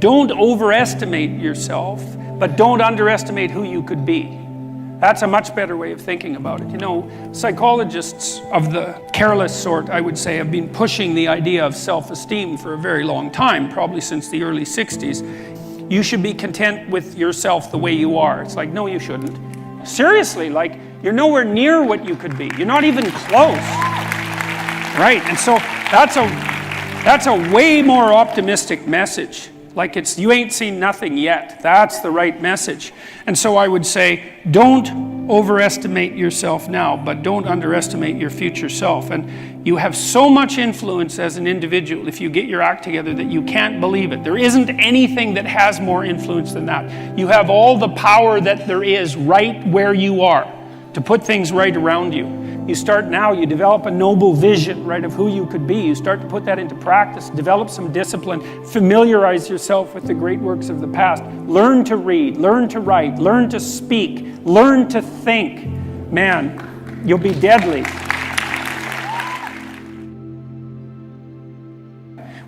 don't overestimate yourself, but don't underestimate who you could be. That's a much better way of thinking about it. You know, psychologists of the careless sort, I would say, have been pushing the idea of self-esteem for a very long time, probably since the early 60s. You should be content with yourself the way you are. It's like, no, you shouldn't. Seriously, like, you're nowhere near what you could be. You're not even close. Right, and so that's a way more optimistic message. Like, it's, you ain't seen nothing yet. That's the right message. And so I would say, don't overestimate yourself now, but don't underestimate your future self. And you have so much influence as an individual if you get your act together that you can't believe it. There isn't anything that has more influence than that. You have all the power that there is right where you are to put things right around you. You start now, you develop a noble vision, right, of who you could be. You start to put that into practice, develop some discipline, familiarize yourself with the great works of the past. Learn to read, learn to write, learn to speak, learn to think. Man, you'll be deadly.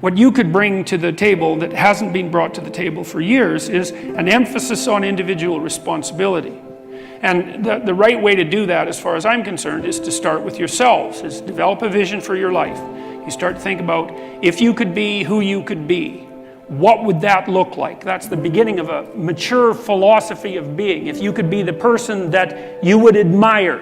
What you could bring to the table that hasn't been brought to the table for years is an emphasis on individual responsibility. And the right way to do that, as far as I'm concerned, is to start with yourselves, is develop a vision for your life. You start to think about, if you could be who you could be, what would that look like? That's the beginning of a mature philosophy of being. If you could be the person that you would admire,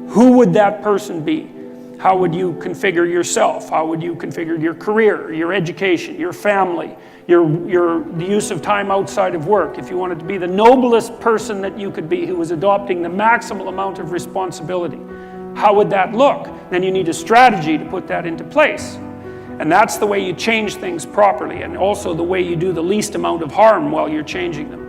who would that person be? How would you configure yourself? How would you configure your career, your education, your family, the use of time outside of work? If you wanted to be the noblest person that you could be, who was adopting the maximal amount of responsibility, how would that look? Then you need a strategy to put that into place. And that's the way you change things properly, and also the way you do the least amount of harm while you're changing them.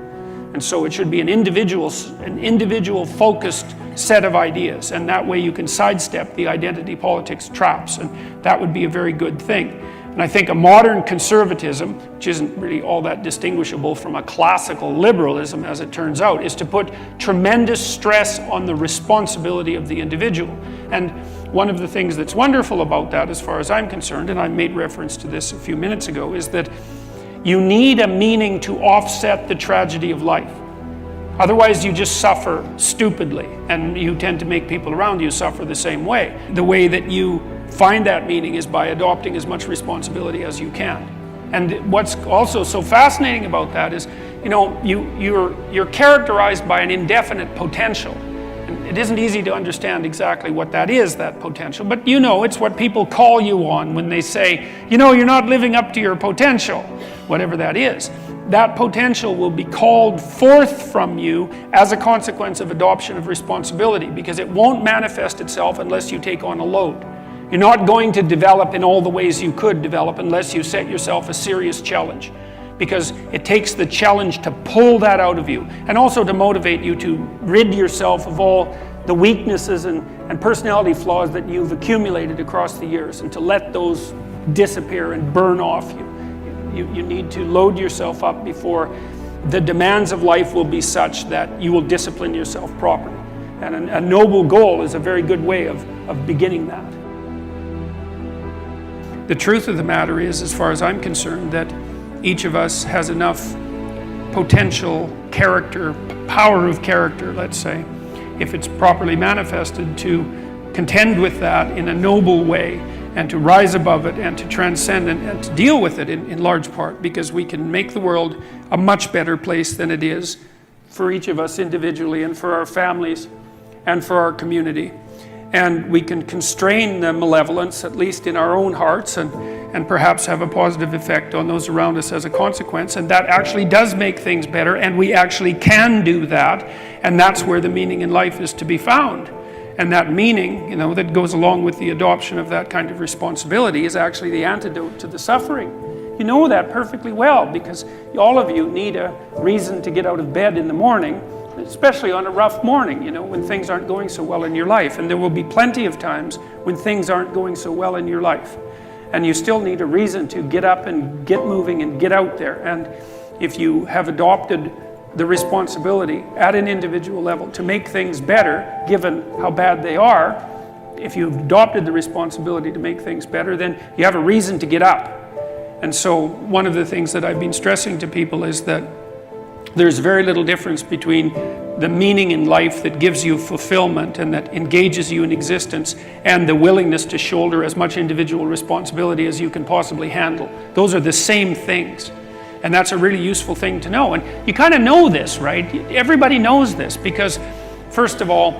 And so it should be an individual focused set of ideas, and that way you can sidestep the identity politics traps, and that would be a very good thing. And I think a modern conservatism, which isn't really all that distinguishable from a classical liberalism as it turns out, is to put tremendous stress on the responsibility of the individual. And one of the things that's wonderful about that, as far as I'm concerned, and I made reference to this a few minutes ago, is that you need a meaning to offset the tragedy of life. Otherwise, you just suffer stupidly, and you tend to make people around you suffer the same way. The way that you find that meaning is by adopting as much responsibility as you can. And what's also so fascinating about that is, you know, you're characterized by an indefinite potential. And it isn't easy to understand exactly what that is, that potential, but you know, it's what people call you on when they say, you know, you're not living up to your potential, whatever that is. That potential will be called forth from you as a consequence of adoption of responsibility, because it won't manifest itself unless you take on a load. You're not going to develop in all the ways you could develop unless you set yourself a serious challenge, because it takes the challenge to pull that out of you, and also to motivate you to rid yourself of all the weaknesses and personality flaws that you've accumulated across the years, and to let those disappear and burn off you. You need to load yourself up before the demands of life will be such that you will discipline yourself properly. And a noble goal is a very good way of beginning that. The truth of the matter is, as far as I'm concerned, that each of us has enough potential character, power of character, let's say, if it's properly manifested, to contend with that in a noble way, and to rise above it, and to transcend and to deal with it in large part, because we can make the world a much better place than it is for each of us individually, and for our families, and for our community. And we can constrain the malevolence, at least in our own hearts, and perhaps have a positive effect on those around us as a consequence. And that actually does make things better, and we actually can do that. And that's where the meaning in life is to be found. And that meaning, you know, that goes along with the adoption of that kind of responsibility is actually the antidote to the suffering. You know that perfectly well, because all of you need a reason to get out of bed in the morning, especially on a rough morning, you know, when things aren't going so well in your life. And there will be plenty of times when things aren't going so well in your life. And you still need a reason to get up and get moving and get out there. And if you have adopted the responsibility at an individual level to make things better, given how bad they are, if you've adopted the responsibility to make things better, then you have a reason to get up. And so one of the things that I've been stressing to people is that there's very little difference between the meaning in life that gives you fulfillment and that engages you in existence and the willingness to shoulder as much individual responsibility as you can possibly handle. Those are the same things. And that's a really useful thing to know. And you kind of know this, right? Everybody knows this because, first of all,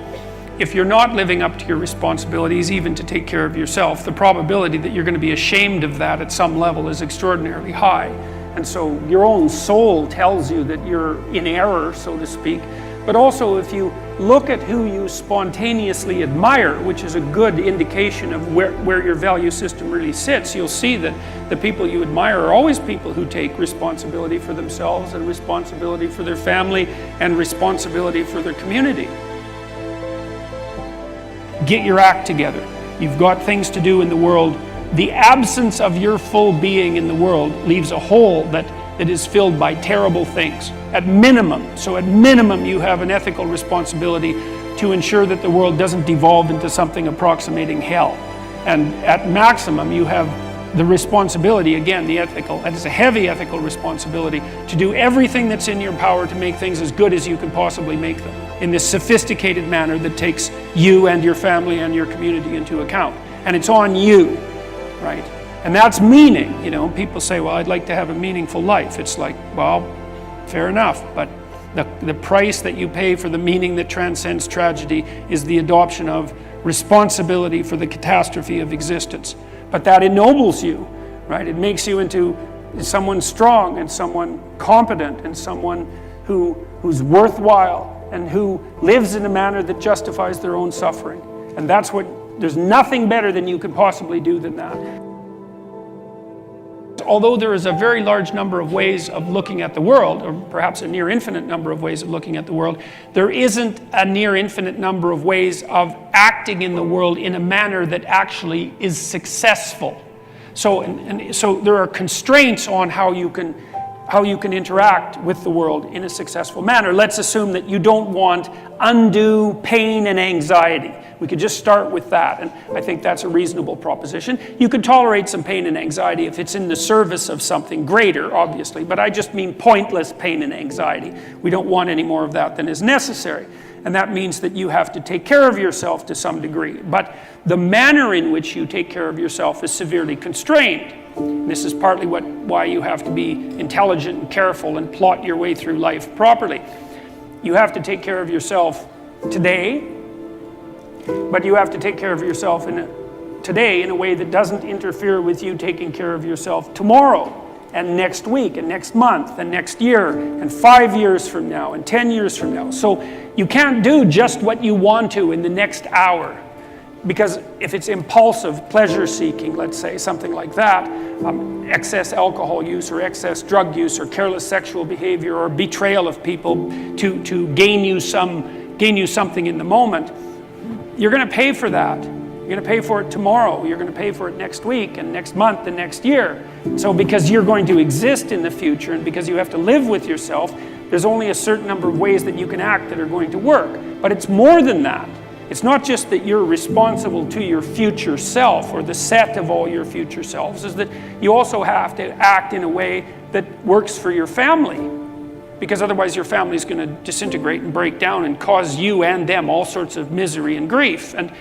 if you're not living up to your responsibilities, even to take care of yourself, the probability that you're going to be ashamed of that at some level is extraordinarily high. And so your own soul tells you that you're in error, so to speak. But also, if you look at who you spontaneously admire, which is a good indication of where your value system really sits, you'll see that the people you admire are always people who take responsibility for themselves and responsibility for their family and responsibility for their community. Get your act together. You've got things to do in the world. The absence of your full being in the world leaves a hole that is filled by terrible things. At minimum, you have an ethical responsibility to ensure that the world doesn't devolve into something approximating hell. And at maximum, you have the responsibility, again, that is a heavy ethical responsibility, to do everything that's in your power to make things as good as you can possibly make them in this sophisticated manner that takes you and your family and your community into account. And it's on you, right? And that's meaning. People say, well, I'd like to have a meaningful life. It's like, well, fair enough, but the price that you pay for the meaning that transcends tragedy is the adoption of responsibility for the catastrophe of existence. But that ennobles you, right? It makes you into someone strong and someone competent and someone who's worthwhile and who lives in a manner that justifies their own suffering. And there's nothing better than you could possibly do than that. Although there is a very large number of ways of looking at the world, or perhaps a near infinite number of ways of looking at the world, there isn't a near infinite number of ways of acting in the world in a manner that actually is successful. So there are constraints on how you can interact with the world in a successful manner. Let's assume that you don't want undue pain and anxiety. We could just start with that, and I think that's a reasonable proposition. You could tolerate some pain and anxiety if it's in the service of something greater, obviously, but I just mean pointless pain and anxiety. We don't want any more of that than is necessary, and that means that you have to take care of yourself to some degree. But the manner in which you take care of yourself is severely constrained. This is partly why you have to be intelligent and careful and plot your way through life properly. You have to take care of yourself today, but you have to take care of yourself today in a way that doesn't interfere with you taking care of yourself tomorrow and next week and next month and next year and 5 years from now and 10 years from now. So you can't do just what you want to in the next hour. Because if it's impulsive pleasure seeking, let's say, something like that, excess alcohol use or excess drug use or careless sexual behavior or betrayal of people to gain you something in the moment, you're going to pay for that. You're going to pay for it tomorrow. You're going to pay for it next week and next month and next year. So because you're going to exist in the future and because you have to live with yourself, there's only a certain number of ways that you can act that are going to work. But it's more than that. It's not just that you're responsible to your future self or the set of all your future selves, is that you also have to act in a way that works for your family. Because otherwise your family is going to disintegrate and break down and cause you and them all sorts of misery and grief. And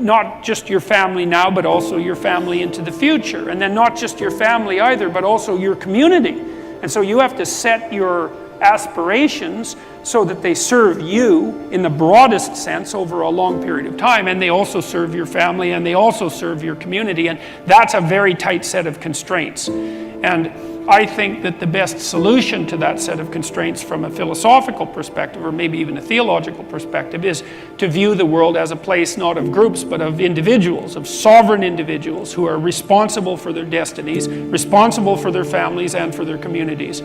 not just your family now, but also your family into the future. And then not just your family either, but also your community. And so you have to set your aspirations so that they serve you in the broadest sense over a long period of time, and they also serve your family and they also serve your community, and that's a very tight set of constraints. And I think that the best solution to that set of constraints from a philosophical perspective, or maybe even a theological perspective, is to view the world as a place not of groups but of individuals, of sovereign individuals who are responsible for their destinies, responsible for their families and for their communities.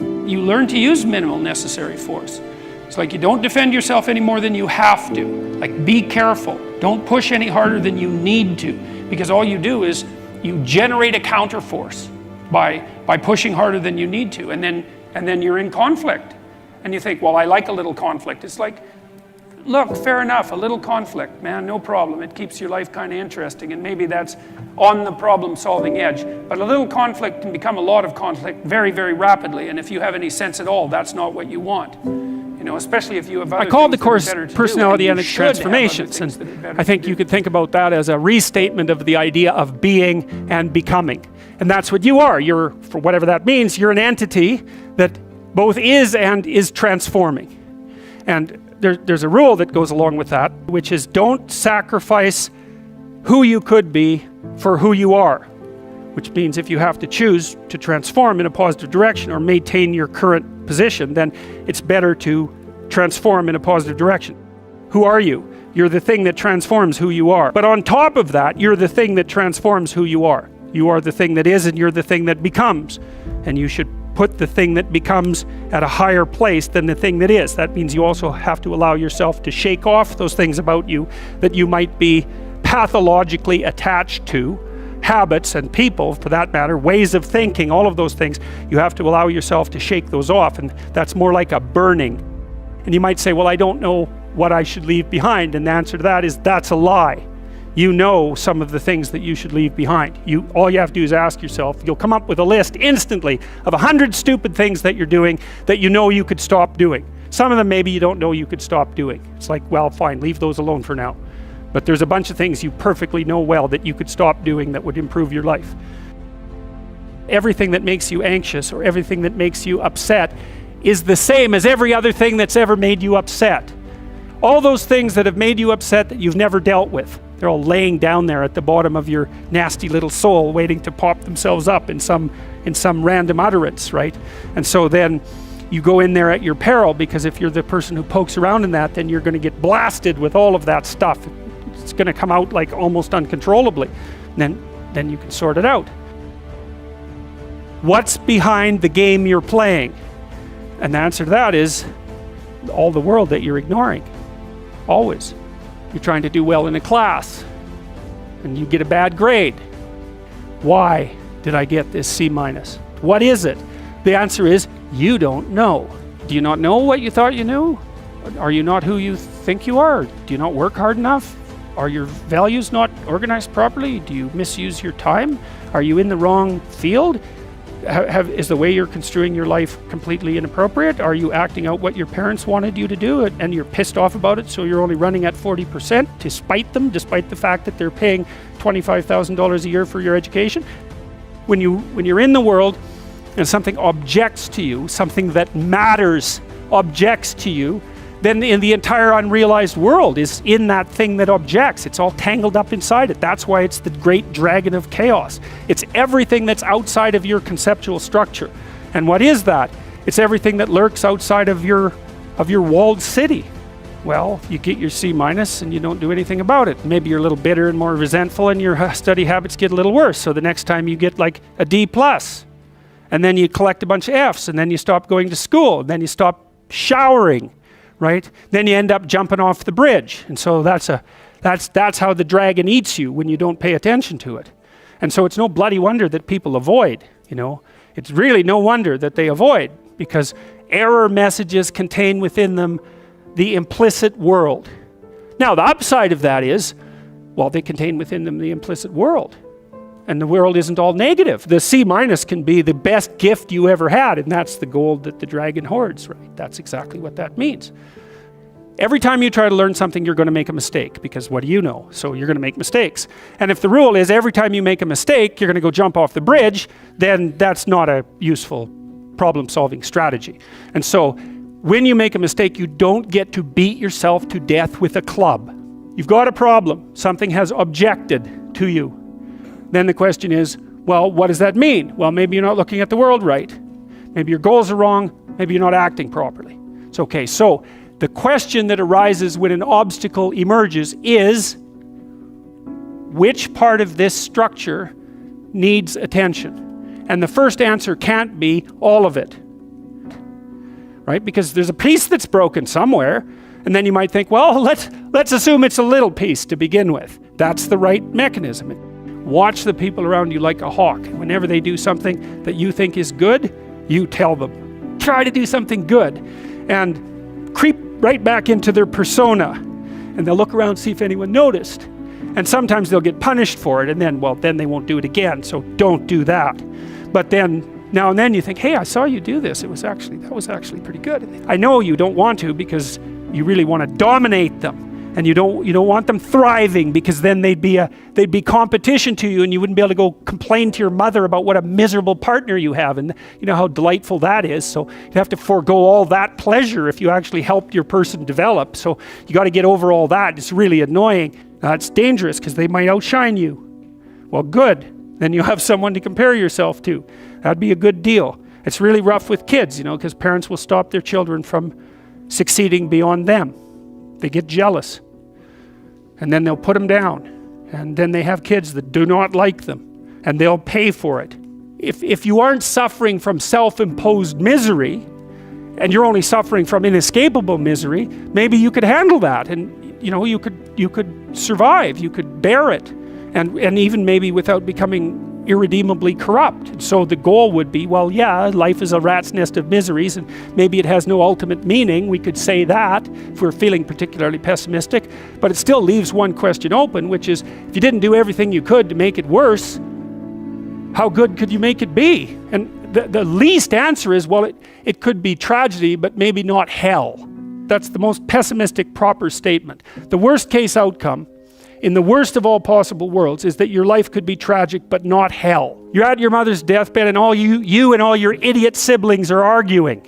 You learn to use minimal necessary force. It's like you don't defend yourself any more than you have to. Like, be careful. Don't push any harder than you need to, because all you do is you generate a counterforce by pushing harder than you need to, and then you're in conflict. And you think, well, I like a little conflict. It's like, look, fair enough, a little conflict, man, no problem. It keeps your life kind of interesting, and maybe that's on the problem-solving edge. But a little conflict can become a lot of conflict very, very rapidly, and if you have any sense at all, that's not what you want. You know, especially if you have other I call the things course that are better to personality do, and its transformations, and I think you you could think about that as a restatement of the idea of being and becoming. And that's what you are. You're, for whatever that means, you're an entity that both is and is transforming. And there's a rule that goes along with that, which is don't sacrifice who you could be for who you are. Which means if you have to choose to transform in a positive direction or maintain your current position, then it's better to transform in a positive direction. Who are you? You're the thing that transforms who you are. But on top of that, you're the thing that transforms who you are. You are the thing that is, and you're the thing that becomes. And you should put the thing that becomes at a higher place than the thing that is. That means you also have to allow yourself to shake off those things about you that you might be pathologically attached to, habits and people, for that matter, ways of thinking, all of those things. You have to allow yourself to shake those off, and that's more like a burning. And you might say, well, I don't know what I should leave behind, and the answer to that is that's a lie. You know some of the things that you should leave behind. All you have to do is ask yourself. You'll come up with a list instantly of 100 stupid things that you're doing that you know you could stop doing. Some of them maybe you don't know you could stop doing. It's like, well, fine, leave those alone for now. But there's a bunch of things you perfectly know well that you could stop doing that would improve your life. Everything that makes you anxious or everything that makes you upset is the same as every other thing that's ever made you upset. All those things that have made you upset that you've never dealt with, they're all laying down there at the bottom of your nasty little soul, waiting to pop themselves up in some random utterance, right? And so then you go in there at your peril, because if you're the person who pokes around in that, then you're going to get blasted with all of that stuff. It's going to come out like almost uncontrollably. And then you can sort it out. What's behind the game you're playing? And the answer to that is all the world that you're ignoring. Always. You're trying to do well in a class, and you get a bad grade. Why did I get this C-? What is it? The answer is, you don't know. Do you not know what you thought you knew? Are you not who you think you are? Do you not work hard enough? Are your values not organized properly? Do you misuse your time? Are you in the wrong field? Is the way you're construing your life completely inappropriate? Are you acting out what your parents wanted you to do and you're pissed off about it, so you're only running at 40% to spite them, despite the fact that they're paying $25,000 a year for your education? When you're in the world and something objects to you, something that matters objects to you, then in the entire unrealized world is in that thing that objects. It's all tangled up inside it. That's why it's the great dragon of chaos. It's everything that's outside of your conceptual structure. And what is that? It's everything that lurks outside of your walled city. Well, you get your C- and you don't do anything about it. Maybe you're a little bitter and more resentful, and your study habits get a little worse. So the next time you get like a D+, and then you collect a bunch of Fs, and then you stop going to school, and then you stop showering. Right? Then you end up jumping off the bridge. And so that's how the dragon eats you when you don't pay attention to it. And so it's no bloody wonder that people avoid, you know. It's really no wonder that they avoid, because error messages contain within them the implicit world. Now, the upside of that is, well, they contain within them the implicit world. And the world isn't all negative. The C- can be the best gift you ever had, and that's the gold that the dragon hoards, right? That's exactly what that means. Every time you try to learn something, you're going to make a mistake, because what do you know? So you're going to make mistakes. And if the rule is every time you make a mistake, you're going to go jump off the bridge, then that's not a useful problem-solving strategy. And so when you make a mistake, you don't get to beat yourself to death with a club. You've got a problem. Something has objected to you. Then the question is, well, what does that mean? Well, maybe you're not looking at the world right. Maybe your goals are wrong. Maybe you're not acting properly. It's okay. So the question that arises when an obstacle emerges is, which part of this structure needs attention? And the first answer can't be all of it. Right? Because there's a piece that's broken somewhere. And then you might think, well, let's assume it's a little piece to begin with. That's the right mechanism. Watch the people around you like a hawk. Whenever they do something that you think is good, you tell them. Try to do something good. And creep right back into their persona, and they'll look around and see if anyone noticed. And sometimes they'll get punished for it, and then they won't do it again, so don't do that. But then now and then you think, hey, I saw you do this. That was actually pretty good. I know you don't want to, because you really want to dominate them, and you don't want them thriving, because then they'd be competition to you, and you wouldn't be able to go complain to your mother about what a miserable partner you have, and you know how delightful that is. So you have to forego all that pleasure if you actually helped your person develop. So you got to get over all that. It's really annoying. It's dangerous, because they might outshine you. Well, good. Then you have someone to compare yourself to. That'd be a good deal. It's really rough with kids, because parents will stop their children from succeeding beyond them. They get jealous, and then they'll put them down, and then they have kids that do not like them, and they'll pay for it. If you aren't suffering from self-imposed misery, and you're only suffering from inescapable misery, maybe you could handle that, and you could survive, you could bear it, and even maybe without becoming irredeemably corrupt. So the goal would be, well, yeah, life is a rat's nest of miseries, and maybe it has no ultimate meaning. We could say that if we're feeling particularly pessimistic, but it still leaves one question open, which is, if you didn't do everything you could to make it worse, how good could you make it be? And the least answer is, well, it could be tragedy, but maybe not hell. That's the most pessimistic proper statement. The worst case outcome in the worst of all possible worlds is that your life could be tragic, but not hell. You're at your mother's deathbed, and all you and all your idiot siblings are arguing.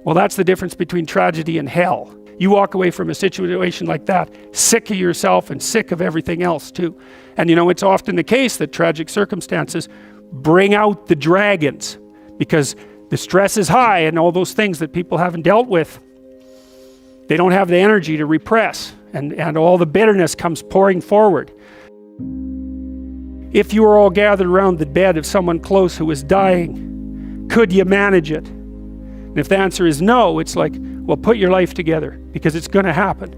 Well, that's the difference between tragedy and hell. You walk away from a situation like that sick of yourself and sick of everything else too. And it's often the case that tragic circumstances bring out the dragons, because the stress is high, and all those things that people haven't dealt with, they don't have the energy to repress. And all the bitterness comes pouring forward. If you were all gathered around the bed of someone close who was dying, could you manage it? And if the answer is no, it's like, well, put your life together, because it's going to happen.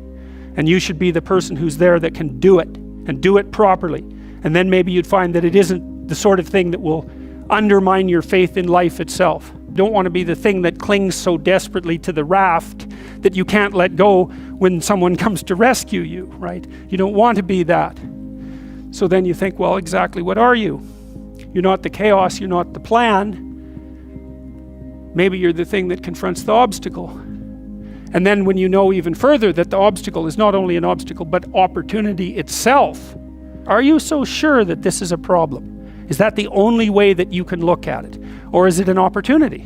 And you should be the person who's there that can do it, and do it properly. And then maybe you'd find that it isn't the sort of thing that will undermine your faith in life itself. You don't want to be the thing that clings so desperately to the raft that you can't let go when someone comes to rescue you, right? You don't want to be that. So then you think, well, exactly what are you? You're not the chaos, you're not the plan. Maybe you're the thing that confronts the obstacle. And then when you know even further that the obstacle is not only an obstacle, but opportunity itself, are you so sure that this is a problem? Is that the only way that you can look at it? Or is it an opportunity?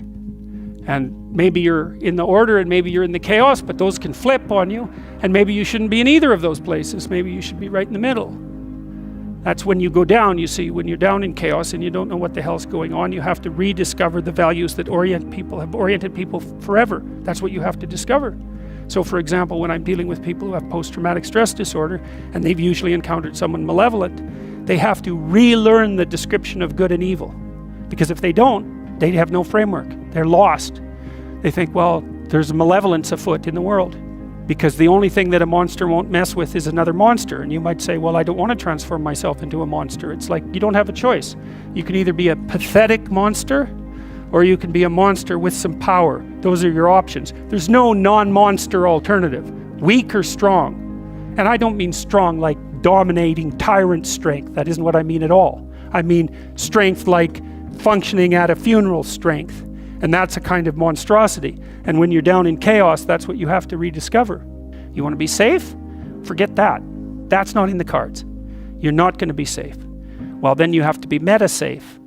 And maybe you're in the order, and maybe you're in the chaos, but those can flip on you. And maybe you shouldn't be in either of those places. Maybe you should be right in the middle. That's when you go down, you see, when you're down in chaos and you don't know what the hell's going on, you have to rediscover the values that have oriented people forever. That's what you have to discover. So for example, when I'm dealing with people who have post-traumatic stress disorder, and they've usually encountered someone malevolent, they have to relearn the description of good and evil. Because if they don't, they have no framework. They're lost. They think, well, there's malevolence afoot in the world, because the only thing that a monster won't mess with is another monster. And you might say, well, I don't want to transform myself into a monster. It's like, you don't have a choice. You can either be a pathetic monster, or you can be a monster with some power. Those are your options. There's no non-monster alternative, weak or strong. And I don't mean strong like dominating tyrant strength. That isn't what I mean at all. I mean strength like functioning at a funeral strength. And that's a kind of monstrosity. And when you're down in chaos, that's what you have to rediscover. You want to be safe? Forget that. That's not in the cards. You're not going to be safe. Well, then you have to be meta-safe.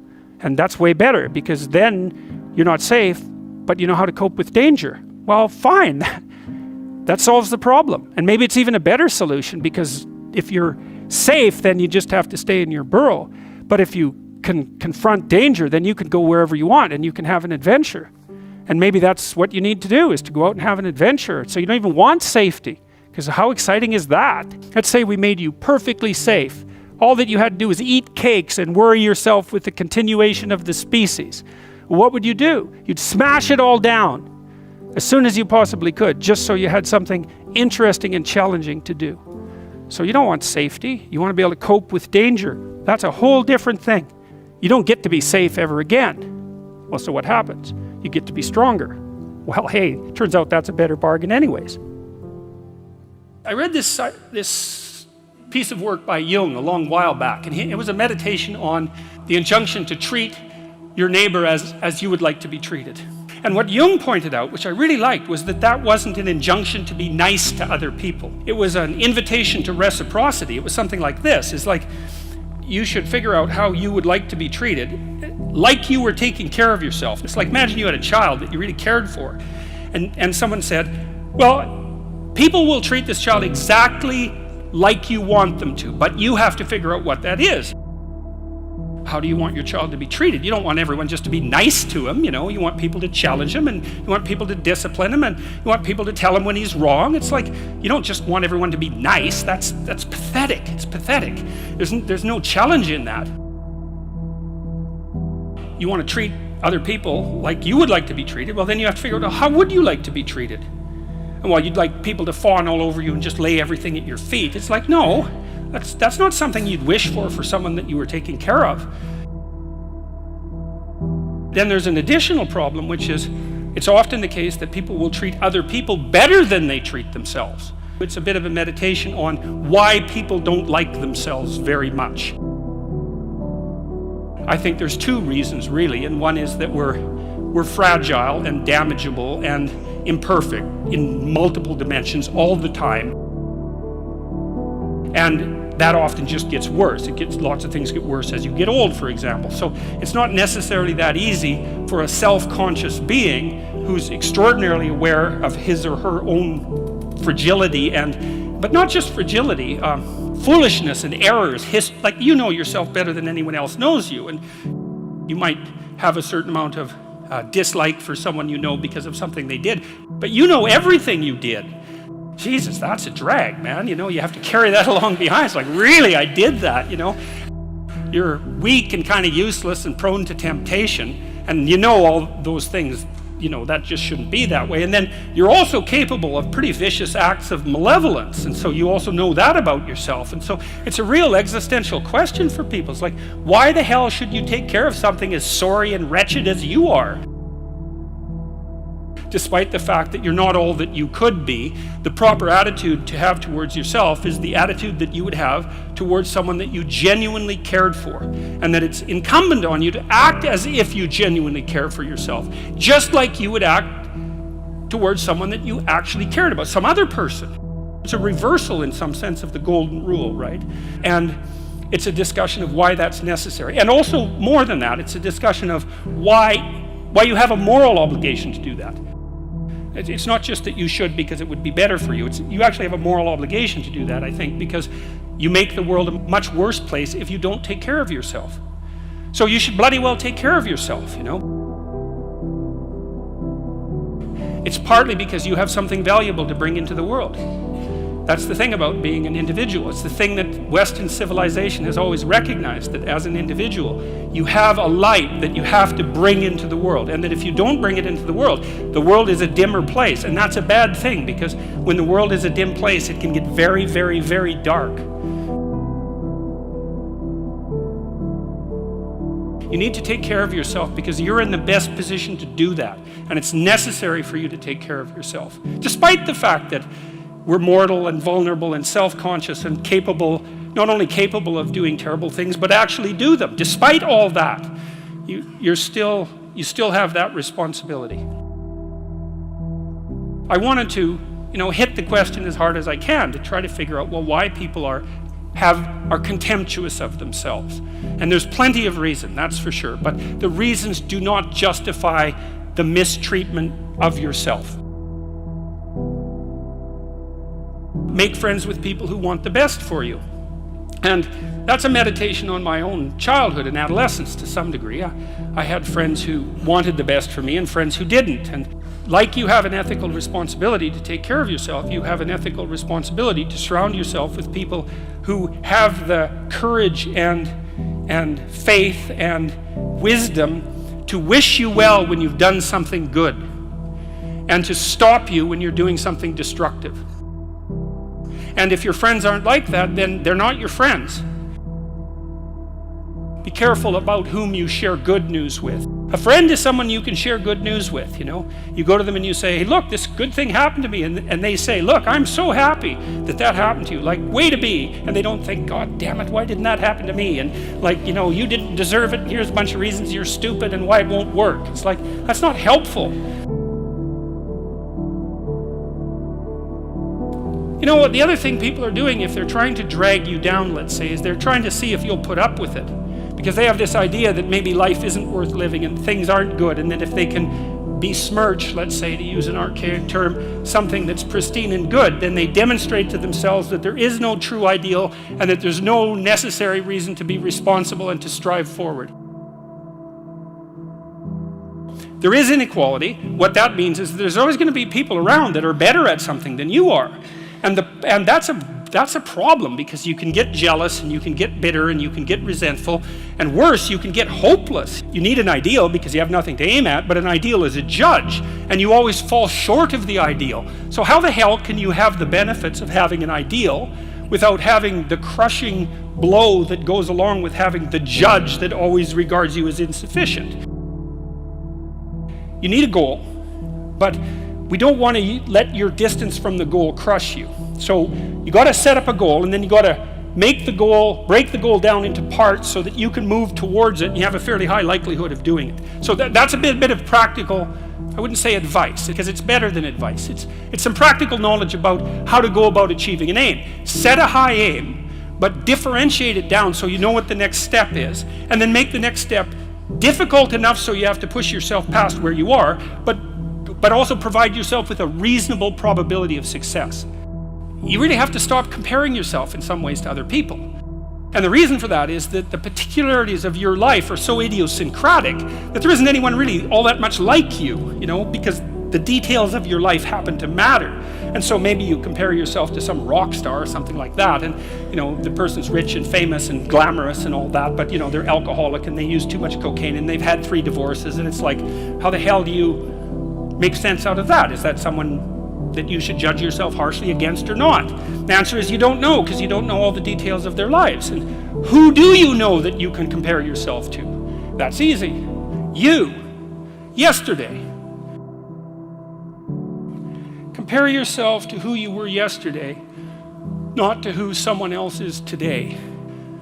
And that's way better, because then you're not safe, but you know how to cope with danger. Well, fine. That solves the problem. And maybe it's even a better solution, because if you're safe, then you just have to stay in your burrow. But if you can confront danger, then you can go wherever you want, and you can have an adventure. And maybe that's what you need to do, is to go out and have an adventure. So you don't even want safety, because how exciting is that? Let's say we made you perfectly safe. All that you had to do was eat cakes and worry yourself with the continuation of the species. What would you do? You'd smash it all down as soon as you possibly could, just so you had something interesting and challenging to do. So you don't want safety. You want to be able to cope with danger. That's a whole different thing. You don't get to be safe ever again. Well, so what happens? You get to be stronger. Well, hey, turns out that's a better bargain anyways. I read this piece of work by Jung a long while back, and it was a meditation on the injunction to treat your neighbor as you would like to be treated. And what Jung pointed out, which I really liked, was that wasn't an injunction to be nice to other people. It was an invitation to reciprocity. It was something like this. It's like, you should figure out how you would like to be treated, like you were taking care of yourself. It's like, imagine you had a child that you really cared for, and someone said, well, people will treat this child exactly like you want them to, but you have to figure out what that is. How do you want your child to be treated? You don't want everyone just to be nice to him, you know. You want people to challenge him, and you want people to discipline him, and you want people to tell him when he's wrong. It's like, you don't just want everyone to be nice. That's pathetic. It's pathetic. There's no challenge in that. You want to treat other people like you would like to be treated, well, then you have to figure out, how would you like to be treated? And while you'd like people to fawn all over you and just lay everything at your feet, it's like, no, that's not something you'd wish for someone that you were taking care of. Then there's an additional problem, which is, it's often the case that people will treat other people better than they treat themselves. It's a bit of a meditation on why people don't like themselves very much. I think there's two reasons, really, and one is that we're fragile and damageable and imperfect in multiple dimensions all the time. And that often just gets worse. Lots of things get worse as you get old, for example. So it's not necessarily that easy for a self-conscious being who's extraordinarily aware of his or her own fragility, but not just fragility, foolishness and errors. Like, you know yourself better than anyone else knows you, and you might have a certain amount of dislike for someone you know because of something they did, but you know everything you did. Jesus, that's a drag, man. You know, you have to carry that along behind. It's like, really, I did that, you know. You're weak and kind of useless and prone to temptation, and you know all those things, you know, that just shouldn't be that way. And then you're also capable of pretty vicious acts of malevolence, and so you also know that about yourself. And so it's a real existential question for people. It's like, why the hell should you take care of something as sorry and wretched as you are? Despite the fact that you're not all that you could be, the proper attitude to have towards yourself is the attitude that you would have towards someone that you genuinely cared for, and that it's incumbent on you to act as if you genuinely care for yourself, just like you would act towards someone that you actually cared about, some other person. It's a reversal in some sense of the golden rule, right? And it's a discussion of why that's necessary. And also, more than that, it's a discussion of why you have a moral obligation to do that. It's not just that you should because it would be better for you. You actually have a moral obligation to do that, I think, because you make the world a much worse place if you don't take care of yourself. So you should bloody well take care of yourself, you know. It's partly because you have something valuable to bring into the world. That's the thing about being an individual. It's the thing that Western civilization has always recognized, that as an individual, you have a light that you have to bring into the world, and that if you don't bring it into the world is a dimmer place, and that's a bad thing, because when the world is a dim place, it can get very, very, very dark. You need to take care of yourself because you're in the best position to do that, and it's necessary for you to take care of yourself, despite the fact that we're mortal and vulnerable and self-conscious and capable, not only capable of doing terrible things, but actually do them. Despite all that, you still have that responsibility. I wanted to, hit the question as hard as I can to try to figure out, well, why people are contemptuous of themselves. And there's plenty of reason, that's for sure, but the reasons do not justify the mistreatment of yourself. Make friends with people who want the best for you. And that's a meditation on my own childhood and adolescence to some degree. I had friends who wanted the best for me and friends who didn't. And like you have an ethical responsibility to take care of yourself, you have an ethical responsibility to surround yourself with people who have the courage and faith and wisdom to wish you well when you've done something good, and to stop you when you're doing something destructive. And if your friends aren't like that, then they're not your friends. Be careful about whom you share good news with. A friend is someone you can share good news with, you know. You go to them and you say, hey, look, this good thing happened to me. And they say, look, I'm so happy that that happened to you. Like, way to be. And they don't think, God damn it, why didn't that happen to me? And like, you know, you didn't deserve it. Here's a bunch of reasons you're stupid and why it won't work. It's like, that's not helpful. You know what, the other thing people are doing if they're trying to drag you down, let's say, is they're trying to see if you'll put up with it. Because they have this idea that maybe life isn't worth living and things aren't good, and that if they can besmirch, let's say, to use an archaic term, something that's pristine and good, then they demonstrate to themselves that there is no true ideal and that there's no necessary reason to be responsible and to strive forward. There is inequality. What that means is there's always going to be people around that are better at something than you are. And that's a problem, because you can get jealous and you can get bitter and you can get resentful, and worse, you can get hopeless. You need an ideal because you have nothing to aim at, but an ideal is a judge, and you always fall short of the ideal. So how the hell can you have the benefits of having an ideal without having the crushing blow that goes along with having the judge that always regards you as insufficient? You need a goal, but we don't want to let your distance from the goal crush you. So you got to set up a goal, and then you got to make the goal, break the goal down into parts so that you can move towards it and you have a fairly high likelihood of doing it. So that's a bit of practical, I wouldn't say advice, because it's better than advice. It's some practical knowledge about how to go about achieving an aim. Set a high aim, but differentiate it down so you know what the next step is, and then make the next step difficult enough so you have to push yourself past where you are, but also provide yourself with a reasonable probability of success. You really have to stop comparing yourself in some ways to other people. And the reason for that is that the particularities of your life are so idiosyncratic that there isn't anyone really all that much like you, you know, because the details of your life happen to matter. And so maybe you compare yourself to some rock star or something like that, and you know, the person's rich and famous and glamorous and all that, but you know, they're alcoholic and they use too much cocaine and they've had 3 divorces, and it's like, how the hell do you make sense out of that? Is that someone that you should judge yourself harshly against or not? The answer is you don't know, because you don't know all the details of their lives. And who do you know that you can compare yourself to? That's easy. You. Yesterday. Compare yourself to who you were yesterday, not to who someone else is today.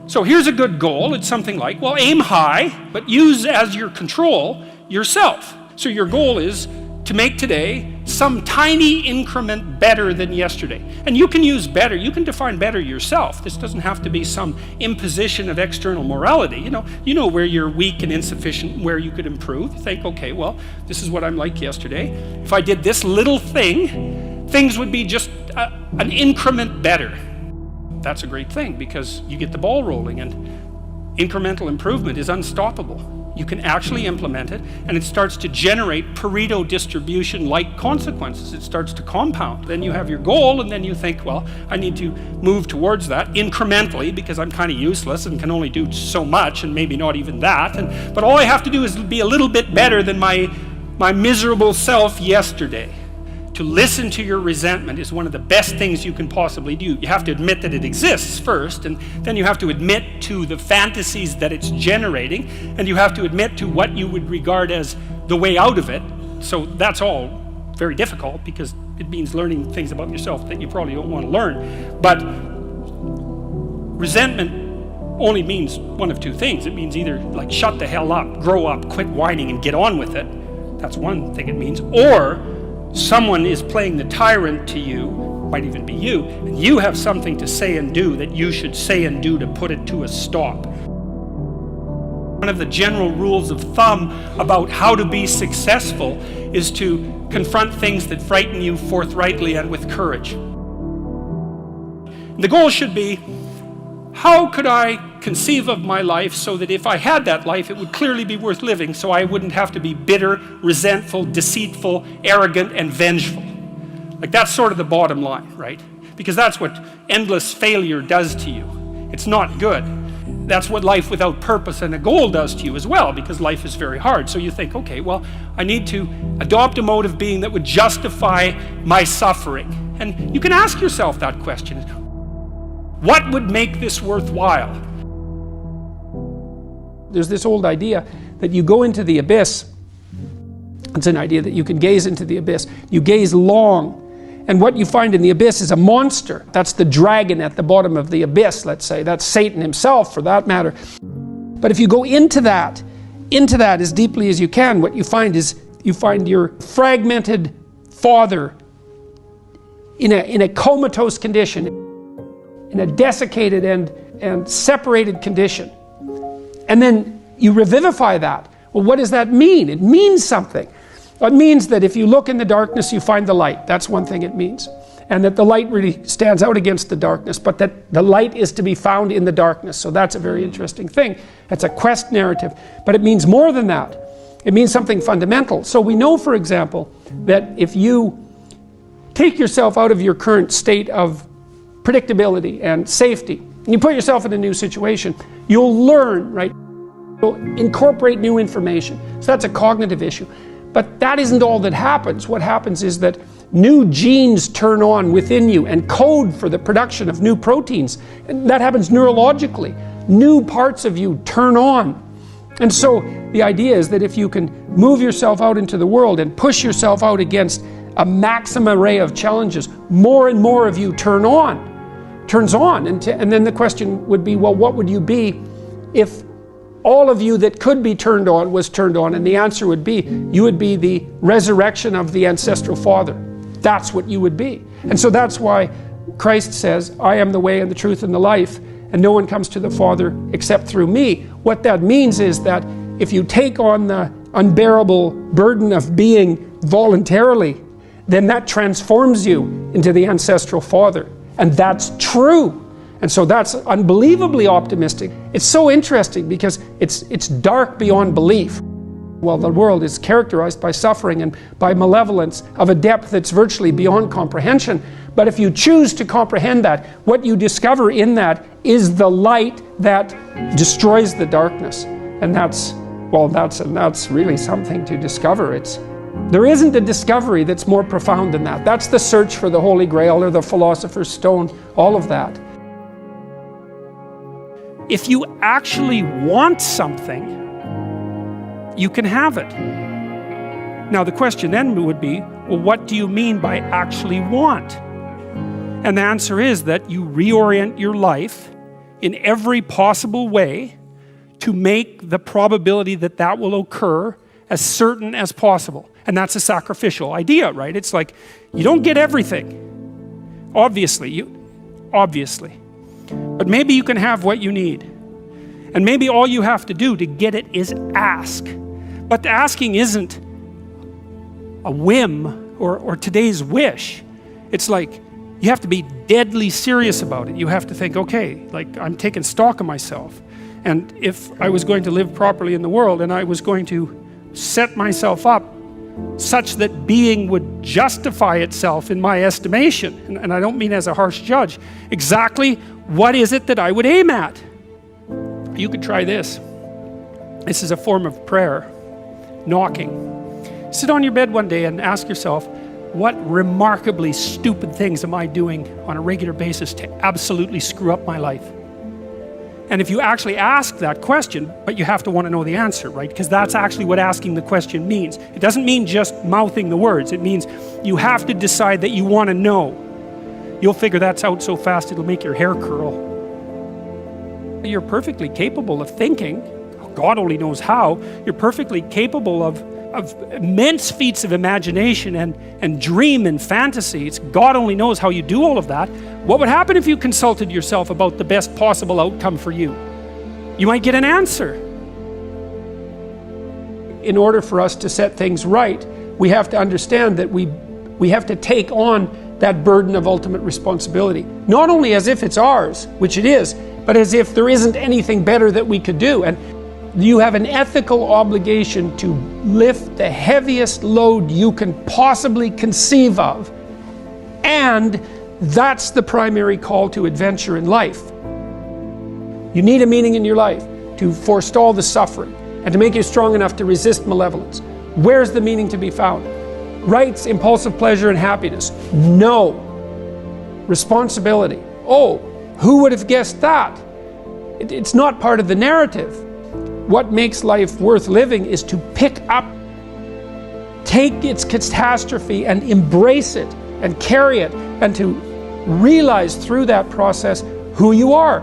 So here's a good goal. It's something like, well, aim high, but use as your control yourself. So your goal is to make today some tiny increment better than yesterday. And you can use better, you can define better yourself. This doesn't have to be some imposition of external morality. You know where you're weak and insufficient, where you could improve. You think, okay, well, this is what I'm like yesterday. If I did this little thing, things would be just an increment better. That's a great thing, because you get the ball rolling, and incremental improvement is unstoppable. You can actually implement it, and it starts to generate Pareto distribution-like consequences. It starts to compound. Then you have your goal, and then you think, well, I need to move towards that incrementally, because I'm kind of useless and can only do so much, and maybe not even that. But all I have to do is be a little bit better than my miserable self yesterday. To listen to your resentment is one of the best things you can possibly do. You have to admit that it exists first, and then you have to admit to the fantasies that it's generating, and you have to admit to what you would regard as the way out of it. So that's all very difficult, because it means learning things about yourself that you probably don't want to learn. But resentment only means one of two things. It means either like shut the hell up, grow up, quit whining and get on with it. That's one thing it means. Or someone is playing the tyrant to you, might even be you, and you have something to say and do that you should say and do to put it to a stop. One of the general rules of thumb about how to be successful is to confront things that frighten you forthrightly and with courage. The goal should be, how could I conceive of my life so that if I had that life, it would clearly be worth living, so I wouldn't have to be bitter, resentful, deceitful, arrogant, and vengeful. Like, that's sort of the bottom line, right? Because that's what endless failure does to you. It's not good. That's what life without purpose and a goal does to you as well, because life is very hard. So you think, okay, well, I need to adopt a mode of being that would justify my suffering. And you can ask yourself that question. What would make this worthwhile? There's this old idea that you go into the abyss. It's an idea that you can gaze into the abyss. You gaze long, and what you find in the abyss is a monster. That's the dragon at the bottom of the abyss, let's say. That's Satan himself, for that matter. But if you go into that as deeply as you can, what you find is you find your fragmented father in a comatose condition, in a desiccated and separated condition. And then you revivify that. Well, what does that mean? It means something. It means that if you look in the darkness, you find the light. That's one thing it means. And that the light really stands out against the darkness, but that the light is to be found in the darkness. So that's a very interesting thing. That's a quest narrative. But it means more than that. It means something fundamental. So we know, for example, that if you take yourself out of your current state of predictability and safety, and you put yourself in a new situation, you'll learn, right? You'll incorporate new information. So that's a cognitive issue. But that isn't all that happens. What happens is that new genes turn on within you and code for the production of new proteins. And that happens neurologically. New parts of you turn on. And so the idea is that if you can move yourself out into the world and push yourself out against a maximum array of challenges, more and more of you turns on. And then the question would be, well, what would you be if all of you that could be turned on was turned on? And the answer would be, you would be the resurrection of the ancestral father. That's what you would be. And so that's why Christ says, I am the way and the truth and the life, and no one comes to the Father except through me. What that means is that if you take on the unbearable burden of being voluntarily, then that transforms you into the ancestral father. And that's true. And so that's unbelievably optimistic. It's so interesting because it's dark beyond belief. Well, the world is characterized by suffering and by malevolence of a depth that's virtually beyond comprehension. But if you choose to comprehend that, what you discover in that is the light that destroys the darkness. And that's really something to discover. There isn't a discovery that's more profound than that. That's the search for the Holy Grail or the Philosopher's Stone, all of that. If you actually want something, you can have it. Now the question then would be, well, what do you mean by actually want? And the answer is that you reorient your life in every possible way to make the probability that that will occur as certain as possible. And that's a sacrificial idea, right? It's like, you don't get everything. Obviously. But maybe you can have what you need. And maybe all you have to do to get it is ask. But the asking isn't a whim or today's wish. It's like, you have to be deadly serious about it. You have to think, okay, like I'm taking stock of myself. And if I was going to live properly in the world and I was going to set myself up such that being would justify itself in my estimation, and I don't mean as a harsh judge, exactly what is it that I would aim at? You could try this. This is a form of prayer, knocking. Sit on your bed one day and ask yourself, what remarkably stupid things am I doing on a regular basis to absolutely screw up my life? And if you actually ask that question, but you have to want to know the answer, right? Because that's actually what asking the question means. It doesn't mean just mouthing the words. It means you have to decide that you want to know. You'll figure that's out so fast it'll make your hair curl. You're perfectly capable of thinking. God only knows how. You're perfectly capable of immense feats of imagination and dream and fantasy. It's God only knows how you do all of that. What would happen if you consulted yourself about the best possible outcome for you? You might get an answer. In order for us to set things right, we have to understand that we have to take on that burden of ultimate responsibility. Not only as if it's ours, which it is, but as if there isn't anything better that we could do. And you have an ethical obligation to lift the heaviest load you can possibly conceive of. And that's the primary call to adventure in life. You need a meaning in your life to forestall the suffering and to make you strong enough to resist malevolence. Where's the meaning to be found? Rights, impulsive pleasure, and happiness? No. Responsibility? Oh, who would have guessed that? It's not part of the narrative. what makes life worth living is to pick up, take its catastrophe and embrace it and carry it, and to realize through that process who you are.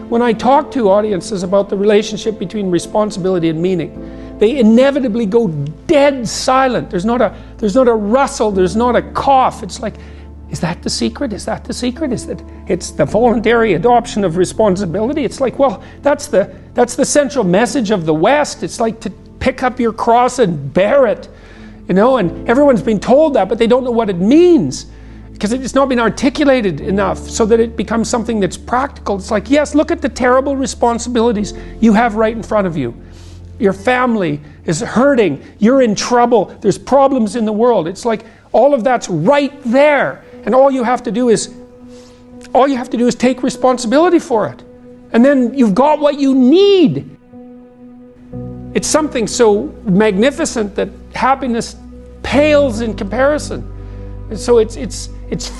When I talk to audiences about the relationship between responsibility and meaning, they inevitably go dead silent. There's not a rustle, there's not a cough. It's like, is that the secret? Is that the secret? Is that it's the voluntary adoption of responsibility? It's like, well, that's the central message of the West. It's like to pick up your cross and bear it, you know, and everyone's been told that, but they don't know what it means because it's not been articulated enough so that it becomes something that's practical. It's like, yes, look at the terrible responsibilities you have right in front of you. Your family is hurting, you're in trouble, there's problems in the world. It's like all of that's right there, and all you have to do is take responsibility for it. And then you've got what you need. It's something so magnificent that happiness pales in comparison. And so it's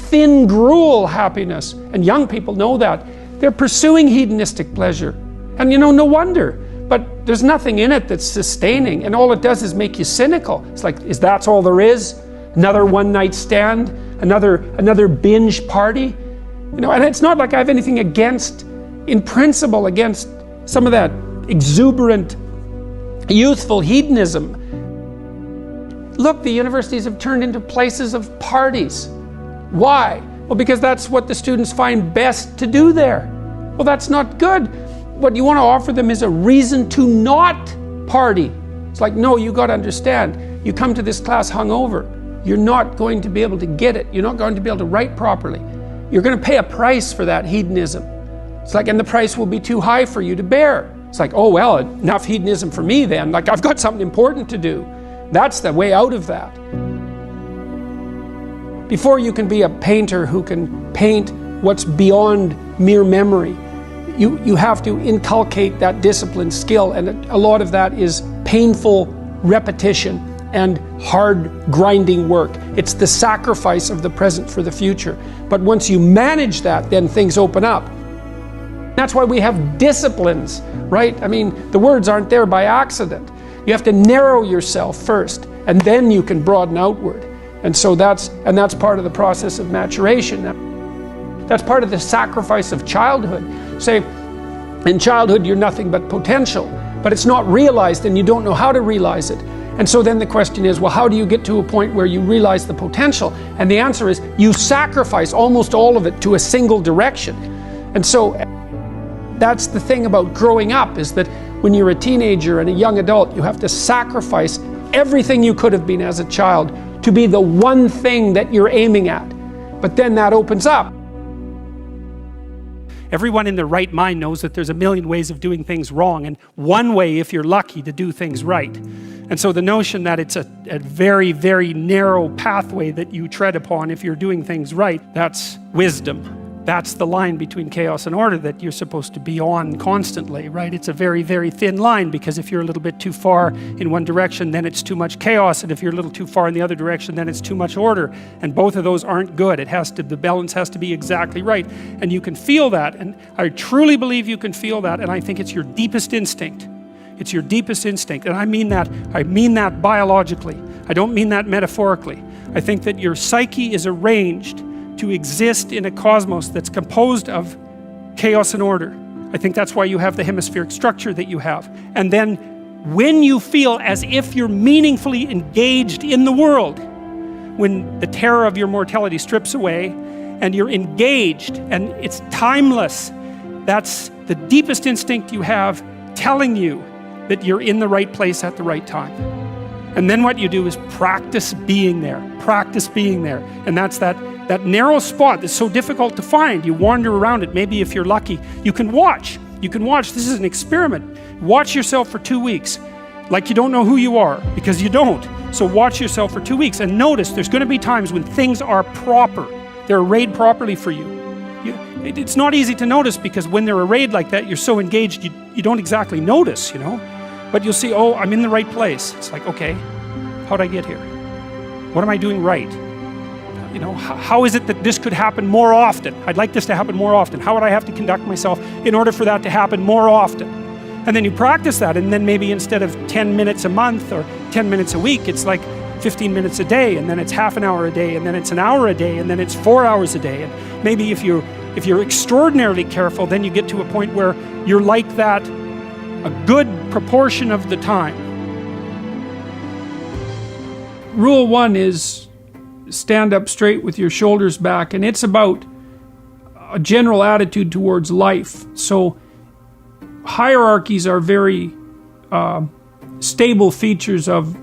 thin gruel happiness, and young people know that. They're pursuing hedonistic pleasure, and you know, no wonder. But there's nothing in it that's sustaining, and all it does is make you cynical. It's like, is that all there is? Another one-night stand, another binge party, you know. And it's not like I have anything against, in principle, against some of that exuberant, youthful hedonism. Look, the universities have turned into places of parties. Why? Well, because that's what the students find best to do there. Well, that's not good. What you want to offer them is a reason to not party. It's like, no, you got to understand, you come to this class hungover, you're not going to be able to get it. You're not going to be able to write properly. You're going to pay a price for that hedonism. It's like, and the price will be too high for you to bear. It's like, oh, well, enough hedonism for me then. Like, I've got something important to do. That's the way out of that. Before you can be a painter who can paint what's beyond mere memory, you have to inculcate that discipline, skill, and a lot of that is painful repetition and hard grinding work. It's the sacrifice of the present for the future. But once you manage that, then things open up. That's why we have disciplines, right? I mean, the words aren't there by accident. You have to narrow yourself first, and then you can broaden outward. And so that's part of the process of maturation. That's part of the sacrifice of childhood. Say, in childhood you're nothing but potential, but it's not realized and you don't know how to realize it. And so then the question is, well, how do you get to a point where you realize the potential? And the answer is, you sacrifice almost all of it to a single direction. And so that's the thing about growing up, is that when you're a teenager and a young adult, you have to sacrifice everything you could have been as a child to be the one thing that you're aiming at. But then that opens up. Everyone in their right mind knows that there's a million ways of doing things wrong, and one way, if you're lucky, to do things right. And so the notion that it's a very, very narrow pathway that you tread upon if you're doing things right, that's wisdom. That's the line between chaos and order that you're supposed to be on constantly, right? It's a very, very thin line, because if you're a little bit too far in one direction, then it's too much chaos, and if you're a little too far in the other direction, then it's too much order. And both of those aren't good. The balance has to be exactly right. And you can feel that, and I truly believe you can feel that, and I think it's your deepest instinct. It's your deepest instinct, and I mean that biologically. I don't mean that metaphorically. I think that your psyche is arranged to exist in a cosmos that's composed of chaos and order. I think that's why you have the hemispheric structure that you have. And then when you feel as if you're meaningfully engaged in the world, when the terror of your mortality strips away and you're engaged and it's timeless, that's the deepest instinct you have telling you that you're in the right place at the right time. And then what you do is practice being there. Practice being there. And that's that narrow spot that's so difficult to find. You wander around it. Maybe if you're lucky, you can watch. You can watch. This is an experiment. Watch yourself for 2 weeks. Like you don't know who you are, because you don't. So watch yourself for 2 weeks and notice there's going to be times when things are proper. They're arrayed properly for you. It's not easy to notice, because when they're arrayed like that, you're so engaged, you don't exactly notice, you know. But you'll see, oh, I'm in the right place. It's like, okay, how'd I get here? What am I doing right? You know, how is it that this could happen more often? I'd like this to happen more often. How would I have to conduct myself in order for that to happen more often? And then you practice that, and then maybe instead of 10 minutes a month or 10 minutes a week, it's like 15 minutes a day, and then it's half an hour a day, and then it's an hour a day, and then it's 4 hours a day. And maybe if you're extraordinarily careful, then you get to a point where you're like that a good proportion of the time. Rule 1 is stand up straight with your shoulders back, and it's about a general attitude towards life. So hierarchies are very stable features of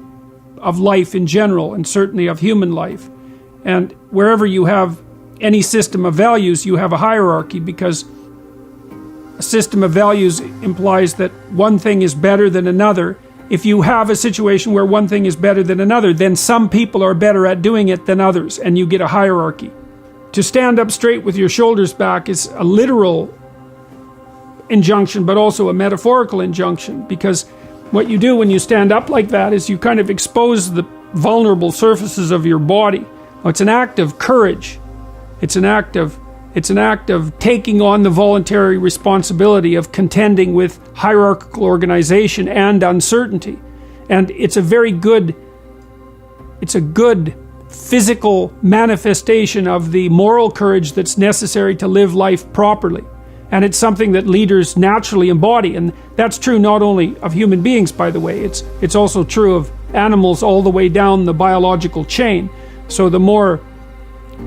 life in general, and certainly of human life. And wherever you have any system of values, you have a hierarchy, because a system of values implies that one thing is better than another. If you have a situation where one thing is better than another, then some people are better at doing it than others, and you get a hierarchy. To stand up straight with your shoulders back is a literal injunction, but also a metaphorical injunction, because what you do when you stand up like that is you kind of expose the vulnerable surfaces of your body. It's an act of courage. It's an act of taking on the voluntary responsibility of contending with hierarchical organization and uncertainty. And it's a good physical manifestation of the moral courage that's necessary to live life properly. And it's something that leaders naturally embody. And that's true not only of human beings, by the way, it's also true of animals all the way down the biological chain. So the more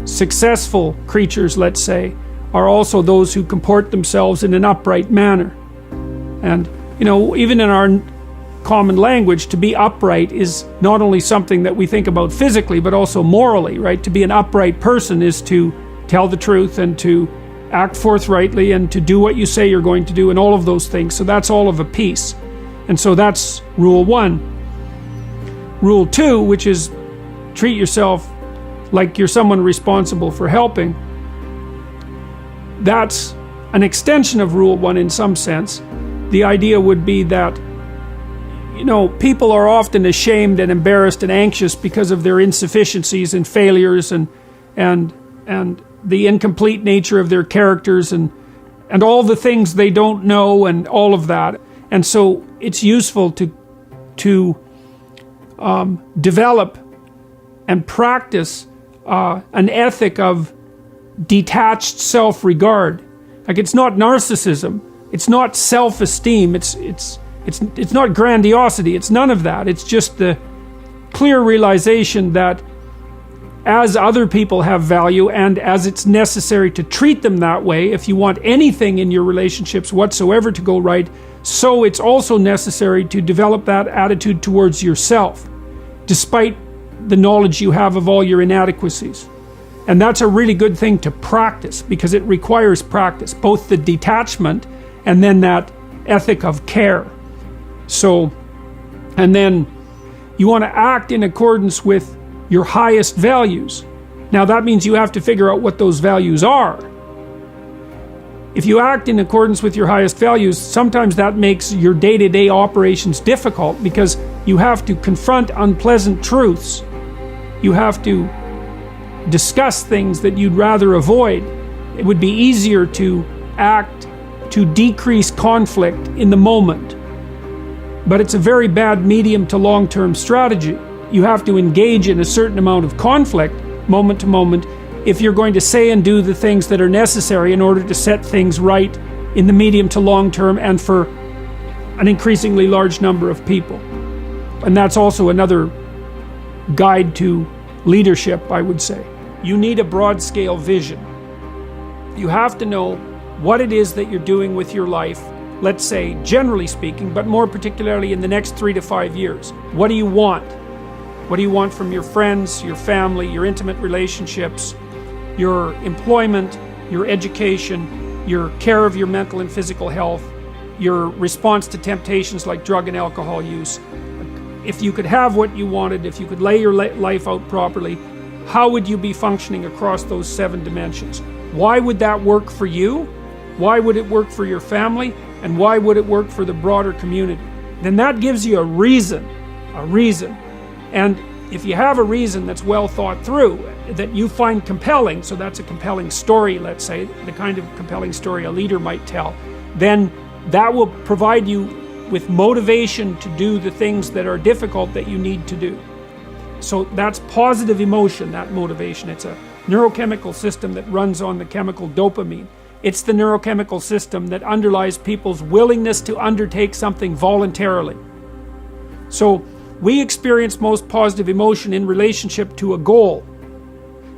successful creatures, let's say, are also those who comport themselves in an upright manner. And, you know, even in our common language, to be upright is not only something that we think about physically, but also morally, right? To be an upright person is to tell the truth and to act forthrightly and to do what you say you're going to do, and all of those things. So that's all of a piece. And so that's rule 1. Rule 2, which is treat yourself like you're someone responsible for helping. That's an extension of rule 1 in some sense. The idea would be that, you know, people are often ashamed and embarrassed and anxious because of their insufficiencies and failures and the incomplete nature of their characters and all the things they don't know and all of that. And so it's useful to develop and practice an ethic of detached self-regard. Like, it's not narcissism, it's not self-esteem, it's not grandiosity, it's none of that. It's just the clear realization that as other people have value, and as it's necessary to treat them that way if you want anything in your relationships whatsoever to go right, so it's also necessary to develop that attitude towards yourself, despite the knowledge you have of all your inadequacies. And that's a really good thing to practice, because it requires practice, both the detachment and then that ethic of care. So, and then you want to act in accordance with your highest values. Now that means you have to figure out what those values are. If you act in accordance with your highest values, sometimes that makes your day-to-day operations difficult, because you have to confront unpleasant truths. You have to discuss things that you'd rather avoid. It would be easier to act to decrease conflict in the moment. But it's a very bad medium to long-term strategy. You have to engage in a certain amount of conflict, moment to moment, if you're going to say and do the things that are necessary in order to set things right in the medium to long term and for an increasingly large number of people. And that's also another guide to leadership, I would say. You need a broad-scale vision. You have to know what it is that you're doing with your life, let's say, generally speaking, but more particularly in the next 3 to 5 years. What do you want? What do you want from your friends, your family, your intimate relationships, your employment, your education, your care of your mental and physical health, your response to temptations like drug and alcohol use? If you could have what you wanted, if you could lay your life out properly, how would you be functioning across those 7 dimensions? Why would that work for you? Why would it work for your family? And why would it work for the broader community? Then that gives you a reason. And if you have a reason that's well thought through, that you find compelling, so that's a compelling story, let's say, the kind of compelling story a leader might tell, then that will provide you with motivation to do the things that are difficult that you need to do. So that's positive emotion, that motivation. It's a neurochemical system that runs on the chemical dopamine. It's the neurochemical system that underlies people's willingness to undertake something voluntarily. So we experience most positive emotion in relationship to a goal.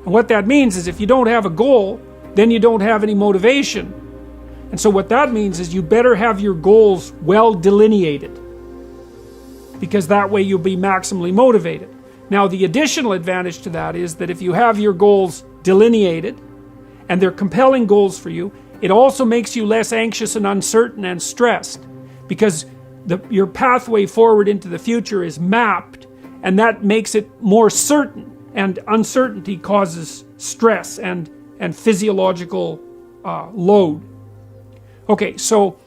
And what that means is if you don't have a goal, then you don't have any motivation. And so what that means is you better have your goals well delineated, because that way you'll be maximally motivated. Now the additional advantage to that is that if you have your goals delineated and they're compelling goals for you, it also makes you less anxious and uncertain and stressed, because your pathway forward into the future is mapped, and that makes it more certain, and uncertainty causes stress and physiological load. Okay, so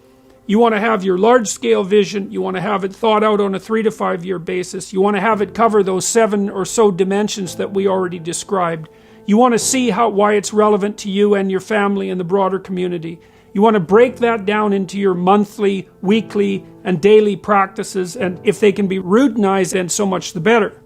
you want to have your large-scale vision, you want to have it thought out on a 3 to 5 year basis, you want to have it cover those 7 or so dimensions that we already described. You want to see why it's relevant to you and your family and the broader community. You want to break that down into your monthly, weekly, and daily practices, and if they can be routinized, then so much the better.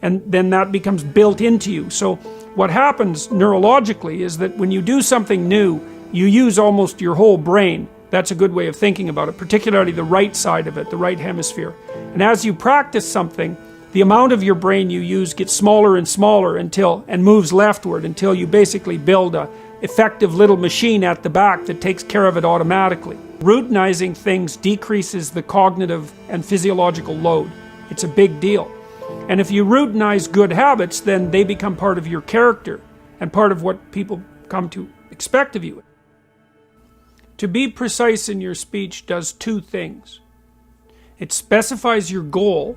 And then that becomes built into you. So what happens neurologically is that when you do something new, you use almost your whole brain. That's a good way of thinking about it, particularly the right side of it, the right hemisphere. And as you practice something, the amount of your brain you use gets smaller and smaller and moves leftward until you basically build a effective little machine at the back that takes care of it automatically. Routinizing things decreases the cognitive and physiological load. It's a big deal. And if you routinize good habits, then they become part of your character and part of what people come to expect of you. To be precise in your speech does 2 things. It specifies your goal,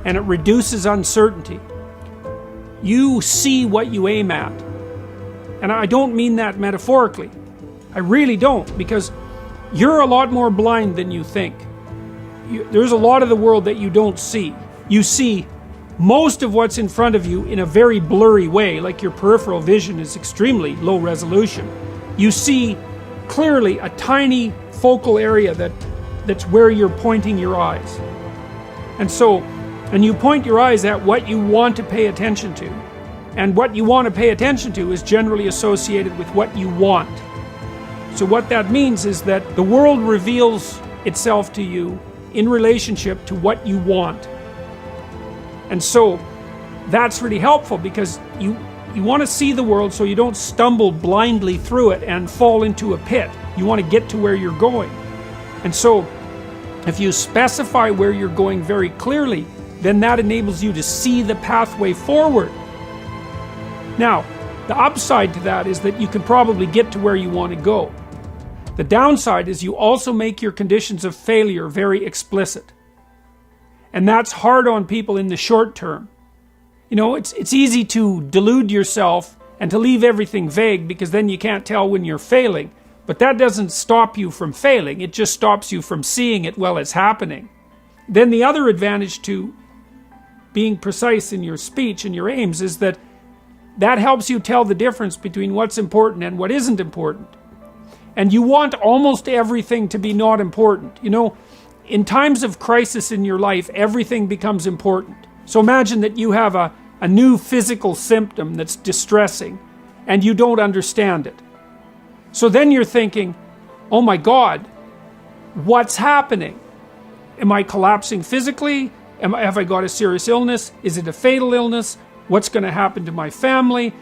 and it reduces uncertainty. You see what you aim at. And I don't mean that metaphorically. I really don't, because you're a lot more blind than you think. There's a lot of the world that you don't see. You see most of what's in front of you in a very blurry way, like your peripheral vision is extremely low resolution. You see clearly a tiny focal area that's where you're pointing your eyes. And you point your eyes at what you want to pay attention to. And what you want to pay attention to is generally associated with what you want. So what that means is that the world reveals itself to you in relationship to what you want. And so that's really helpful, because you want to see the world so you don't stumble blindly through it and fall into a pit. You want to get to where you're going. And so if you specify where you're going very clearly, then that enables you to see the pathway forward. Now, the upside to that is that you can probably get to where you want to go. The downside is you also make your conditions of failure very explicit. And that's hard on people in the short term. You know, it's easy to delude yourself and to leave everything vague, because then you can't tell when you're failing. But that doesn't stop you from failing, it just stops you from seeing it while it's happening. Then the other advantage to being precise in your speech and your aims is that helps you tell the difference between what's important and what isn't important. And you want almost everything to be not important. You know, in times of crisis in your life, everything becomes important. So imagine that you have a new physical symptom that's distressing and you don't understand it. So then you're thinking, oh my God, what's happening? Am I collapsing physically? Have I got a serious illness? Is it a fatal illness? What's going to happen to my family?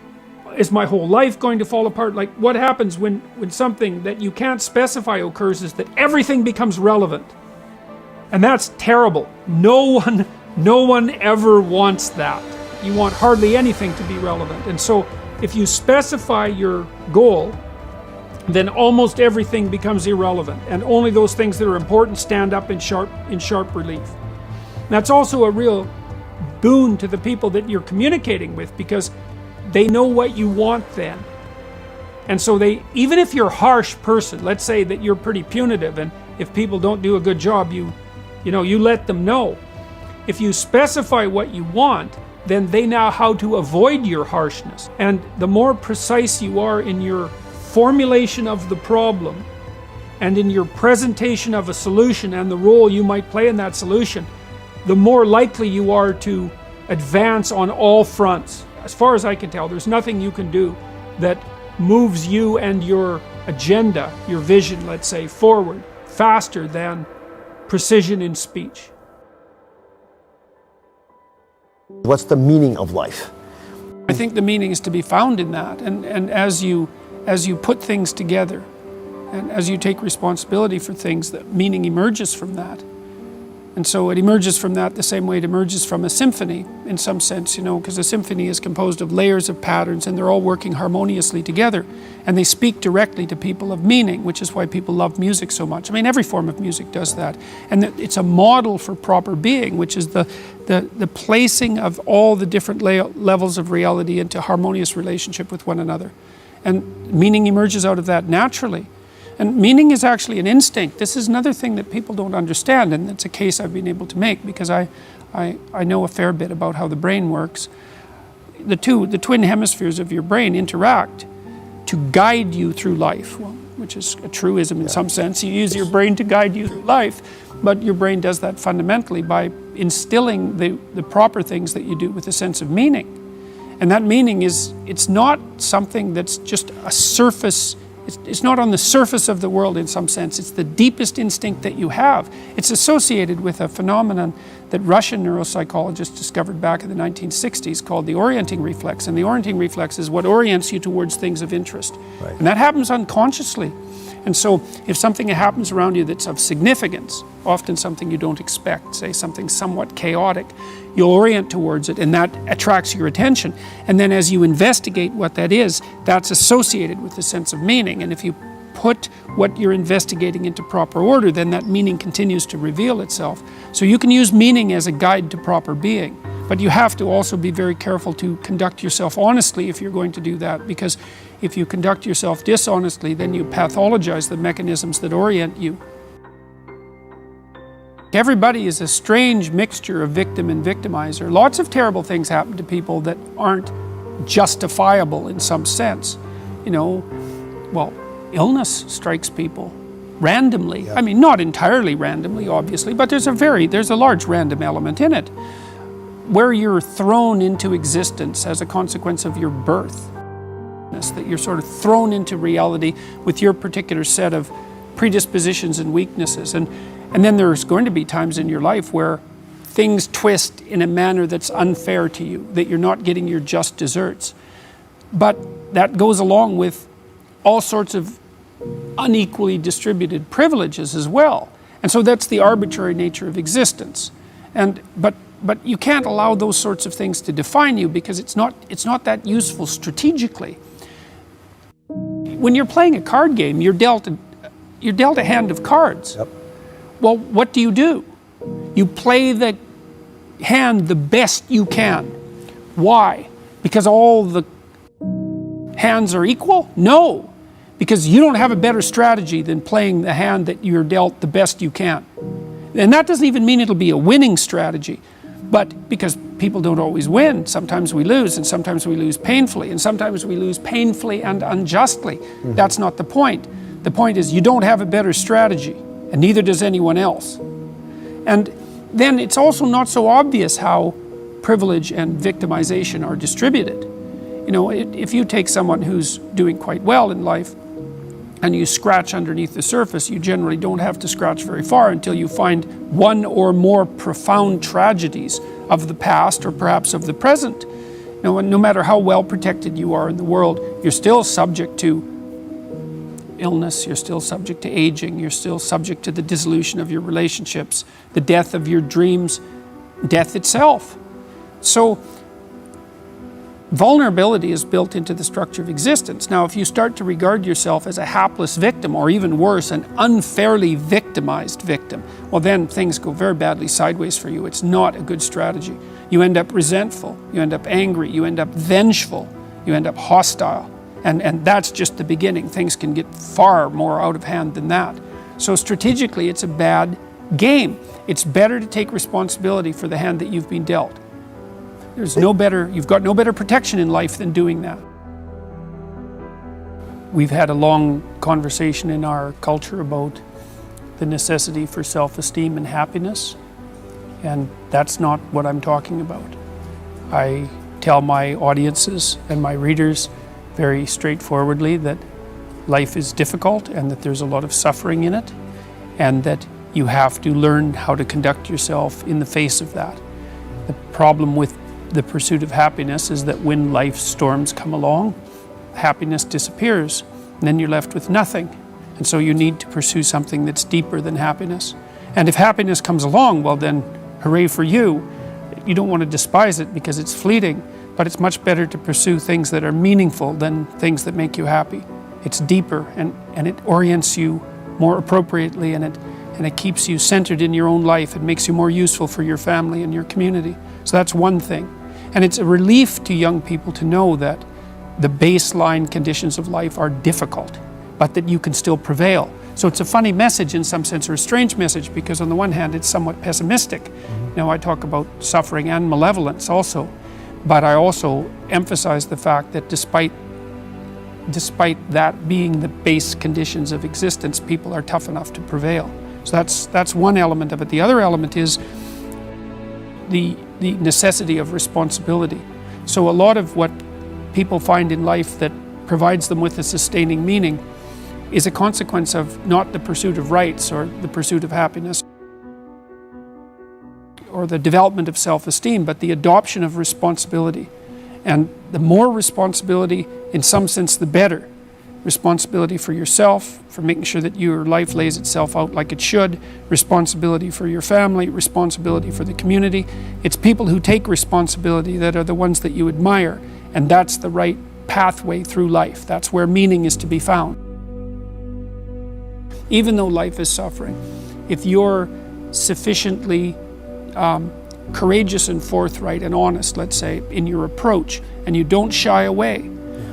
Is my whole life going to fall apart? Like, what happens when something that you can't specify occurs is that everything becomes relevant. And that's terrible. No one ever wants that. You want hardly anything to be relevant. And so if you specify your goal, then almost everything becomes irrelevant, and only those things that are important stand up in sharp relief. That's also a real boon to the people that you're communicating with, because they know what you want then. And so even if you're a harsh person, let's say that you're pretty punitive, and if people don't do a good job, you let them know. If you specify what you want, then they know how to avoid your harshness. And the more precise you are in your formulation of the problem and in your presentation of a solution and the role you might play in that solution, the more likely you are to advance on all fronts. As far as I can tell, there's nothing you can do that moves you and your agenda, your vision, let's say, forward faster than precision in speech. What's the meaning of life? I think the meaning is to be found in that, and as you put things together and as you take responsibility for things, the meaning emerges from that. And so it emerges from that the same way it emerges from a symphony, in some sense, because a symphony is composed of layers of patterns and they're all working harmoniously together. And they speak directly to people of meaning, which is why people love music so much. I mean, every form of music does that. And it's a model for proper being, which is the placing of all the different levels of reality into harmonious relationship with one another. And meaning emerges out of that naturally. And meaning is actually an instinct. This is another thing that people don't understand, and it's a case I've been able to make because I know a fair bit about how the brain works. The twin hemispheres of your brain interact to guide you through life, which is a truism in some sense. You use your brain to guide you through life, but your brain does that fundamentally by instilling the proper things that you do with a sense of meaning. And that meaning it's not something that's just a surface. It's not on the surface of the world in some sense. It's the deepest instinct that you have. It's associated with a phenomenon that Russian neuropsychologists discovered back in the 1960s called the orienting reflex. And the orienting reflex is what orients you towards things of interest. Right. And that happens unconsciously. And so if something happens around you that's of significance, often something you don't expect, say something somewhat chaotic, you'll orient towards it and that attracts your attention. And then as you investigate what that is, that's associated with the sense of meaning. And if you put what you're investigating into proper order, then that meaning continues to reveal itself. So you can use meaning as a guide to proper being. But you have to also be very careful to conduct yourself honestly if you're going to do that, because if you conduct yourself dishonestly, then you pathologize the mechanisms that orient you. Everybody is a strange mixture of victim and victimizer. Lots of terrible things happen to people that aren't justifiable in some sense. Illness strikes people randomly. Yeah. I mean, not entirely randomly, obviously, but there's a large random element in it, where you're thrown into existence as a consequence of your birth. That you're sort of thrown into reality with your particular set of predispositions and weaknesses. And then there's going to be times in your life where things twist in a manner that's unfair to you, that you're not getting your just deserts. But that goes along with all sorts of unequally distributed privileges as well. And so that's the arbitrary nature of existence. But you can't allow those sorts of things to define you, because it's not that useful strategically. When you're playing a card game, you're dealt a hand of cards. Yep. Well, what do? You play the hand the best you can. Why? Because all the hands are equal? No, because you don't have a better strategy than playing the hand that you're dealt the best you can. And that doesn't even mean it'll be a winning strategy. But because people don't always win, sometimes we lose, and sometimes we lose painfully, and sometimes we lose painfully and unjustly. Mm-hmm. That's not the point. The point is you don't have a better strategy, and neither does anyone else. And then it's also not so obvious how privilege and victimization are distributed. If you take someone who's doing quite well in life, and you scratch underneath the surface, you generally don't have to scratch very far until you find one or more profound tragedies of the past or perhaps of the present. No matter how well protected you are in the world, you're still subject to illness, you're still subject to aging, you're still subject to the dissolution of your relationships, the death of your dreams, death itself. So vulnerability is built into the structure of existence. Now, if you start to regard yourself as a hapless victim, or even worse, an unfairly victimized victim, well, then things go very badly sideways for you. It's not a good strategy. You end up resentful, you end up angry, you end up vengeful, you end up hostile. And that's just the beginning. Things can get far more out of hand than that. So strategically, it's a bad game. It's better to take responsibility for the hand that you've been dealt. You've got no better protection in life than doing that. We've had a long conversation in our culture about the necessity for self-esteem and happiness, and that's not what I'm talking about. I tell my audiences and my readers very straightforwardly that life is difficult and that there's a lot of suffering in it, and that you have to learn how to conduct yourself in the face of that. The problem with the pursuit of happiness is that when life's storms come along, happiness disappears, and then you're left with nothing. And so you need to pursue something that's deeper than happiness. And if happiness comes along, well then, hooray for you. You don't want to despise it because it's fleeting, but it's much better to pursue things that are meaningful than things that make you happy. It's deeper, and it orients you more appropriately, and it keeps you centered in your own life. It makes you more useful for your family and your community. So that's one thing. And it's a relief to young people to know that the baseline conditions of life are difficult, but that you can still prevail. So it's a funny message in some sense, or a strange message, because on the one hand it's somewhat pessimistic. Now I talk about suffering and malevolence also, but I also emphasize the fact that despite that being the base conditions of existence, people are tough enough to prevail. So that's one element of it. The other element is the necessity of responsibility. So a lot of what people find in life that provides them with a sustaining meaning is a consequence of not the pursuit of rights or the pursuit of happiness or the development of self-esteem, but the adoption of responsibility. And the more responsibility, in some sense, the better. Responsibility for yourself, for making sure that your life lays itself out like it should, responsibility for your family, responsibility for the community. It's people who take responsibility that are the ones that you admire, and that's the right pathway through life. That's where meaning is to be found. Even though life is suffering, if you're sufficiently courageous and forthright and honest, let's say, in your approach, and you don't shy away,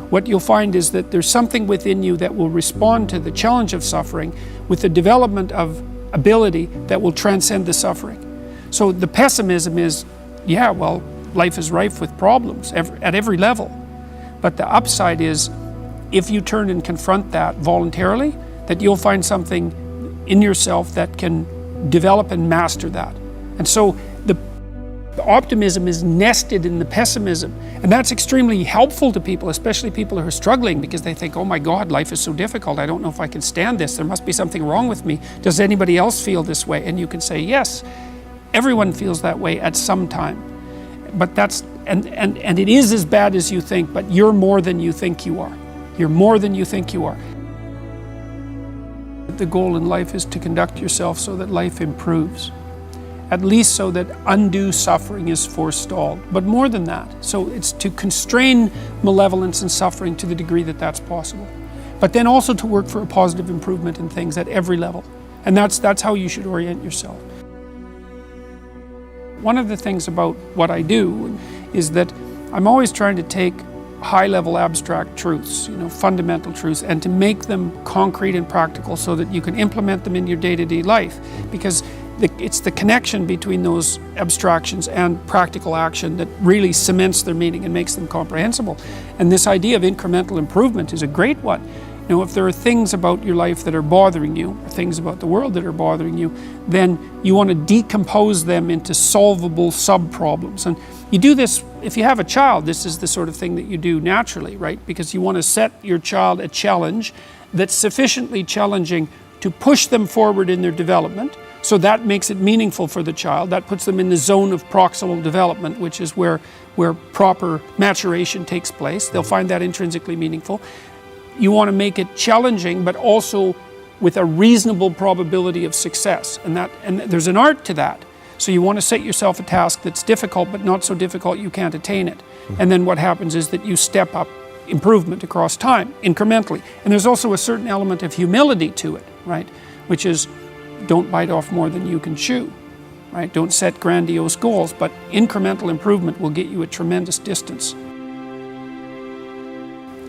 what you'll find is that there's something within you that will respond to the challenge of suffering with the development of ability that will transcend the suffering. So the pessimism is, yeah, well, life is rife with problems at every level. But the upside is, if you turn and confront that voluntarily, that you'll find something in yourself that can develop and master that. And so the optimism is nested in the pessimism, and that's extremely helpful to people, especially people who are struggling, because they think, oh my God, life is so difficult, I don't know if I can stand this, there must be something wrong with me. Does anybody else feel this way? And you can say, yes, everyone feels that way at some time. But that's, and it is as bad as you think, but you're more than you think you are. You're more than you think you are. The goal in life is to conduct yourself so that life improves. At least so that undue suffering is forestalled. But more than that, so it's to constrain malevolence and suffering to the degree that that's possible. But then also to work for a positive improvement in things at every level. And that's how you should orient yourself. One of the things about what I do is that I'm always trying to take high-level abstract truths, fundamental truths, and to make them concrete and practical so that you can implement them in your day-to-day life. Because it's the connection between those abstractions and practical action that really cements their meaning and makes them comprehensible. And this idea of incremental improvement is a great one. If there are things about your life that are bothering you, or things about the world that are bothering you, then you want to decompose them into solvable sub-problems. And you do this, if you have a child, this is the sort of thing that you do naturally, right? Because you want to set your child a challenge that's sufficiently challenging to push them forward in their development. So that makes it meaningful for the child. That puts them in the zone of proximal development, which is where proper maturation takes place. They'll find that intrinsically meaningful. You want to make it challenging, but also with a reasonable probability of success. And there's an art to that. So you want to set yourself a task that's difficult, but not so difficult you can't attain it. And then what happens is that you step up improvement across time, incrementally. And there's also a certain element of humility to it, right? Which is, don't bite off more than you can chew, right? Don't set grandiose goals, but incremental improvement will get you a tremendous distance.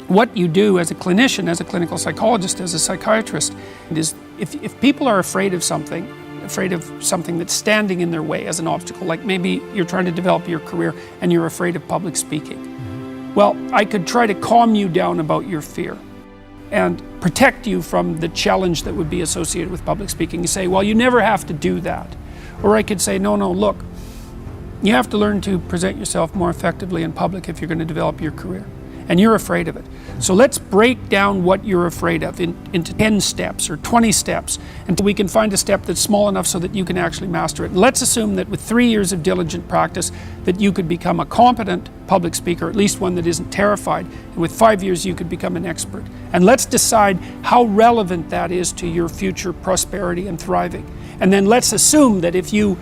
What you do as a clinician, as a clinical psychologist, as a psychiatrist, is if people are afraid of something, afraid of something that's standing in their way as an obstacle. Like maybe you're trying to develop your career and you're afraid of public speaking. Well, I could try to calm you down about your fear and protect you from the challenge that would be associated with public speaking. You say, well, you never have to do that. Or I could say, no, look, you have to learn to present yourself more effectively in public if you're going to develop your career. And you're afraid of it. So let's break down what you're afraid of into 10 steps or 20 steps until we can find a step that's small enough so that you can actually master it. And let's assume that with 3 years of diligent practice that you could become a competent public speaker, at least one that isn't terrified. And with 5 years you could become an expert. And let's decide how relevant that is to your future prosperity and thriving. And then let's assume that if you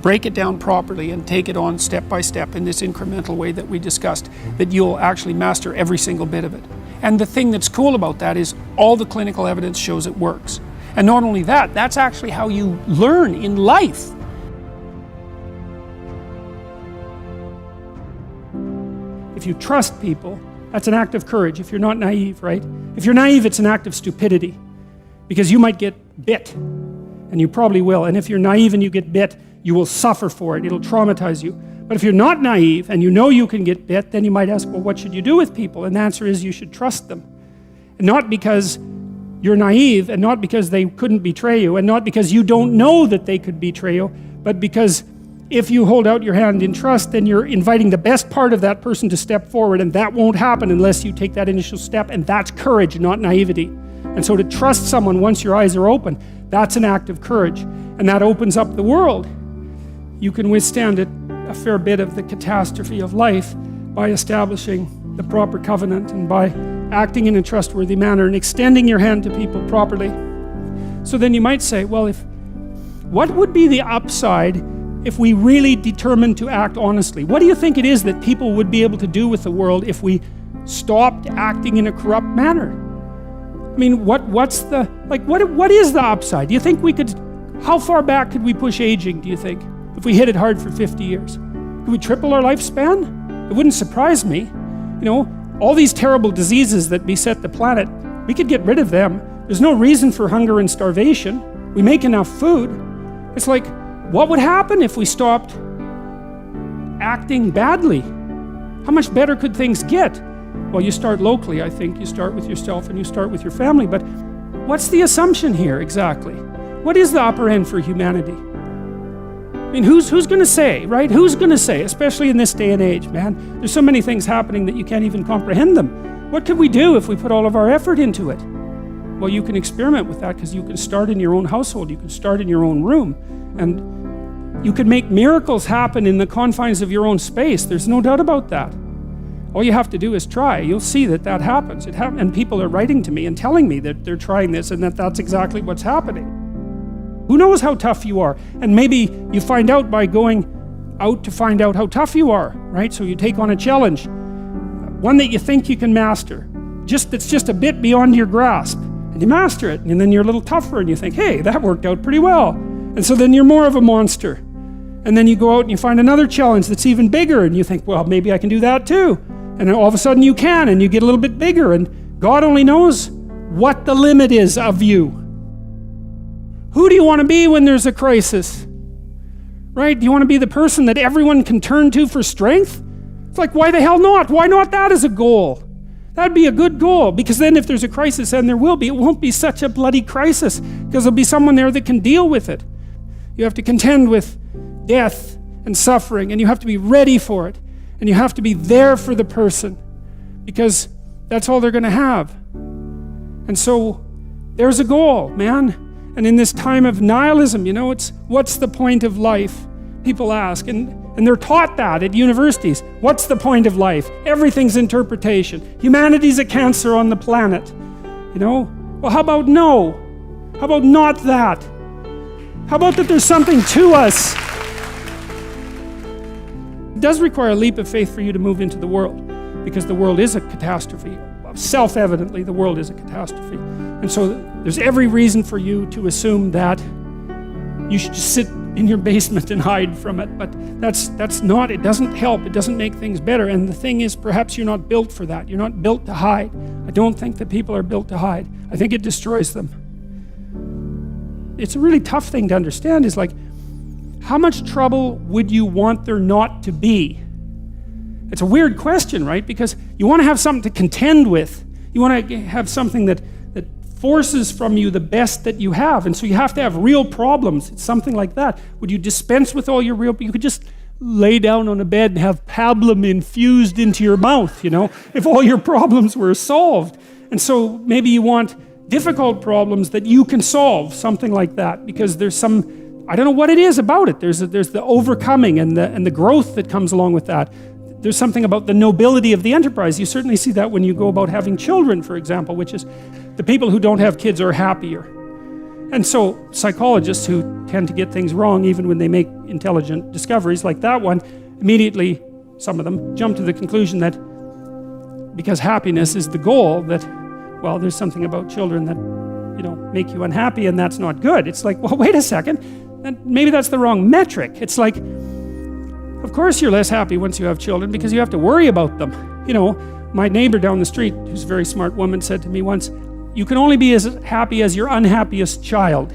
break it down properly and take it on step by step in this incremental way that we discussed, that you'll actually master every single bit of it. And the thing that's cool about that is all the clinical evidence shows it works. And not only that, that's actually how you learn in life. If you trust people, that's an act of courage. If you're not naive, right? If you're naive, it's an act of stupidity. Because you might get bit, and you probably will. And if you're naive and you get bit, you will suffer for it. It'll traumatize you. But if you're not naive and you know you can get bit, then you might ask, well, what should you do with people? And the answer is you should trust them. And not because you're naive, and not because they couldn't betray you, and not because you don't know that they could betray you, but because if you hold out your hand in trust, then you're inviting the best part of that person to step forward, and that won't happen unless you take that initial step, and that's courage, not naivety. And so to trust someone once your eyes are open, that's an act of courage, and that opens up the world. You can withstand it, a fair bit of the catastrophe of life, by establishing the proper covenant and by acting in a trustworthy manner and extending your hand to people properly. So then you might say, well, what would be the upside if we really determined to act honestly? What do you think it is that people would be able to do with the world if we stopped acting in a corrupt manner? I mean, what is the upside? Do you think we could, how far back could we push aging, do you think? If we hit it hard for 50 years, could we triple our lifespan? It wouldn't surprise me. You know, all these terrible diseases that beset the planet, we could get rid of them. There's no reason for hunger and starvation. We make enough food. It's like, what would happen if we stopped acting badly? How much better could things get? Well, you start locally, I think. You start with yourself and you start with your family. But what's the assumption here exactly? What is the upper end for humanity? I mean, who's going to say, right? Who's going to say, especially in this day and age, man? There's so many things happening that you can't even comprehend them. What could we do if we put all of our effort into it? Well, you can experiment with that because you can start in your own household. You can start in your own room. And you can make miracles happen in the confines of your own space. There's no doubt about that. All you have to do is try. You'll see that happens. And people are writing to me and telling me that they're trying this and that that's exactly what's happening. Who knows how tough you are? And maybe you find out by going out to find out how tough you are, right? So you take on a challenge, one that you think you can master, that's just a bit beyond your grasp, and you master it, and then you're a little tougher, and you think, hey, that worked out pretty well. And so then you're more of a monster. And then you go out and you find another challenge that's even bigger, and you think, well, maybe I can do that too. And then all of a sudden you can, and you get a little bit bigger, and God only knows what the limit is of you. Who do you want to be when there's a crisis? Right? Do you want to be the person that everyone can turn to for strength? It's like, why the hell not? Why not that as a goal? That'd be a good goal, because then if there's a crisis, and there will be, it won't be such a bloody crisis, because there'll be someone there that can deal with it. You have to contend with death and suffering, and you have to be ready for it, and you have to be there for the person, because that's all they're going to have. And so there's a goal, man. And in this time of nihilism, you know, it's what's the point of life? People ask, and they're taught that at universities. What's the point of life? Everything's interpretation. Humanity's a cancer on the planet. You know? Well, how about no? How about not that? How about that there's something to us? It does require a leap of faith for you to move into the world, because the world is a catastrophe. Self-evidently, the world is a catastrophe. And so there's every reason for you to assume that you should just sit in your basement and hide from it. But that's not, it doesn't help. It doesn't make things better. And the thing is, perhaps you're not built for that. You're not built to hide. I don't think that people are built to hide. I think it destroys them. it's a really tough thing to understand, is like, how much trouble would you want there not to be? It's a weird question, right? Because you want to have something to contend with. You want to have something that forces from you the best that you have. And so you have to have real problems. It's something like that. Would you dispense with all your real, you could just lay down on a bed and have pablum infused into your mouth, you know, if all your problems were solved. And so maybe you want difficult problems that you can solve, something like that, because there's some, I don't know what it is about it. There's the overcoming and the growth that comes along with that. There's something about the nobility of the enterprise. You certainly see that when you go about having children, for example, which is the people who don't have kids are happier. And so psychologists who tend to get things wrong even when they make intelligent discoveries like that one, immediately, some of them, jump to the conclusion that because happiness is the goal, that, well, there's something about children that, you know, make you unhappy, and that's not good. It's like, well, wait a second, maybe that's the wrong metric. It's like, of course you're less happy once you have children because you have to worry about them. You know, my neighbor down the street, who's a very smart woman, said to me once, you can only be as happy as your unhappiest child.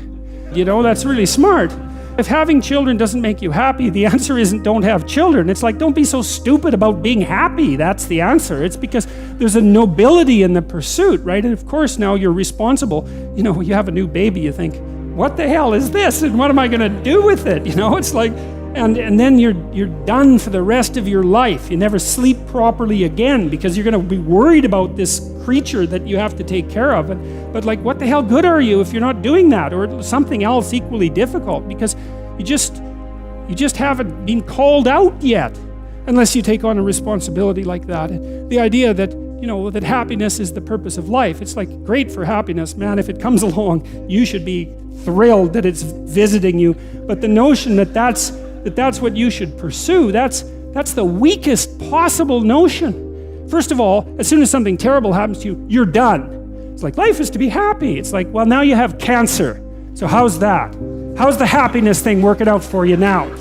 You know, that's really smart. If having children doesn't make you happy, the answer isn't don't have children. It's like, don't be so stupid about being happy. That's the answer. It's because there's a nobility in the pursuit, right? And of course now you're responsible. You know, you have a new baby, you think, what the hell is this? And what am I gonna do with it? You know, it's like, and then you're done for the rest of your life. You never sleep properly again because you're going to be worried about this creature that you have to take care of. But like, what the hell good are you if you're not doing that, or something else equally difficult? Because you just haven't been called out yet, unless you take on a responsibility like that. The idea that, you know, that happiness is the purpose of life. It's like, great for happiness, man. If it comes along, you should be thrilled that it's visiting you. But the notion that that's what you should pursue, that's the weakest possible notion. First of all, as soon as something terrible happens to you, you're done. It's like, life is to be happy. It's like, well, now you have cancer. So how's that? How's the happiness thing working out for you now?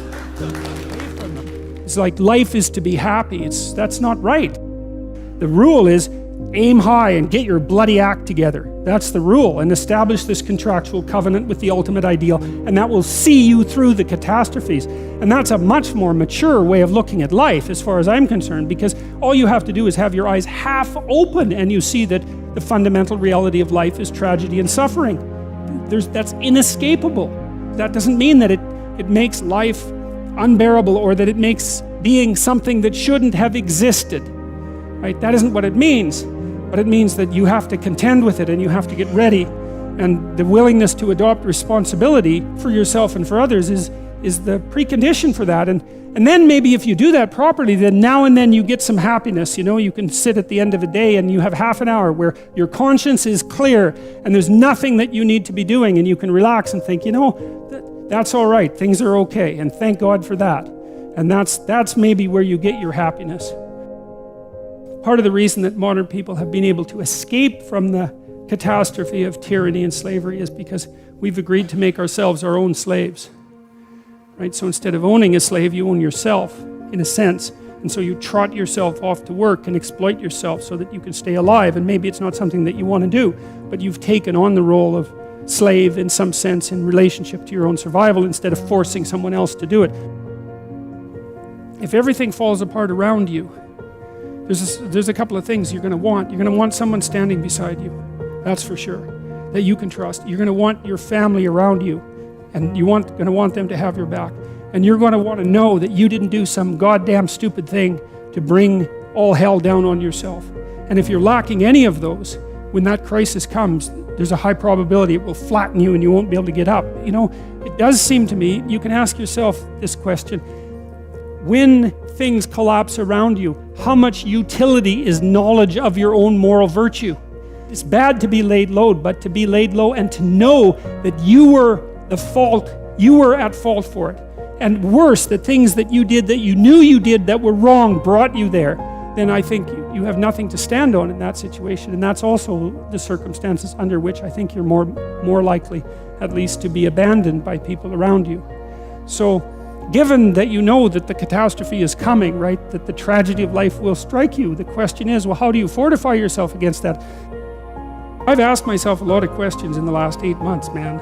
It's like, life is to be happy. That's not right. The rule is aim high and get your bloody act together. That's the rule, and establish this contractual covenant with the ultimate ideal, and that will see you through the catastrophes. And that's a much more mature way of looking at life as far as I'm concerned, because all you have to do is have your eyes half open and you see that the fundamental reality of life is tragedy and suffering. That's inescapable. That doesn't mean that it makes life unbearable or that it makes being something that shouldn't have existed. Right? That isn't what it means. But it means that you have to contend with it and you have to get ready. And the willingness to adopt responsibility for yourself and for others is the precondition for that. And then maybe if you do that properly, then now and then you get some happiness. You know, you can sit at the end of a day and you have half an hour where your conscience is clear and there's nothing that you need to be doing, and you can relax and think, you know, that's all right. Things are okay. And thank God for that. And that's maybe where you get your happiness. Part of the reason that modern people have been able to escape from the catastrophe of tyranny and slavery is because we've agreed to make ourselves our own slaves. Right? So instead of owning a slave, you own yourself, in a sense. And so you trot yourself off to work and exploit yourself so that you can stay alive. And maybe it's not something that you want to do, but you've taken on the role of slave in some sense in relationship to your own survival instead of forcing someone else to do it. If everything falls apart around you, there's a couple of things you're going to want. You're going to want someone standing beside you, that's for sure, that you can trust. You're going to want your family around you, and you're going to want them to have your back. And you're going to want to know that you didn't do some goddamn stupid thing to bring all hell down on yourself. And if you're lacking any of those, when that crisis comes, there's a high probability it will flatten you and you won't be able to get up. You know, it does seem to me, you can ask yourself this question: when things collapse around you, how much utility is knowledge of your own moral virtue? It's bad to be laid low, but to be laid low and to know that you were the fault, you were at fault for it. And worse, the things that you did that you knew you did that were wrong brought you there, then I think you have nothing to stand on in that situation. And that's also the circumstances under which I think you're more likely, at least, to be abandoned by people around you. So, given that you know that the catastrophe is coming, right, that the tragedy of life will strike you, the question is, well, how do you fortify yourself against that? I've asked myself a lot of questions in the last 8 months, man.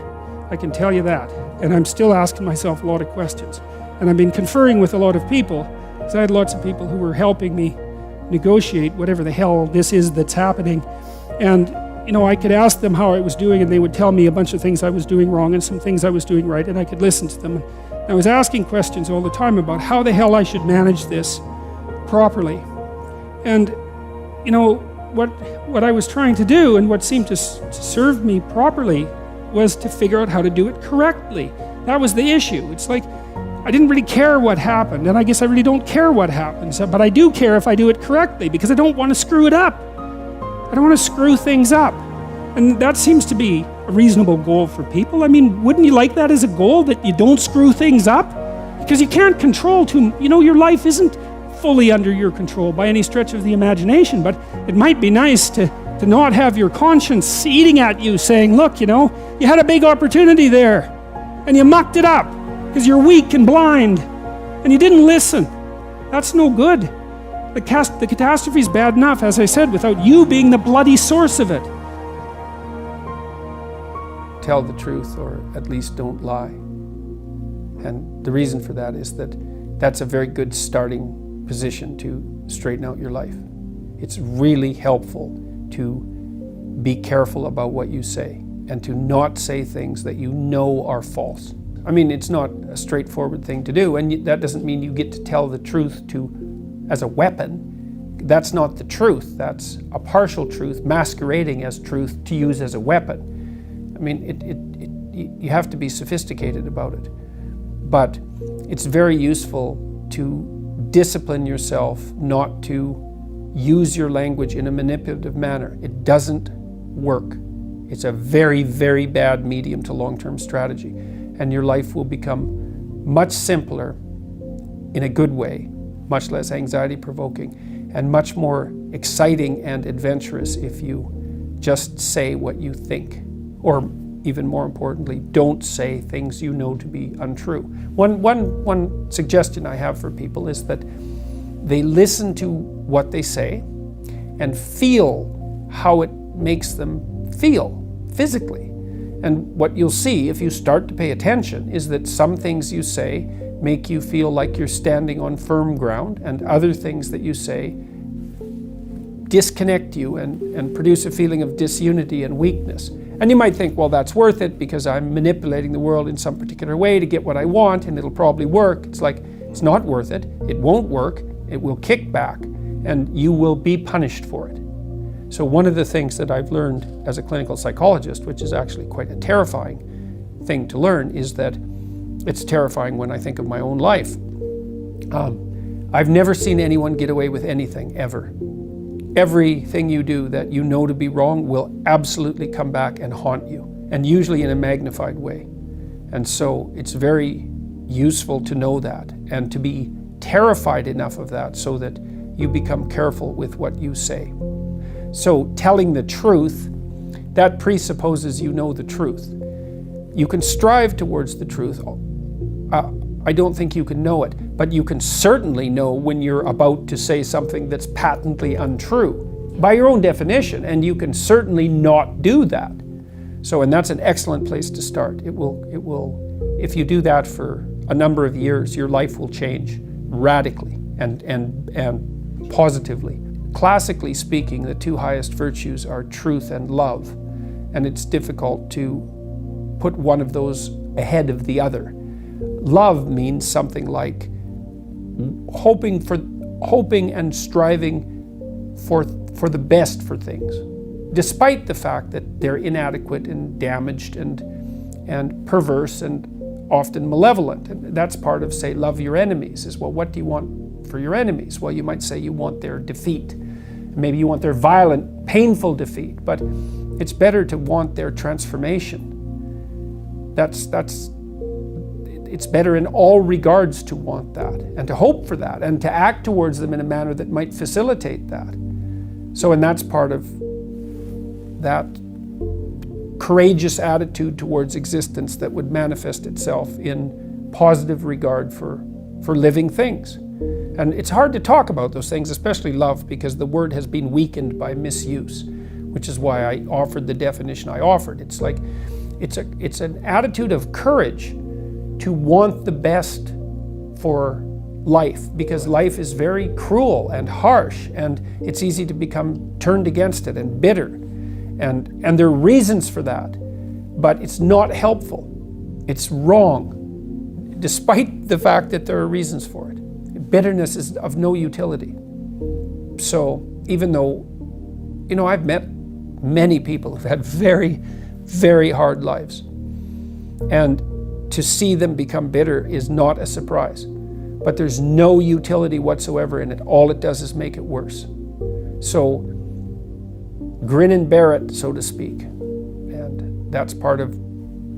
I can tell you that. And I'm still asking myself a lot of questions. And I've been conferring with a lot of people, because I had lots of people who were helping me negotiate whatever the hell this is that's happening. And you know, I could ask them how I was doing, and they would tell me a bunch of things I was doing wrong and some things I was doing right, and I could listen to them. And I was asking questions all the time about how the hell I should manage this properly. And you know, what I was trying to do, and what seemed to serve me properly, was to figure out how to do it correctly. That was the issue. It's like, I didn't really care what happened, and I guess I really don't care what happens, but I do care if I do it correctly, because I don't want to screw it up. I don't want to screw things up. And that seems to be a reasonable goal for people. I mean, wouldn't you like that as a goal, that you don't screw things up? Because you can't control you know, your life isn't fully under your control by any stretch of the imagination, but it might be nice to not have your conscience eating at you saying, look, you know, you had a big opportunity there and you mucked it up because you're weak and blind and you didn't listen. That's no good. The catastrophe is bad enough, as I said, without you being the bloody source of it. Tell the truth, or at least don't lie. And the reason for that is that that's a very good starting position to straighten out your life. It's really helpful to be careful about what you say and to not say things that you know are false. I mean, it's not a straightforward thing to do, and that doesn't mean you get to tell the truth as a weapon. That's not the truth. That's a partial truth masquerading as truth to use as a weapon. I mean, you have to be sophisticated about it. But it's very useful to discipline yourself not to use your language in a manipulative manner. It doesn't work. It's a very, very bad medium to long-term strategy. And your life will become much simpler in a good way, much less anxiety-provoking, and much more exciting and adventurous if you just say what you think. Or even more importantly, don't say things you know to be untrue. One suggestion I have for people is that they listen to what they say and feel how it makes them feel physically. And what you'll see if you start to pay attention is that some things you say make you feel like you're standing on firm ground, and other things that you say disconnect you and produce a feeling of disunity and weakness. And you might think, well, that's worth it because I'm manipulating the world in some particular way to get what I want and it'll probably work. It's like, it's not worth it. It won't work. It will kick back and you will be punished for it. So one of the things that I've learned as a clinical psychologist, which is actually quite a terrifying thing to learn, is that it's terrifying when I think of my own life. I've never seen anyone get away with anything, ever. Everything you do that you know to be wrong will absolutely come back and haunt you, and usually in a magnified way. And so it's very useful to know that and to be terrified enough of that so that you become careful with what you say. So telling the truth, that presupposes you know the truth. You can strive towards the truth. I don't think you can know it, but you can certainly know when you're about to say something that's patently untrue by your own definition, and you can certainly not do that. So, and that's an excellent place to start. It will, if you do that for a number of years, your life will change radically and positively. Classically speaking, the two highest virtues are truth and love, and it's difficult to put one of those ahead of the other. Love means something like hoping and striving for the best for things, despite the fact that they're inadequate and damaged and perverse and often malevolent. And that's part of, say, love your enemies, is, well, what do you want for your enemies? Well, you might say you want their defeat. Maybe you want their violent, painful defeat, but it's better to want their transformation. It's better in all regards to want that and to hope for that and to act towards them in a manner that might facilitate that. So, and that's part of that courageous attitude towards existence that would manifest itself in positive regard for living things. And it's hard to talk about those things, especially love, because the word has been weakened by misuse, which is why I offered the definition I offered. It's like, It's an attitude of courage to want the best for life, because life is very cruel and harsh, and it's easy to become turned against it and bitter. And there are reasons for that, but it's not helpful. It's wrong, despite the fact that there are reasons for it. Bitterness is of no utility. So even though, I've met many people who've had very, very hard lives, and to see them become bitter is not a surprise. But there's no utility whatsoever in it. All it does is make it worse. So grin and bear it, so to speak. And that's part of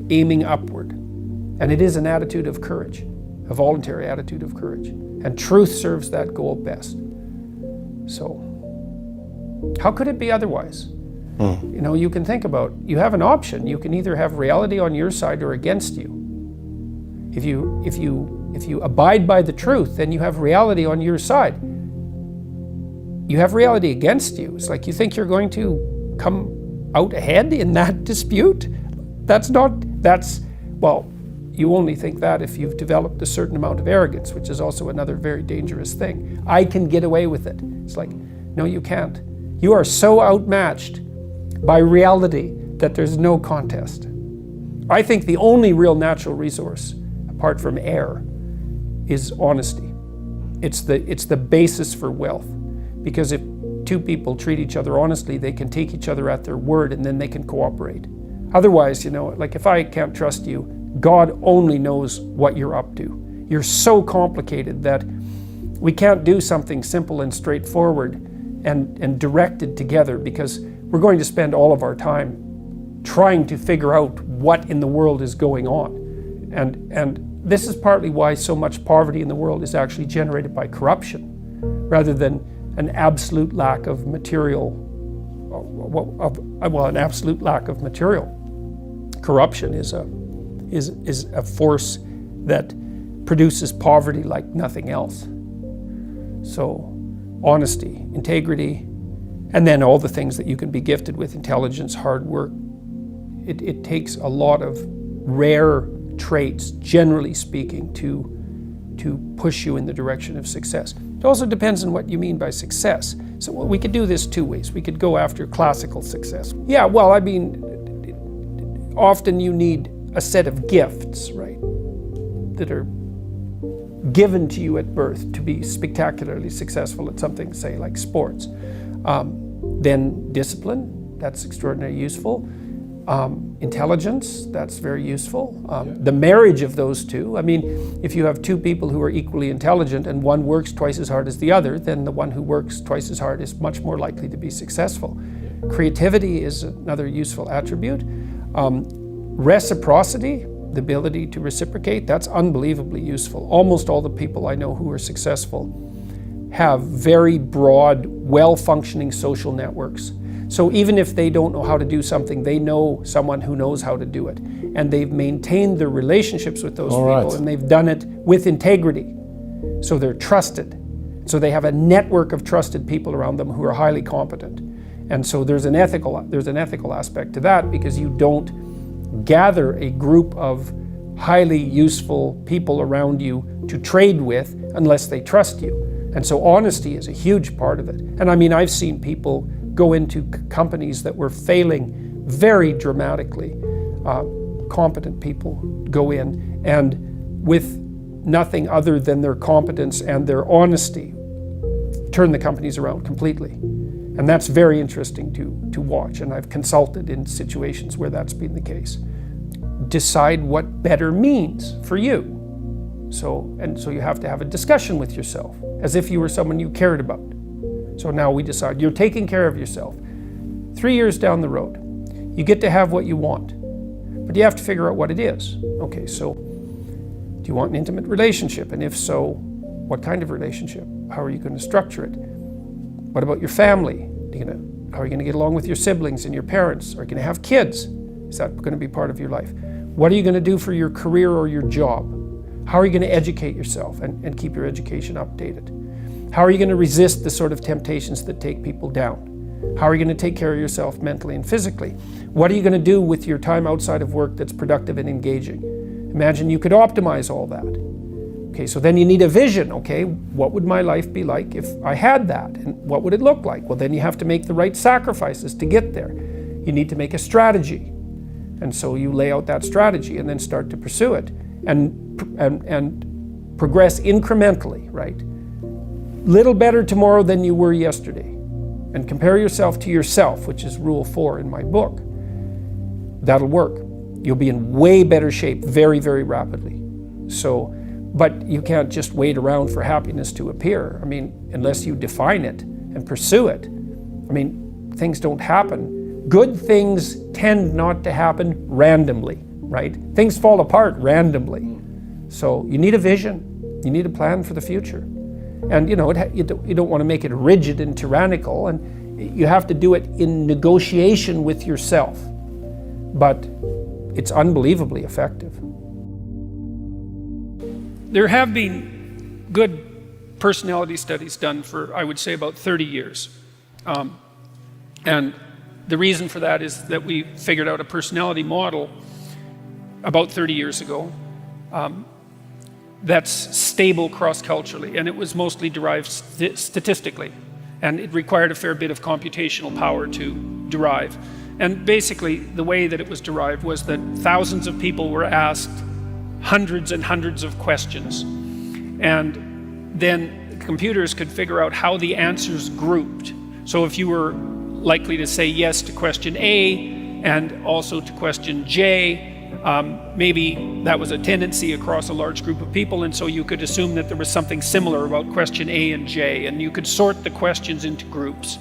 aiming upward. And it is an attitude of courage, a voluntary attitude of courage. And truth serves that goal best. So how could it be otherwise? You can think about, you have an option. You can either have reality on your side or against you. If you abide by the truth, then you have reality on your side. You have reality against you. It's like you think you're going to come out ahead in that dispute? You only think that if you've developed a certain amount of arrogance, which is also another very dangerous thing. I can get away with it. It's like, no, you can't. You are so outmatched by reality that there's no contest. I think the only real natural resource, apart from air, is honesty. It's the basis for wealth. Because if two people treat each other honestly, they can take each other at their word, and then they can cooperate. Otherwise, like if I can't trust you, God only knows what you're up to. You're so complicated that we can't do something simple and straightforward and directed together, because we're going to spend all of our time trying to figure out what in the world is going on. And this is partly why so much poverty in the world is actually generated by corruption, rather than an absolute lack of material, an absolute lack of material. Corruption is a force that produces poverty like nothing else. So honesty, integrity, and then all the things that you can be gifted with, intelligence, hard work. It takes a lot of rare traits, generally speaking, to push you in the direction of success. It also depends on what you mean by success. So we could do this two ways. We could go after classical success. Yeah, often you need a set of gifts, right, that are given to you at birth to be spectacularly successful at something, say, like sports. Then discipline, that's extraordinarily useful. Intelligence, that's very useful. The marriage of those two, if you have two people who are equally intelligent and one works twice as hard as the other, then the one who works twice as hard is much more likely to be successful. Creativity is another useful attribute. Reciprocity, the ability to reciprocate, that's unbelievably useful. Almost all the people I know who are successful have very broad, well-functioning social networks. So even if they don't know how to do something, they know someone who knows how to do it. And they've maintained their relationships with those people, and they've done it with integrity. So they're trusted. So they have a network of trusted people around them who are highly competent. And so there's an ethical aspect to that, because you don't gather a group of highly useful people around you to trade with unless they trust you. And so honesty is a huge part of it. And I've seen people go into companies that were failing very dramatically. Competent people go in, and with nothing other than their competence and their honesty, turn the companies around completely. And that's very interesting to watch, and I've consulted in situations where that's been the case. Decide what better means for you. So you have to have a discussion with yourself, as if you were someone you cared about. So now we decide you're taking care of yourself. 3 years down the road, you get to have what you want, but you have to figure out what it is. Okay, so do you want an intimate relationship? And if so, what kind of relationship? How are you going to structure it? What about your family? How are you going to get along with your siblings and your parents? Are you going to have kids? Is that going to be part of your life? What are you going to do for your career or your job? How are you going to educate yourself and keep your education updated? How are you going to resist the sort of temptations that take people down? How are you going to take care of yourself mentally and physically? What are you going to do with your time outside of work that's productive and engaging? Imagine you could optimize all that. Okay, so then you need a vision. Okay, what would my life be like if I had that? And what would it look like? Well, then you have to make the right sacrifices to get there. You need to make a strategy. And so you lay out that strategy and then start to pursue it and progress incrementally, right? Little better tomorrow than you were yesterday. And compare yourself to yourself, which is rule 4 in my book. That'll work. You'll be in way better shape very, very rapidly. So, but you can't just wait around for happiness to appear. I mean, unless you define it and pursue it. I mean, things don't happen. Good things tend not to happen randomly, right? Things fall apart randomly. So you need a vision. You need a plan for the future. And you know, you don't want to make it rigid and tyrannical, and you have to do it in negotiation with yourself. But it's unbelievably effective. There have been good personality studies done for, I would say, about 30 years. And the reason for that is that we figured out a personality model about 30 years ago that's stable cross-culturally, and it was mostly derived statistically. And it required a fair bit of computational power to derive. And basically, the way that it was derived was that thousands of people were asked hundreds and hundreds of questions. And then computers could figure out how the answers grouped. So if you were likely to say yes to question A and also to question J, maybe that was a tendency across a large group of people, and so you could assume that there was something similar about question A and J, and you could sort the questions into groups.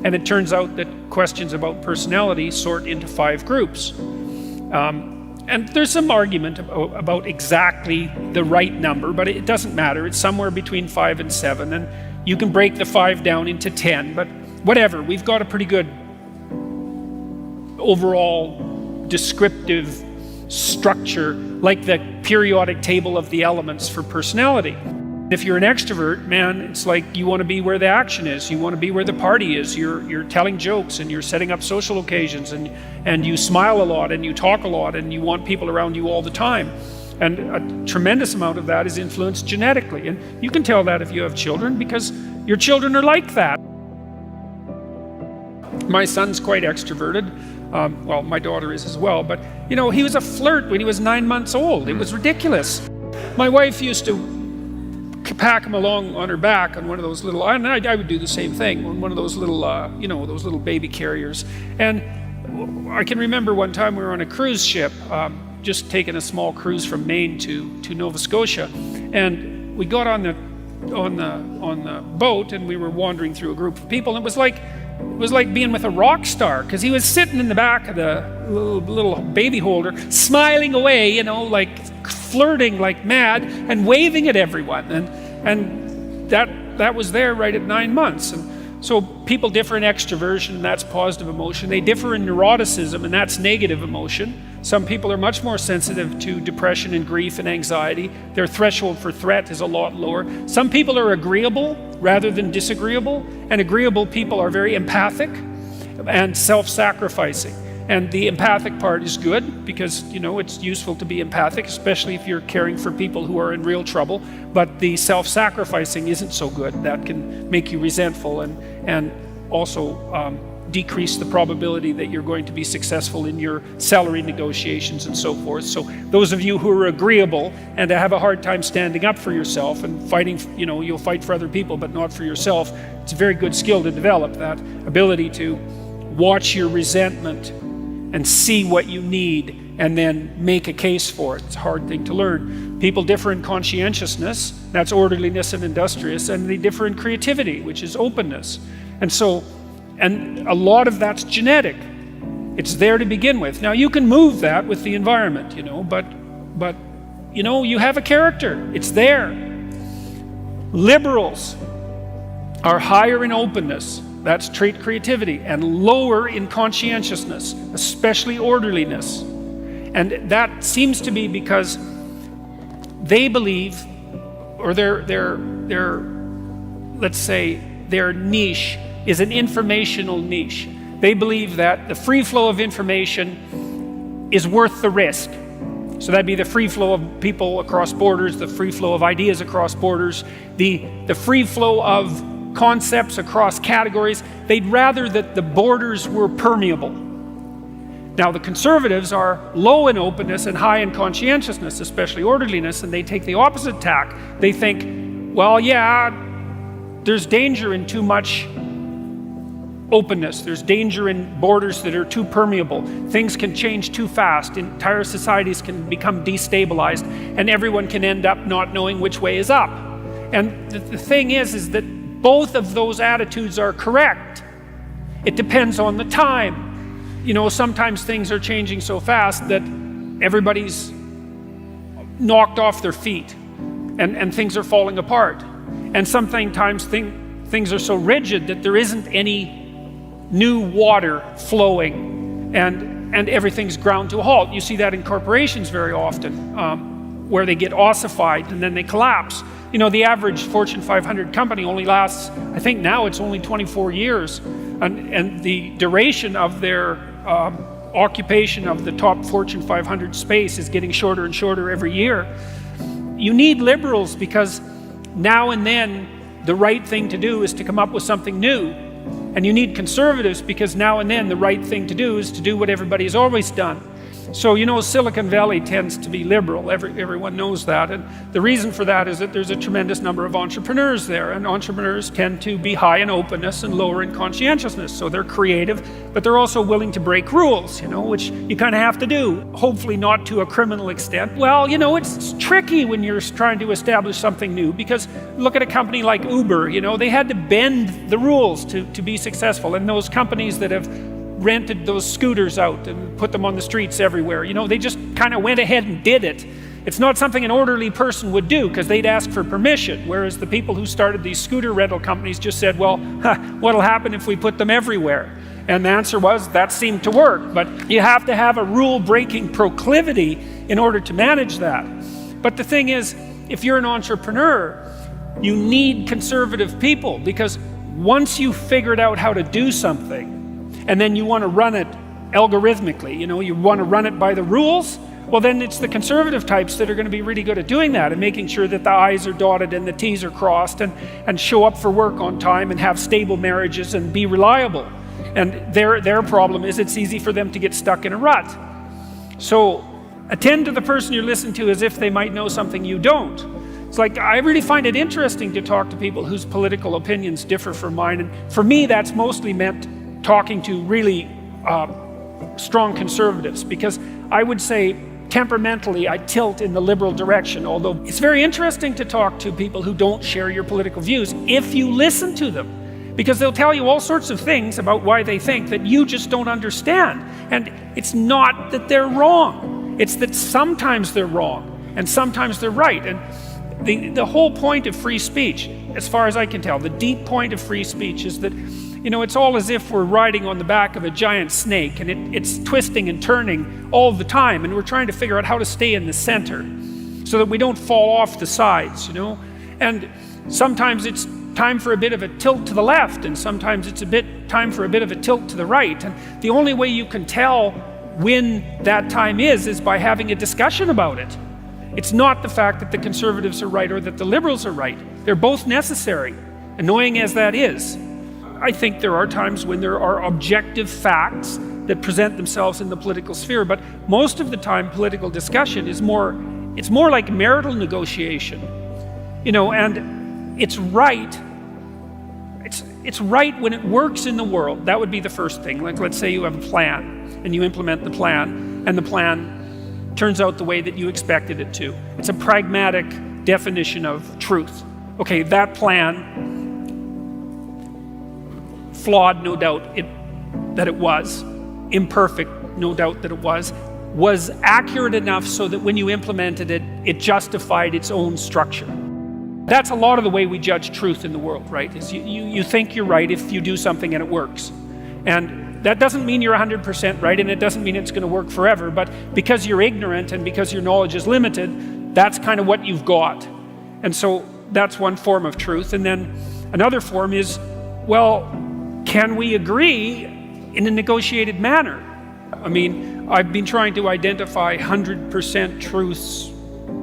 And it turns out that questions about personality sort into 5 groups. And there's some argument about exactly the right number, but it doesn't matter. It's somewhere between 5 and 7, and you can break the 5 down into 10, but whatever. We've got a pretty good overall descriptive structure, like the periodic table of the elements for personality. If you're an extrovert, man, it's like you want to be where the action is. You want to be where the party is. You're telling jokes and you're setting up social occasions, and you smile a lot and you talk a lot and you want people around you all the time. And a tremendous amount of that is influenced genetically. And you can tell that if you have children, because your children are like that. My son's quite extroverted. Well, my daughter is as well. But, you know, he was a flirt when he was 9 months old. It was ridiculous. My wife used to pack him along on her back on one of those little, and I would do the same thing, on one of those little, you know, those little baby carriers. And I can remember one time we were on a cruise ship, just taking a small cruise from Maine to Nova Scotia, and we got on the boat, and we were wandering through a group of people, and it was like being with a rock star, because he was sitting in the back of the little baby holder, smiling away, you know, like flirting like mad and waving at everyone, and that was there right at 9 months. And so people differ in extroversion, and that's positive emotion. They differ in neuroticism, and that's negative emotion. Some people are much more sensitive to depression and grief and anxiety. Their threshold for threat is a lot lower. Some people are agreeable rather than disagreeable, and agreeable people are very empathic and self-sacrificing. And the empathic part is good because, you know, it's useful to be empathic, especially if you're caring for people who are in real trouble. But the self-sacrificing isn't so good. That can make you resentful and also decrease the probability that you're going to be successful in your salary negotiations and so forth. So those of you who are agreeable and have a hard time standing up for yourself and fighting, you know, you'll fight for other people but not for yourself. It's a very good skill to develop, that ability to watch your resentment and see what you need and then make a case for it. It's a hard thing to learn. People differ in conscientiousness, that's orderliness and industrious, and they differ in creativity, which is openness. And a lot of that's genetic. It's there to begin with. Now you can move that with the environment, you know, but you know, you have a character. It's there. Liberals are higher in openness, that's trait creativity, and lower in conscientiousness, especially orderliness. And that seems to be because they believe, or their let's say their niche is an informational niche. They believe that the free flow of information is worth the risk. So that'd be the free flow of people across borders, the free flow of ideas across borders, the free flow of concepts across categories. They'd rather that the borders were permeable. Now the conservatives are low in openness and high in conscientiousness, especially orderliness, and they take the opposite tack. They think, well, yeah, there's danger in too much openness. There's danger in borders that are too permeable. Things can change too fast. Entire societies can become destabilized, and everyone can end up not knowing which way is up. And the thing is that both of those attitudes are correct. It depends on the time. You know, sometimes things are changing so fast that everybody's knocked off their feet and things are falling apart. And sometimes things are so rigid that there isn't any new water flowing and everything's ground to a halt. You see that in corporations very often, where they get ossified and then they collapse. You know, the average Fortune 500 company only lasts, I think now it's only 24 years, and the duration of their occupation of the top Fortune 500 space is getting shorter and shorter every year. You need liberals because now and then the right thing to do is to come up with something new. And you need conservatives because now and then the right thing to do is to do what everybody's always done. So, you know, Silicon Valley tends to be liberal. Everyone knows that. And the reason for that is that there's a tremendous number of entrepreneurs there. And entrepreneurs tend to be high in openness and lower in conscientiousness. So they're creative, but they're also willing to break rules, you know, which you kind of have to do. Hopefully not to a criminal extent. Well, you know, it's tricky when you're trying to establish something new, because look at a company like Uber, you know, they had to bend the rules to be successful. And those companies that have rented those scooters out and put them on the streets everywhere, you know, they just kind of went ahead and did it. It's not something an orderly person would do because they'd ask for permission, whereas the people who started these scooter rental companies just said, well, what'll happen if we put them everywhere? And the answer was, that seemed to work. But you have to have a rule-breaking proclivity in order to manage that. But the thing is, if you're an entrepreneur, you need conservative people, because once you've figured out how to do something, and then you want to run it algorithmically, you know, you want to run it by the rules, well then it's the conservative types that are going to be really good at doing that and making sure that the I's are dotted and the T's are crossed, and show up for work on time and have stable marriages and be reliable. And their problem is it's easy for them to get stuck in a rut. So attend to the person you're listening to as if they might know something you don't. It's like, I really find it interesting to talk to people whose political opinions differ from mine, and for me that's mostly meant talking to really strong conservatives, because I would say temperamentally I tilt in the liberal direction, although it's very interesting to talk to people who don't share your political views if you listen to them, because they'll tell you all sorts of things about why they think that you just don't understand. And it's not that they're wrong, it's that sometimes they're wrong and sometimes they're right. And the whole point of free speech, as far as I can tell, the deep point of free speech is that, you know, it's all as if we're riding on the back of a giant snake, and it's twisting and turning all the time, and we're trying to figure out how to stay in the center so that we don't fall off the sides, you know. And sometimes it's time for a bit of a tilt to the left, and sometimes it's time for a bit of a tilt to the right. And the only way you can tell when that time is by having a discussion about it. It's not the fact that the conservatives are right or that the liberals are right. They're both necessary, annoying as that is. I think there are times when there are objective facts that present themselves in the political sphere, but most of the time political discussion is more like marital negotiation, you know. And it's right when it works in the world. That would be the first thing. Like, let's say you have a plan and you implement the plan, and the plan turns out the way that you expected it to. It's a pragmatic definition of truth. Okay, that plan, flawed, no doubt that it was, imperfect, no doubt that it was accurate enough so that when you implemented it, it justified its own structure. That's a lot of the way we judge truth in the world, right? Is you think you're right if you do something and it works. And that doesn't mean you're 100% right, and it doesn't mean it's going to work forever, but because you're ignorant and because your knowledge is limited, that's kind of what you've got. And so that's one form of truth. And then another form is, well, can we agree in a negotiated manner? I mean, I've been trying to identify 100% truths,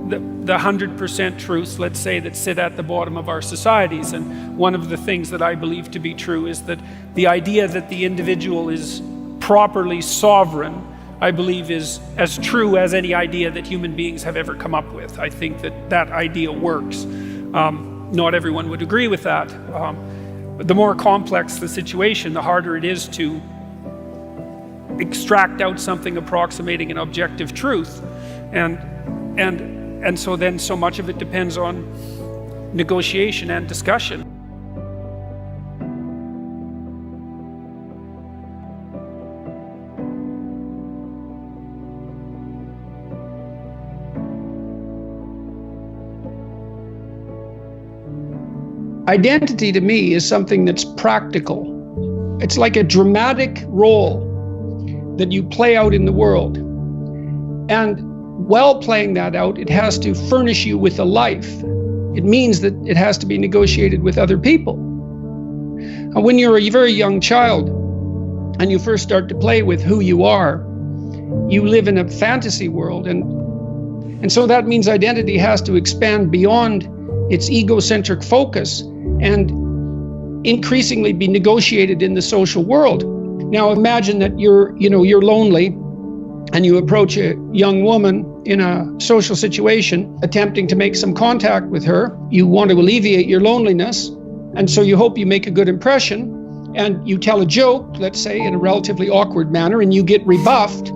the 100% truths, let's say, that sit at the bottom of our societies. And one of the things that I believe to be true is that the idea that the individual is properly sovereign, I believe, is as true as any idea that human beings have ever come up with. I think that that idea works. Not everyone would agree with that. But the more complex the situation, the harder it is to extract out something approximating an objective truth. And so then so much of it depends on negotiation and discussion. Identity to me is something that's practical. It's like a dramatic role that you play out in the world. And while playing that out, it has to furnish you with a life. It means that it has to be negotiated with other people. And when you're a very young child and you first start to play with who you are, you live in a fantasy world. And so that means identity has to expand beyond its egocentric focus and increasingly be negotiated in the social world. Now imagine that you're lonely and you approach a young woman in a social situation, attempting to make some contact with her. You want to alleviate your loneliness, and so you hope you make a good impression, and you tell a joke, let's say, in a relatively awkward manner, and you get rebuffed.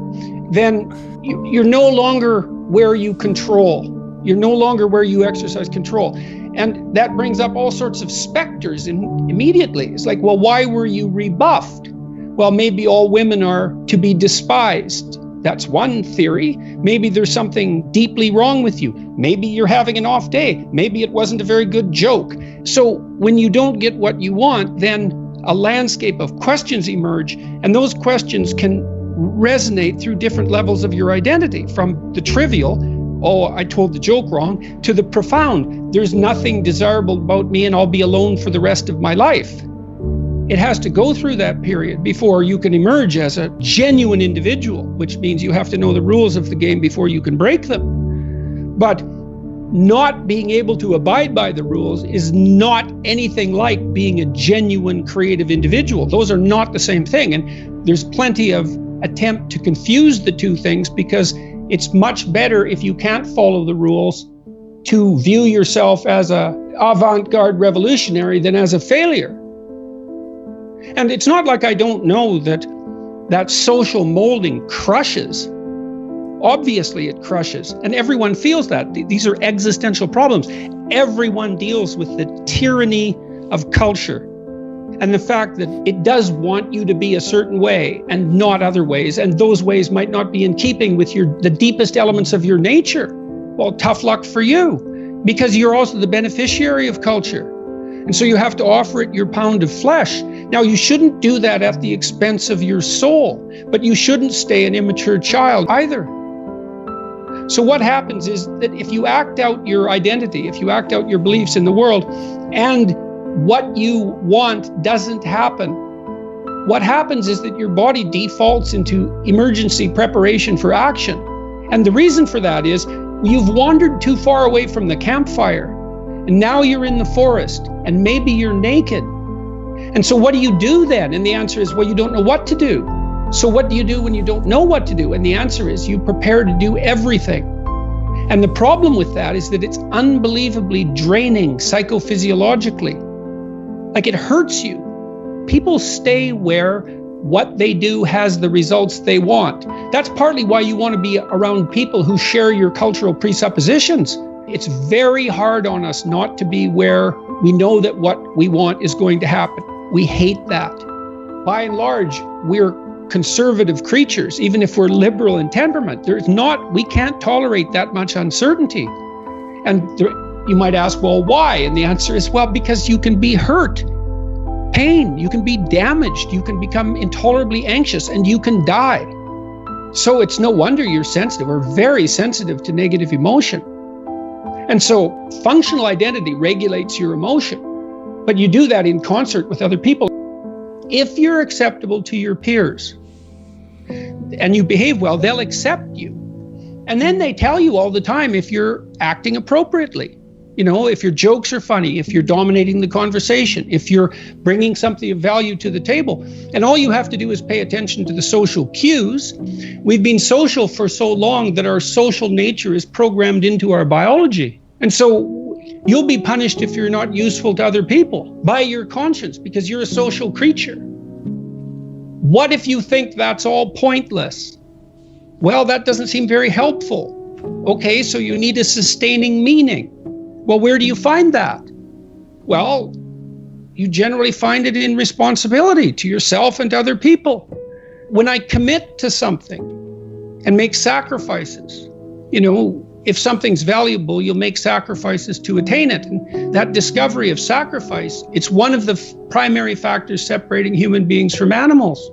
Then you're no longer where you control. You're no longer where you exercise control. And that brings up all sorts of specters immediately. It's like, well, why were you rebuffed? Well, maybe all women are to be despised. That's one theory. Maybe there's something deeply wrong with you. Maybe you're having an off day. Maybe it wasn't a very good joke. So when you don't get what you want, then a landscape of questions emerge, and those questions can resonate through different levels of your identity, from the trivial, oh, I told the joke wrong, to the profound, there's nothing desirable about me and I'll be alone for the rest of my life. It has to go through that period before you can emerge as a genuine individual, which means you have to know the rules of the game before you can break them. But not being able to abide by the rules is not anything like being a genuine creative individual. Those are not the same thing. And there's plenty of attempt to confuse the two things, because it's much better, if you can't follow the rules, to view yourself as an avant-garde revolutionary than as a failure. And it's not like I don't know that social molding crushes. Obviously it crushes, and everyone feels that. These are existential problems. Everyone deals with the tyranny of culture and the fact that it does want you to be a certain way and not other ways, and those ways might not be in keeping with the deepest elements of your nature. Well, tough luck for you, because you're also the beneficiary of culture. And so you have to offer it your pound of flesh. Now, you shouldn't do that at the expense of your soul, but you shouldn't stay an immature child either. So what happens is that if you act out your identity, if you act out your beliefs in the world, and what you want doesn't happen, what happens is that your body defaults into emergency preparation for action. And the reason for that is you've wandered too far away from the campfire. And now you're in the forest, and maybe you're naked. And so what do you do then? And the answer is, well, you don't know what to do. So what do you do when you don't know what to do? And the answer is, you prepare to do everything. And the problem with that is that it's unbelievably draining psychophysiologically. Like, it hurts you. People stay where what they do has the results they want. That's partly why you want to be around people who share your cultural presuppositions. It's very hard on us not to be where we know that what we want is going to happen. We hate that. By and large, we're conservative creatures, even if we're liberal in temperament. We can't tolerate that much uncertainty. And you might ask, well, why? And the answer is, well, because you can be hurt, pain, you can be damaged, you can become intolerably anxious, and you can die. So it's no wonder you're sensitive, or very sensitive, to negative emotion. And so functional identity regulates your emotion, but you do that in concert with other people. if you're acceptable to your peers and you behave well, they'll accept you. And then they tell you all the time if you're acting appropriately. You know, if your jokes are funny, if you're dominating the conversation, if you're bringing something of value to the table. And all you have to do is pay attention to the social cues. We've been social for so long that our social nature is programmed into our biology. And so you'll be punished if you're not useful to other people by your conscience, because you're a social creature. What if you think that's all pointless? Well, that doesn't seem very helpful. Okay, so you need a sustaining meaning. Well, where do you find that? Well, you generally find it in responsibility to yourself and to other people. When I commit to something and make sacrifices, you know, if something's valuable, you'll make sacrifices to attain it. And that discovery of sacrifice, it's one of the primary factors separating human beings from animals.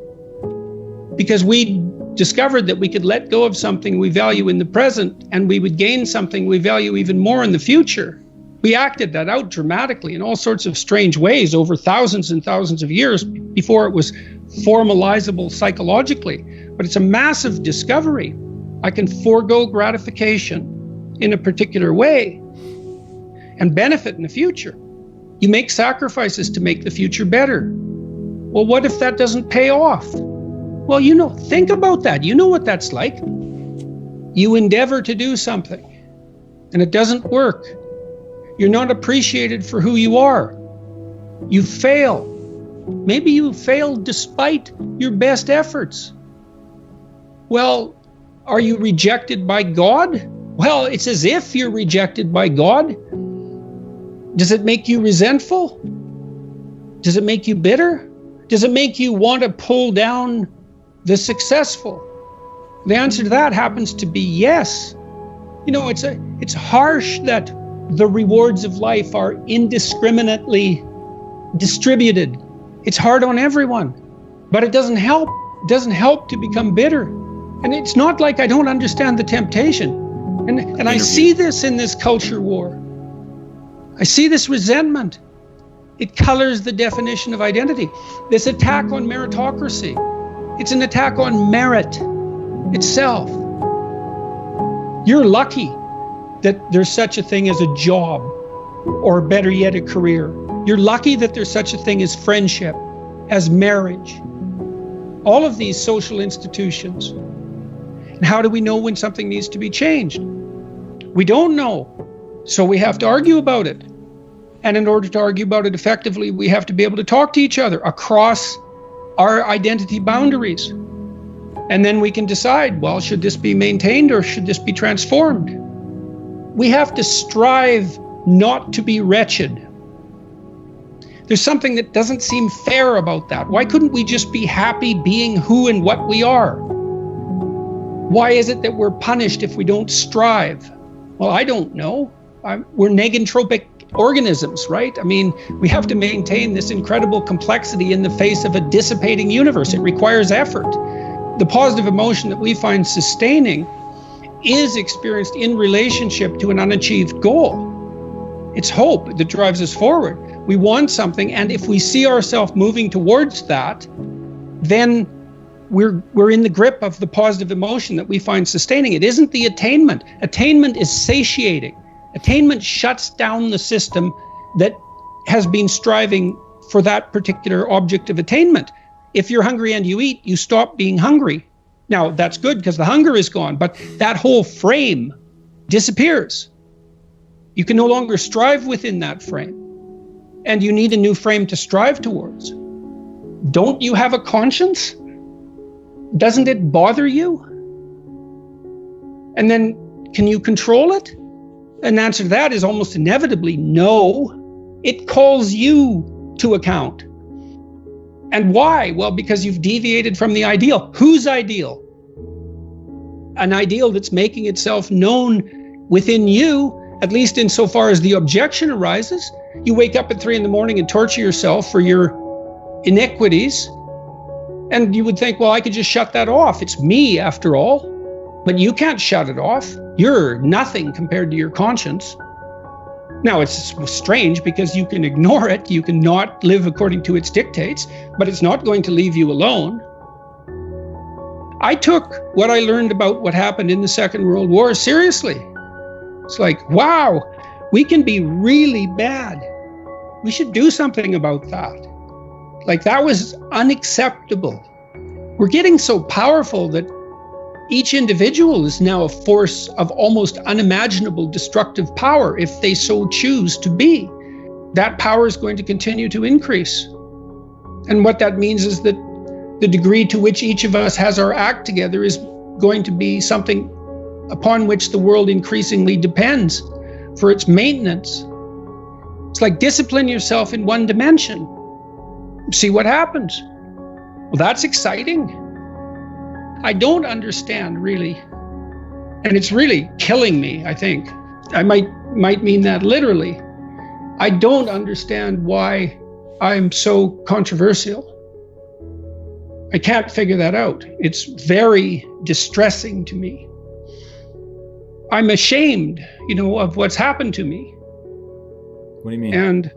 Because we discovered that we could let go of something we value in the present and we would gain something we value even more in the future. We acted that out dramatically in all sorts of strange ways over thousands and thousands of years before it was formalizable psychologically. But it's a massive discovery. I can forego gratification in a particular way and benefit in the future. You make sacrifices to make the future better. Well, what if that doesn't pay off? Well, you know, think about that. You know what that's like. You endeavor to do something and it doesn't work. You're not appreciated for who you are. You fail. Maybe you fail despite your best efforts. Well, are you rejected by God? Well, it's as if you're rejected by God. Does it make you resentful? Does it make you bitter? Does it make you want to pull down the successful? The answer to that happens to be yes. You know, it's harsh that the rewards of life are indiscriminately distributed. It's hard on everyone, but it doesn't help. It doesn't help to become bitter. And it's not like I don't understand the temptation. And I see this in this culture war. I see this resentment. It colors the definition of identity. This attack on meritocracy. It's an attack on merit itself. You're lucky that there's such a thing as a job, or better yet, a career. You're lucky that there's such a thing as friendship, as marriage. All of these social institutions. And how do we know when something needs to be changed? We don't know, so we have to argue about it. And in order to argue about it effectively, we have to be able to talk to each other across our identity boundaries. And then we can decide, well, should this be maintained or should this be transformed? We have to strive not to be wretched. There's something that doesn't seem fair about that. Why couldn't we just be happy being who and what we are? Why is it that we're punished if we don't strive? Well, I don't know. We're negentropic organisms, right? I mean, we have to maintain this incredible complexity in the face of a dissipating universe. It requires effort. The positive emotion that we find sustaining is experienced in relationship to an unachieved goal. It's hope that drives us forward. We want something, and if we see ourselves moving towards that, then we're in the grip of the positive emotion that we find sustaining. It isn't the attainment. Attainment is satiating. Attainment shuts down the system that has been striving for that particular object of attainment. If you're hungry and you eat, you stop being hungry. Now, that's good because the hunger is gone, but that whole frame disappears. You can no longer strive within that frame, and you need a new frame to strive towards. Don't you have a conscience? Doesn't it bother you? And then, can you control it? And the answer to that is almost inevitably no. It calls you to account. And why? Well, because you've deviated from the ideal. Whose ideal? An ideal that's making itself known within you, at least insofar as the objection arises. You wake up at 3 a.m. and torture yourself for your iniquities. And you would think, well, I could just shut that off. It's me, after all. But you can't shut it off. You're nothing compared to your conscience. Now, it's strange because you can ignore it, you can not live according to its dictates, but it's not going to leave you alone. I took what I learned about what happened in the Second World War seriously. It's like, wow, we can be really bad. We should do something about that. Like, that was unacceptable. We're getting so powerful that each individual is now a force of almost unimaginable destructive power if they so choose to be. That power is going to continue to increase. And what that means is that the degree to which each of us has our act together is going to be something upon which the world increasingly depends for its maintenance. It's like, discipline yourself in one dimension. See what happens. Well, that's exciting. I don't understand, really. And it's really killing me, I think. I might mean that literally. I don't understand why I'm so controversial. I can't figure that out. It's very distressing to me. I'm ashamed, of what's happened to me. What do you mean? And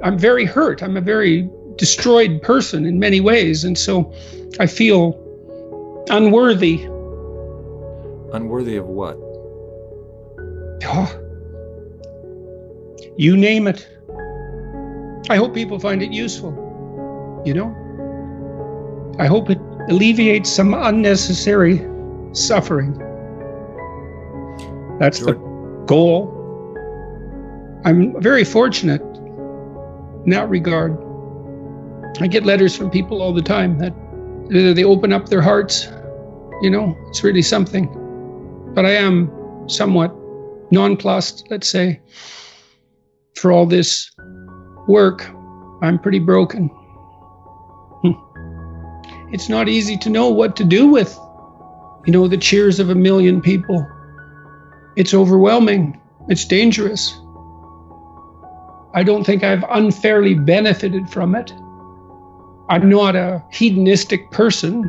I'm very hurt. I'm a very destroyed person in many ways. And so I feel unworthy. Unworthy of what? Oh, you name it. I hope people find it useful. I hope it alleviates some unnecessary suffering. That's the goal. I'm very fortunate in that regard. I get letters from people all the time that they open up their hearts. It's really something. But I am somewhat nonplussed, let's say, for all this work. I'm pretty broken. It's not easy to know what to do with, the cheers of 1 million people. It's overwhelming. It's dangerous. I don't think I've unfairly benefited from it. I'm not a hedonistic person.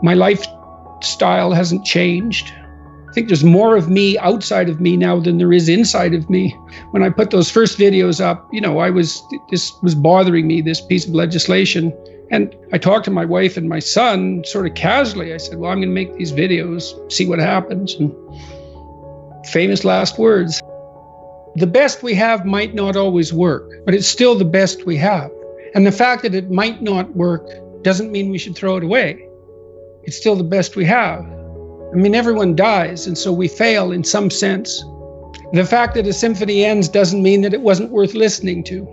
My lifestyle hasn't changed. I think there's more of me outside of me now than there is inside of me. When I put those first videos up, this was bothering me, this piece of legislation. And I talked to my wife and my son sort of casually. I said, well, I'm going to make these videos, see what happens. And famous last words. The best we have might not always work, but it's still the best we have. And the fact that it might not work doesn't mean we should throw it away. It's still the best we have. Everyone dies, and so we fail in some sense. The fact that a symphony ends doesn't mean that it wasn't worth listening to.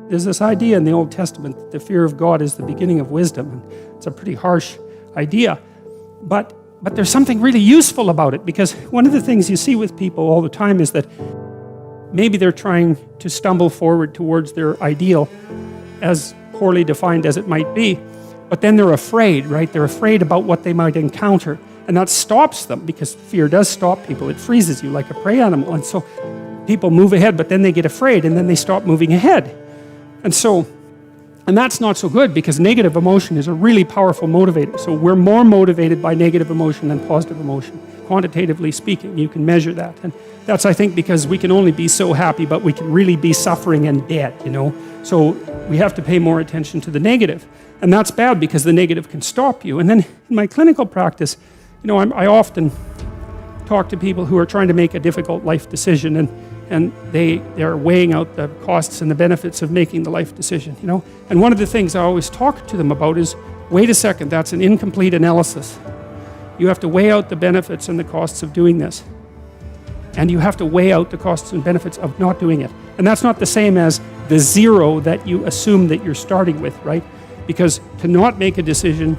There's this idea in the Old Testament that the fear of God is the beginning of wisdom. And it's a pretty harsh idea, but there's something really useful about it, because one of the things you see with people all the time is that maybe they're trying to stumble forward towards their ideal, as poorly defined as it might be, but then they're afraid, right? They're afraid about what they might encounter, and that stops them, because fear does stop people. It freezes you like a prey animal, and so people move ahead, but then they get afraid, and then they stop moving ahead. And that's not so good, because negative emotion is a really powerful motivator. So we're more motivated by negative emotion than positive emotion. Quantitatively speaking, you can measure that. And that's, I think, because we can only be so happy, but we can really be suffering and dead, So we have to pay more attention to the negative. And that's bad, because the negative can stop you. And then in my clinical practice, I often talk to people who are trying to make a difficult life decision, and they're weighing out the costs and the benefits of making the life decision, And one of the things I always talk to them about is, wait a second, that's an incomplete analysis. You have to weigh out the benefits and the costs of doing this. And you have to weigh out the costs and benefits of not doing it. And that's not the same as the zero that you assume that you're starting with, right? Because to not make a decision,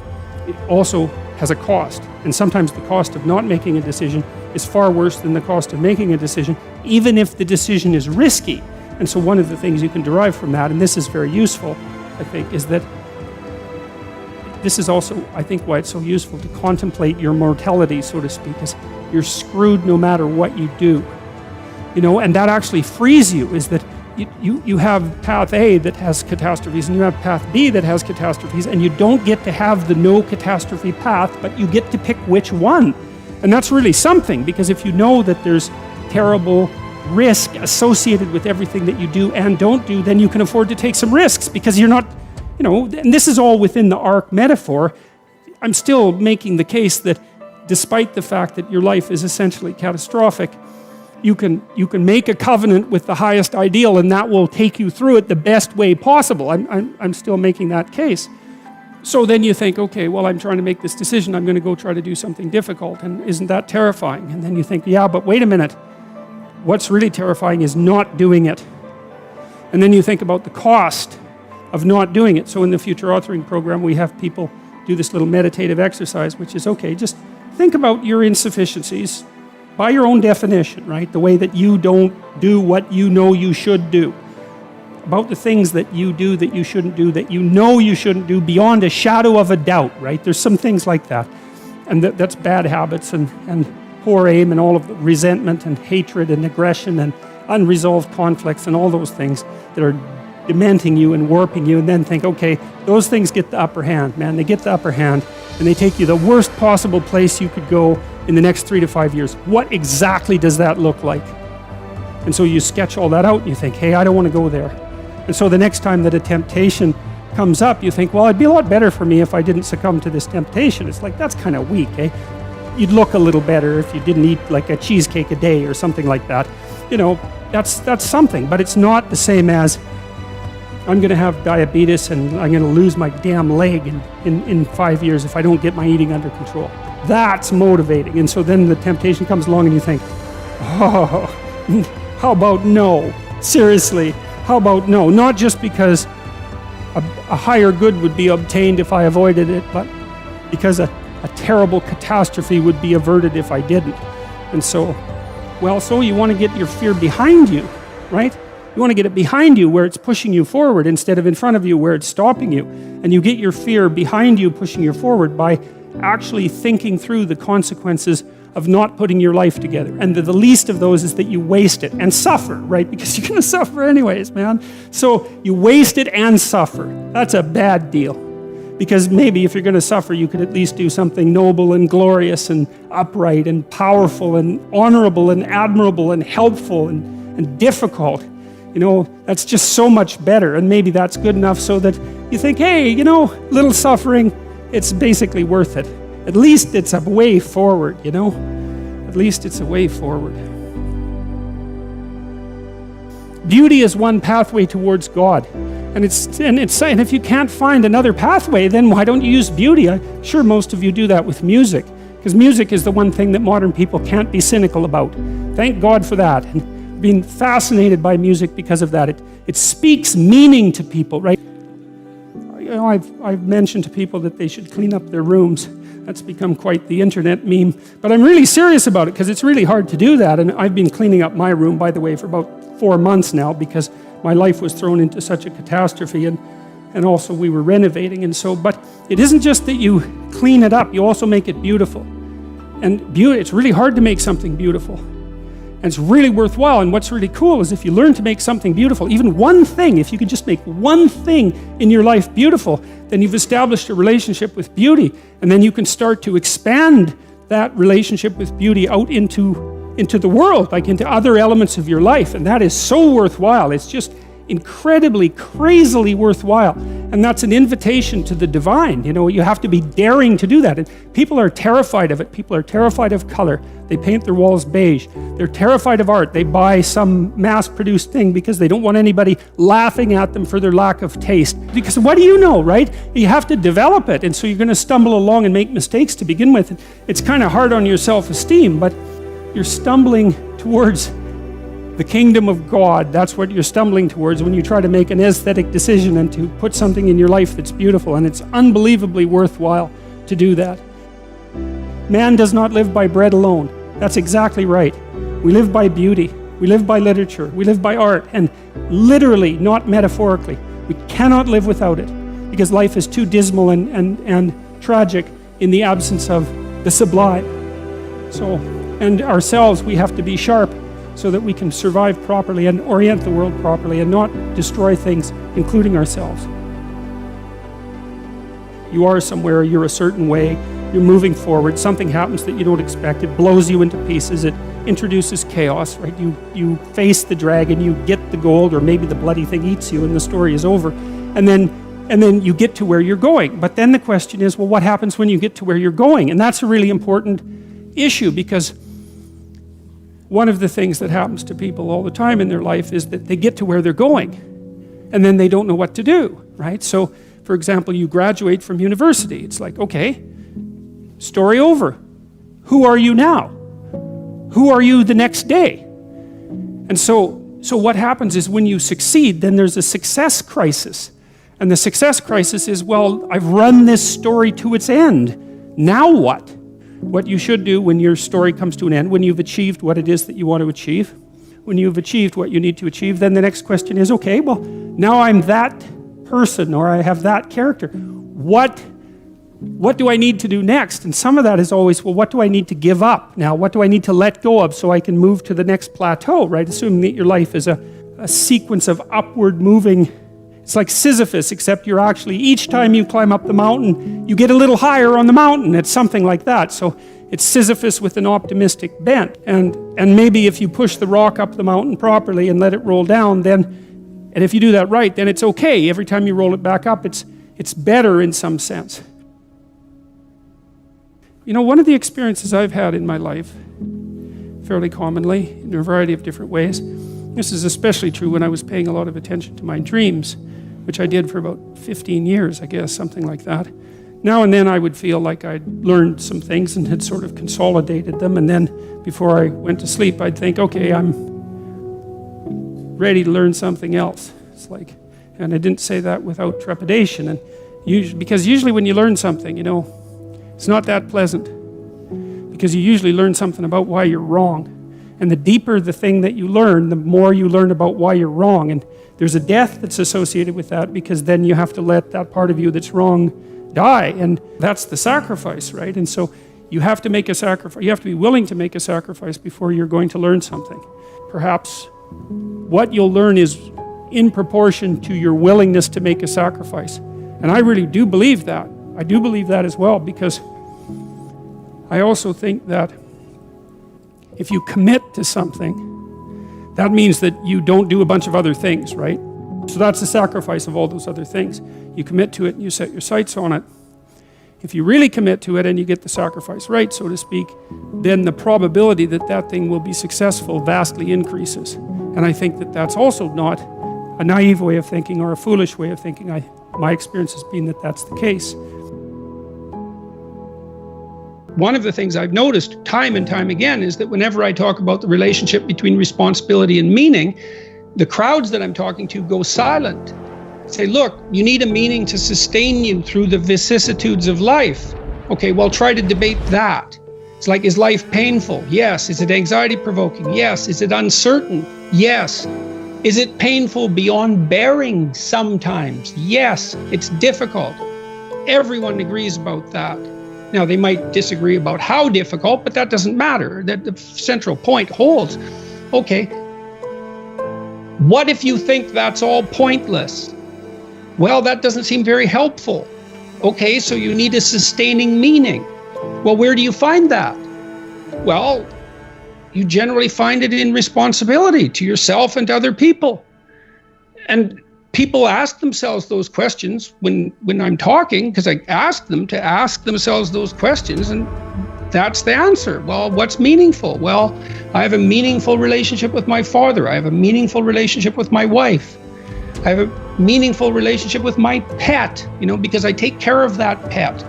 it also has a cost. And sometimes the cost of not making a decision is far worse than the cost of making a decision, even if the decision is risky. And so one of the things you can derive from that, and this is very useful, I think, is that this is also, I think, why it's so useful to contemplate your mortality, so to speak, is you're screwed no matter what you do. And that actually frees you, is that you have path A that has catastrophes, and you have path B that has catastrophes, and you don't get to have the no catastrophe path, but you get to pick which one. And that's really something, because if you know that there's terrible risk associated with everything that you do and don't do, then you can afford to take some risks, because you're not, and this is all within the ark metaphor. I'm still making the case that despite the fact that your life is essentially catastrophic, you can make a covenant with the highest ideal, and that will take you through it the best way possible. I'm still making that case. So then you think, okay, well, I'm trying to make this decision. I'm going to go try to do something difficult, and isn't that terrifying? And then you think, yeah, but wait a minute. What's really terrifying is not doing it. And then you think about the cost of not doing it. So in the future authoring program, we have people do this little meditative exercise, which is, okay, just think about your insufficiencies by your own definition, right? The way that you don't do what you know you should do. About the things that you do that you shouldn't do, that you know you shouldn't do beyond a shadow of a doubt, right? There's some things like that. And that's bad habits and poor aim and all of the resentment and hatred and aggression and unresolved conflicts and all those things that are dementing you and warping you, and then think, okay, those things get the upper hand, man. They get the upper hand, and they take you the worst possible place you could go in the next 3 to 5 years. What exactly does that look like? And so you sketch all that out, and you think, hey, I don't want to go there. And so the next time that a temptation comes up, you think, well, it'd be a lot better for me if I didn't succumb to this temptation. It's like, that's kind of weak, eh? You'd look a little better if you didn't eat like a cheesecake a day or something like that. That's something, but it's not the same as I'm going to have diabetes and I'm going to lose my damn leg in 5 years if I don't get my eating under control. That's motivating. And so then the temptation comes along and you think, oh, how about no? Seriously, how about no? Not just because a higher good would be obtained if I avoided it, but because a terrible catastrophe would be averted if I didn't. And so you want to get your fear behind you, right? You want to get it behind you where it's pushing you forward instead of in front of you where it's stopping you. And you get your fear behind you, pushing you forward by actually thinking through the consequences of not putting your life together. And the least of those is that you waste it and suffer, right? Because you're going to suffer anyways, man. So you waste it and suffer. That's a bad deal. Because maybe if you're going to suffer, you could at least do something noble and glorious and upright and powerful and honorable and admirable and helpful and difficult. That's just so much better. And maybe that's good enough so that you think, hey, little suffering, it's basically worth it. At least it's a way forward, At least it's a way forward. Beauty is one pathway towards God. And if you can't find another pathway, then why don't you use beauty? I'm sure most of you do that with music, because music is the one thing that modern people can't be cynical about. Thank God for that. And being fascinated by music because of that. It speaks meaning to people, right? I've mentioned to people that they should clean up their rooms. That's become quite the internet meme. But I'm really serious about it because it's really hard to do that. And I've been cleaning up my room, by the way, for about 4 months now because my life was thrown into such a catastrophe and also we were renovating. And so, but it isn't just that you clean it up, you also make it beautiful. And it's really hard to make something beautiful. And it's really worthwhile. And what's really cool is if you learn to make something beautiful, even one thing, if you could just make one thing in your life beautiful, then you've established a relationship with beauty. And then you can start to expand that relationship with beauty out into the world, like into other elements of your life. And that is so worthwhile. It's just incredibly, crazily worthwhile. And that's an invitation to the divine. You have to be daring to do that. And people are terrified of it. People are terrified of color. They paint their walls beige. They're terrified of art. They buy some mass-produced thing because they don't want anybody laughing at them for their lack of taste. Because what do you know, right? You have to develop it. And so you're going to stumble along and make mistakes to begin with. It's kind of hard on your self-esteem, but you're stumbling towards the kingdom of God. That's what you're stumbling towards when you try to make an aesthetic decision and to put something in your life that's beautiful. And it's unbelievably worthwhile to do that. Man does not live by bread alone. That's exactly right. We live by beauty. We live by literature. We live by art. And literally, not metaphorically, we cannot live without it because life is too dismal and tragic in the absence of the sublime. And ourselves, we have to be sharp so that we can survive properly and orient the world properly and not destroy things, including ourselves. You are somewhere, you're a certain way, you're moving forward, something happens that you don't expect, it blows you into pieces, it introduces chaos, right? You face the dragon, you get the gold, or maybe the bloody thing eats you and the story is over. And then you get to where you're going. But then the question is, well, what happens when you get to where you're going? And that's a really important issue, because one of the things that happens to people all the time in their life is that they get to where they're going and then they don't know what to do, right? So, for example, you graduate from university. It's like, okay, story over. Who are you now? Who are you the next day? And so what happens is when you succeed, then there's a success crisis. And the success crisis is, well, I've run this story to its end. Now what? What you should do when your story comes to an end, when you've achieved what it is that you want to achieve, when you've achieved what you need to achieve, then the next question is, okay, well, now I'm that person, or I have that character. What do I need to do next? And some of that is always, well, what do I need to give up now? What do I need to let go of so I can move to the next plateau, right? Assuming that your life is a sequence of upward moving. It's like Sisyphus, except you're actually, each time you climb up the mountain, you get a little higher on the mountain. It's something like that. So it's Sisyphus with an optimistic bent. And maybe if you push the rock up the mountain properly and let it roll down, and if you do that right, then it's okay. Every time you roll it back up, it's better in some sense. You know, one of the experiences I've had in my life, fairly commonly, in a variety of different ways, this is especially true when I was paying a lot of attention to my dreams, which I did for about 15 years, I guess, something like that. Now and then I would feel like I'd learned some things and had sort of consolidated them, and then before I went to sleep, I'd think, okay, I'm ready to learn something else. It's like, and I didn't say that without trepidation, and because usually when you learn something, you know, it's not that pleasant, because you usually learn something about why you're wrong. And the deeper the thing that you learn, the more you learn about why you're wrong. And there's a death that's associated with that, because then you have to let that part of you that's wrong die. And that's the sacrifice, right? And so you have to make a sacrifice. You have to be willing to make a sacrifice before you're going to learn something. Perhaps what you'll learn is in proportion to your willingness to make a sacrifice. And I really do believe that. I do believe that as well, because I also think that if you commit to something, that means that you don't do a bunch of other things, right? So that's the sacrifice of all those other things. You commit to it and you set your sights on it. If you really commit to it and you get the sacrifice right, so to speak, then the probability that that thing will be successful vastly increases. And I think that that's also not a naive way of thinking or a foolish way of thinking. My experience has been that that's the case. One of the things I've noticed time and time again is that whenever I talk about the relationship between responsibility and meaning, the crowds that I'm talking to go silent. Say, look, you need a meaning to sustain you through the vicissitudes of life. Okay, well, try to debate that. It's like, is life painful? Yes. Is it anxiety provoking? Yes. Is it uncertain? Yes. Is it painful beyond bearing sometimes? Yes. It's difficult. Everyone agrees about that. Now, they might disagree about how difficult, but that doesn't matter. That the central point holds. Okay, what if you think that's all pointless? Well, that doesn't seem very helpful. Okay, so you need a sustaining meaning. Well, where do you find that? Well, you generally find it in responsibility to yourself and to other people. And people ask themselves those questions when I'm talking, because I ask them to ask themselves those questions, and that's the answer. Well, what's meaningful? Well, I have a meaningful relationship with my father. I have a meaningful relationship with my wife. I have a meaningful relationship with my pet, because I take care of that pet.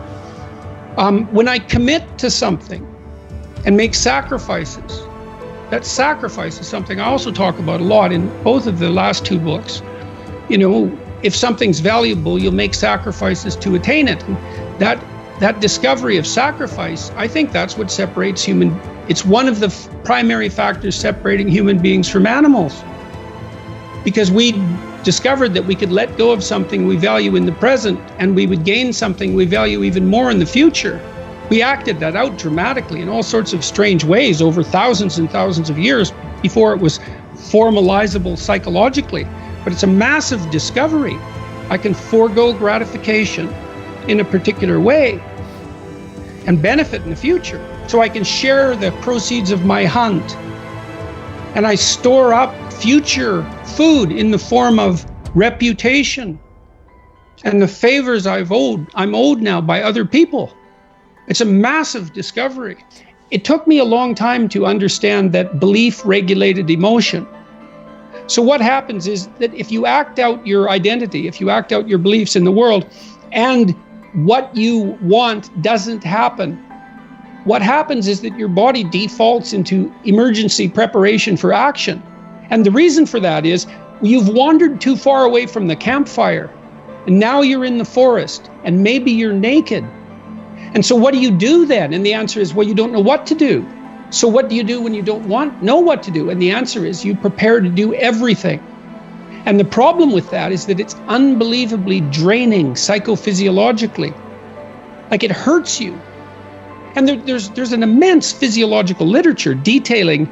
When I commit to something and make sacrifices, that sacrifice is something I also talk about a lot in both of the last two books. If something's valuable, you'll make sacrifices to attain it. And that discovery of sacrifice, I think that's what separates it's one of the primary factors separating human beings from animals. Because we discovered that we could let go of something we value in the present, and we would gain something we value even more in the future. We acted that out dramatically in all sorts of strange ways over thousands and thousands of years before it was formalizable psychologically. But it's a massive discovery. I can forego gratification in a particular way and benefit in the future. So I can share the proceeds of my hunt. And I store up future food in the form of reputation and the favors I'm owed now by other people. It's a massive discovery. It took me a long time to understand that belief regulated emotion. So what happens is that if you act out your identity, if you act out your beliefs in the world, and what you want doesn't happen, what happens is that your body defaults into emergency preparation for action. And the reason for that is you've wandered too far away from the campfire, and now you're in the forest, and maybe you're naked. And so what do you do then? And the answer is, well, you don't know what to do. So what do you do when you don't know what to do? And the answer is you prepare to do everything. And the problem with that is that it's unbelievably draining psychophysiologically. Like, it hurts you. And there's an immense physiological literature detailing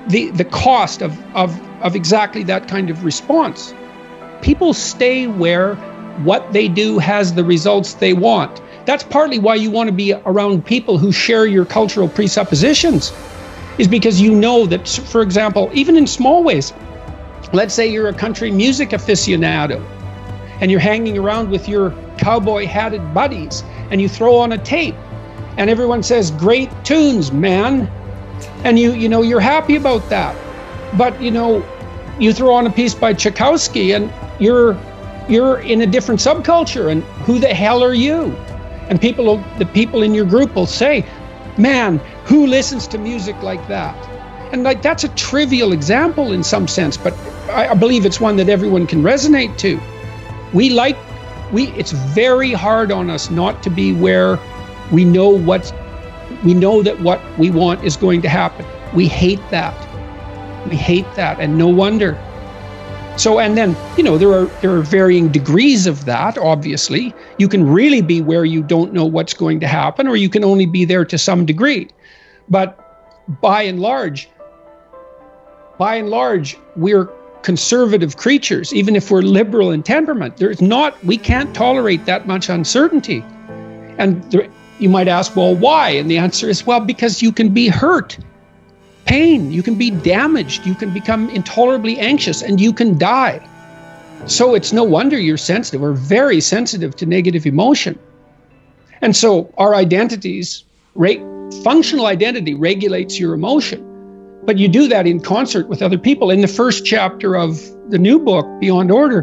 the cost of exactly that kind of response. People stay where what they do has the results they want. That's partly why you want to be around people who share your cultural presuppositions, is because you know that, for example, even in small ways, let's say you're a country music aficionado and you're hanging around with your cowboy hatted buddies and you throw on a tape and everyone says, great tunes, man. And you know, you're happy about that. But you know, you throw on a piece by Tchaikovsky and you're in a different subculture, and who the hell are you? And the people in your group will say, man, who listens to music like that? And like, that's a trivial example in some sense, but I believe it's one that everyone can resonate to. It's very hard on us not to be where we know that what we want is going to happen. We hate that. And no wonder. So, and then, you know, there are varying degrees of that, obviously. You can really be where you don't know what's going to happen, or you can only be there to some degree. But by and large, we're conservative creatures, even if we're liberal in temperament. We can't tolerate that much uncertainty. And you might ask, well, why? And the answer is, well, because you can be hurt. Pain, you can be damaged, you can become intolerably anxious, and you can die. So it's no wonder you're sensitive, or very sensitive to negative emotion. And so our identities, functional identity regulates your emotion, but you do that in concert with other people. In the first chapter of the new book, Beyond Order,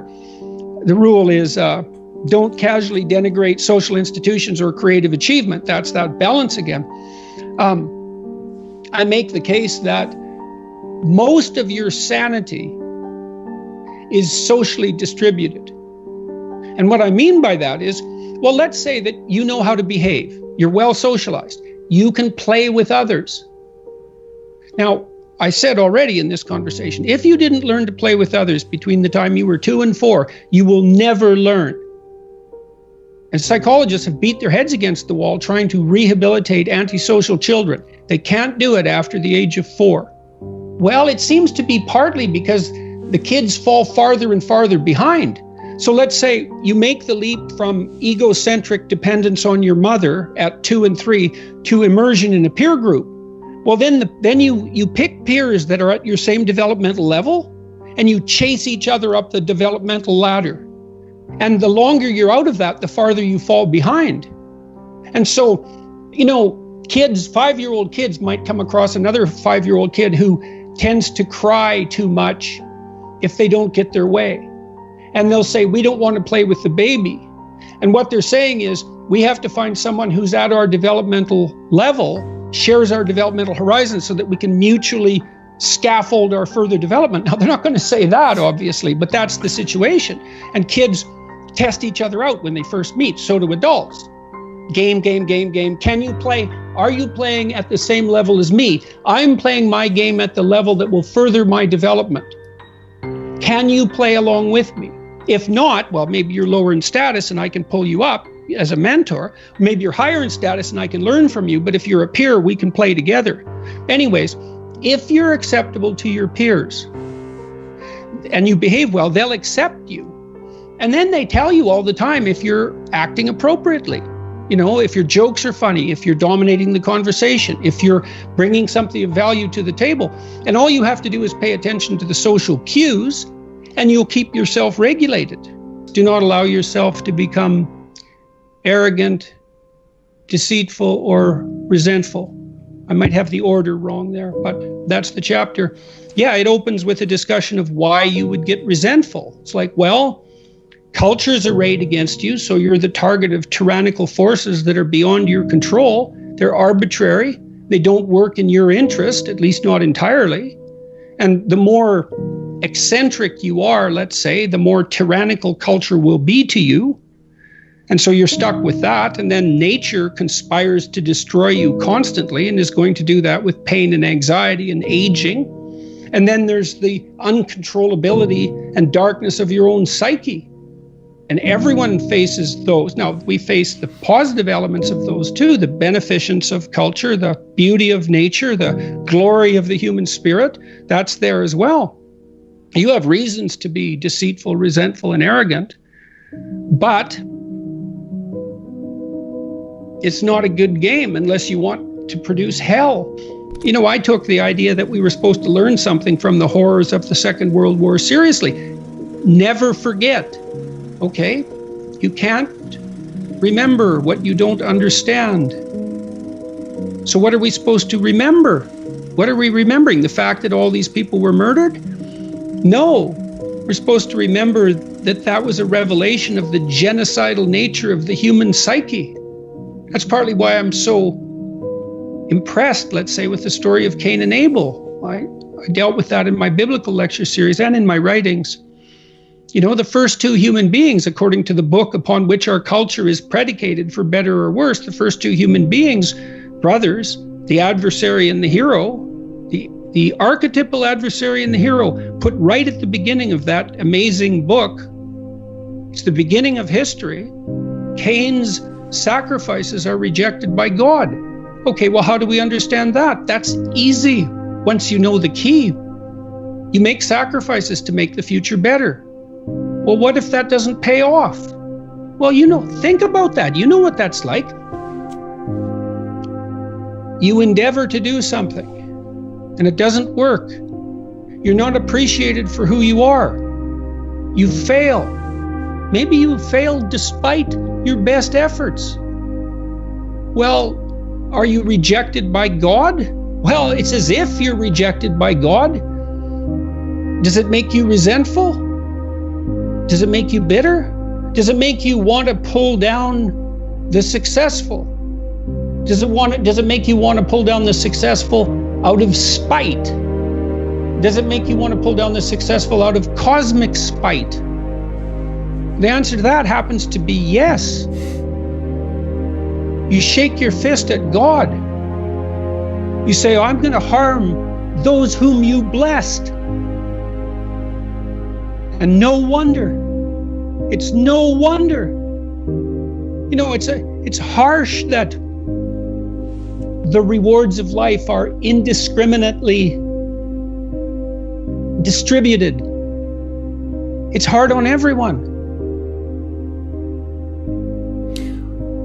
the rule is don't casually denigrate social institutions or creative achievement. That's that balance again. I make the case that most of your sanity is socially distributed. And what I mean by that is, well, let's say that you know how to behave. You're well socialized. You can play with others. Now, I said already in this conversation, if you didn't learn to play with others between the time you were 2 and 4, you will never learn. And psychologists have beat their heads against the wall trying to rehabilitate antisocial children. They can't do it after the age of 4. Well, it seems to be partly because the kids fall farther and farther behind. So let's say you make the leap from egocentric dependence on your mother at 2 and 3 to immersion in a peer group. Well, then you pick peers that are at your same developmental level, and you chase each other up the developmental ladder. And the longer you're out of that, the farther you fall behind. And so, you know, 5-year-old kids might come across another 5-year-old kid who tends to cry too much if they don't get their way. And they'll say, we don't want to play with the baby. And what they're saying is, we have to find someone who's at our developmental level, shares our developmental horizon, so that we can mutually scaffold our further development. Now, they're not going to say that, obviously, but that's the situation. And kids test each other out when they first meet. So do adults. Game. Can you play? Are you playing at the same level as me? I'm playing my game at the level that will further my development. Can you play along with me? If not, well, maybe you're lower in status and I can pull you up as a mentor. Maybe you're higher in status and I can learn from you. But if you're a peer, we can play together. Anyways, if you're acceptable to your peers and you behave well, they'll accept you. And then they tell you all the time if you're acting appropriately. You know, if your jokes are funny, if you're dominating the conversation, if you're bringing something of value to the table. And all you have to do is pay attention to the social cues, and you'll keep yourself regulated. Do not allow yourself to become arrogant, deceitful, or resentful. I might have the order wrong there, but that's the chapter. Yeah, it opens with a discussion of why you would get resentful. It's like, well, culture's arrayed against you, so you're the target of tyrannical forces that are beyond your control. They're arbitrary. They don't work in your interest, at least not entirely. And the more eccentric you are, let's say, the more tyrannical culture will be to you. And so you're stuck with that. And then nature conspires to destroy you constantly and is going to do that with pain and anxiety and aging. And then there's the uncontrollability and darkness of your own psyche. And everyone faces those. Now, we face the positive elements of those too, the beneficence of culture, the beauty of nature, the glory of the human spirit. That's there as well. You have reasons to be deceitful, resentful, and arrogant, but it's not a good game unless you want to produce hell. You know, I took the idea that we were supposed to learn something from the horrors of the Second World War seriously. Never forget. Okay, you can't remember what you don't understand. So what are we supposed to remember? What are we remembering? The fact that all these people were murdered? No, we're supposed to remember that that was a revelation of the genocidal nature of the human psyche. That's partly why I'm so impressed, let's say, with the story of Cain and Abel. I dealt with that in my biblical lecture series and in my writings. You know, the first two human beings, according to the book upon which our culture is predicated for better or worse, the first two human beings, brothers, the adversary and the hero, the archetypal adversary and the hero, put right at the beginning of that amazing book. It's the beginning of history. Cain's sacrifices are rejected by God. Okay, well, how do we understand that? That's easy once you know the key. You make sacrifices to make the future better. Well, what if that doesn't pay off? Well, you know, think about that. You know what that's like. You endeavor to do something, and it doesn't work. You're not appreciated for who you are. You fail. Maybe you failed despite your best efforts. Well, are you rejected by God? Well, it's as if you're rejected by God. Does it make you resentful? Does it make you bitter? Does it make you want to pull down the successful? Does it make you want to pull down the successful out of spite? Does it make you want to pull down the successful out of cosmic spite? The answer to that happens to be yes. You shake your fist at God. You say, oh, I'm going to harm those whom you blessed. And no wonder. It's no wonder. You know, it's harsh that the rewards of life are indiscriminately distributed. It's hard on everyone.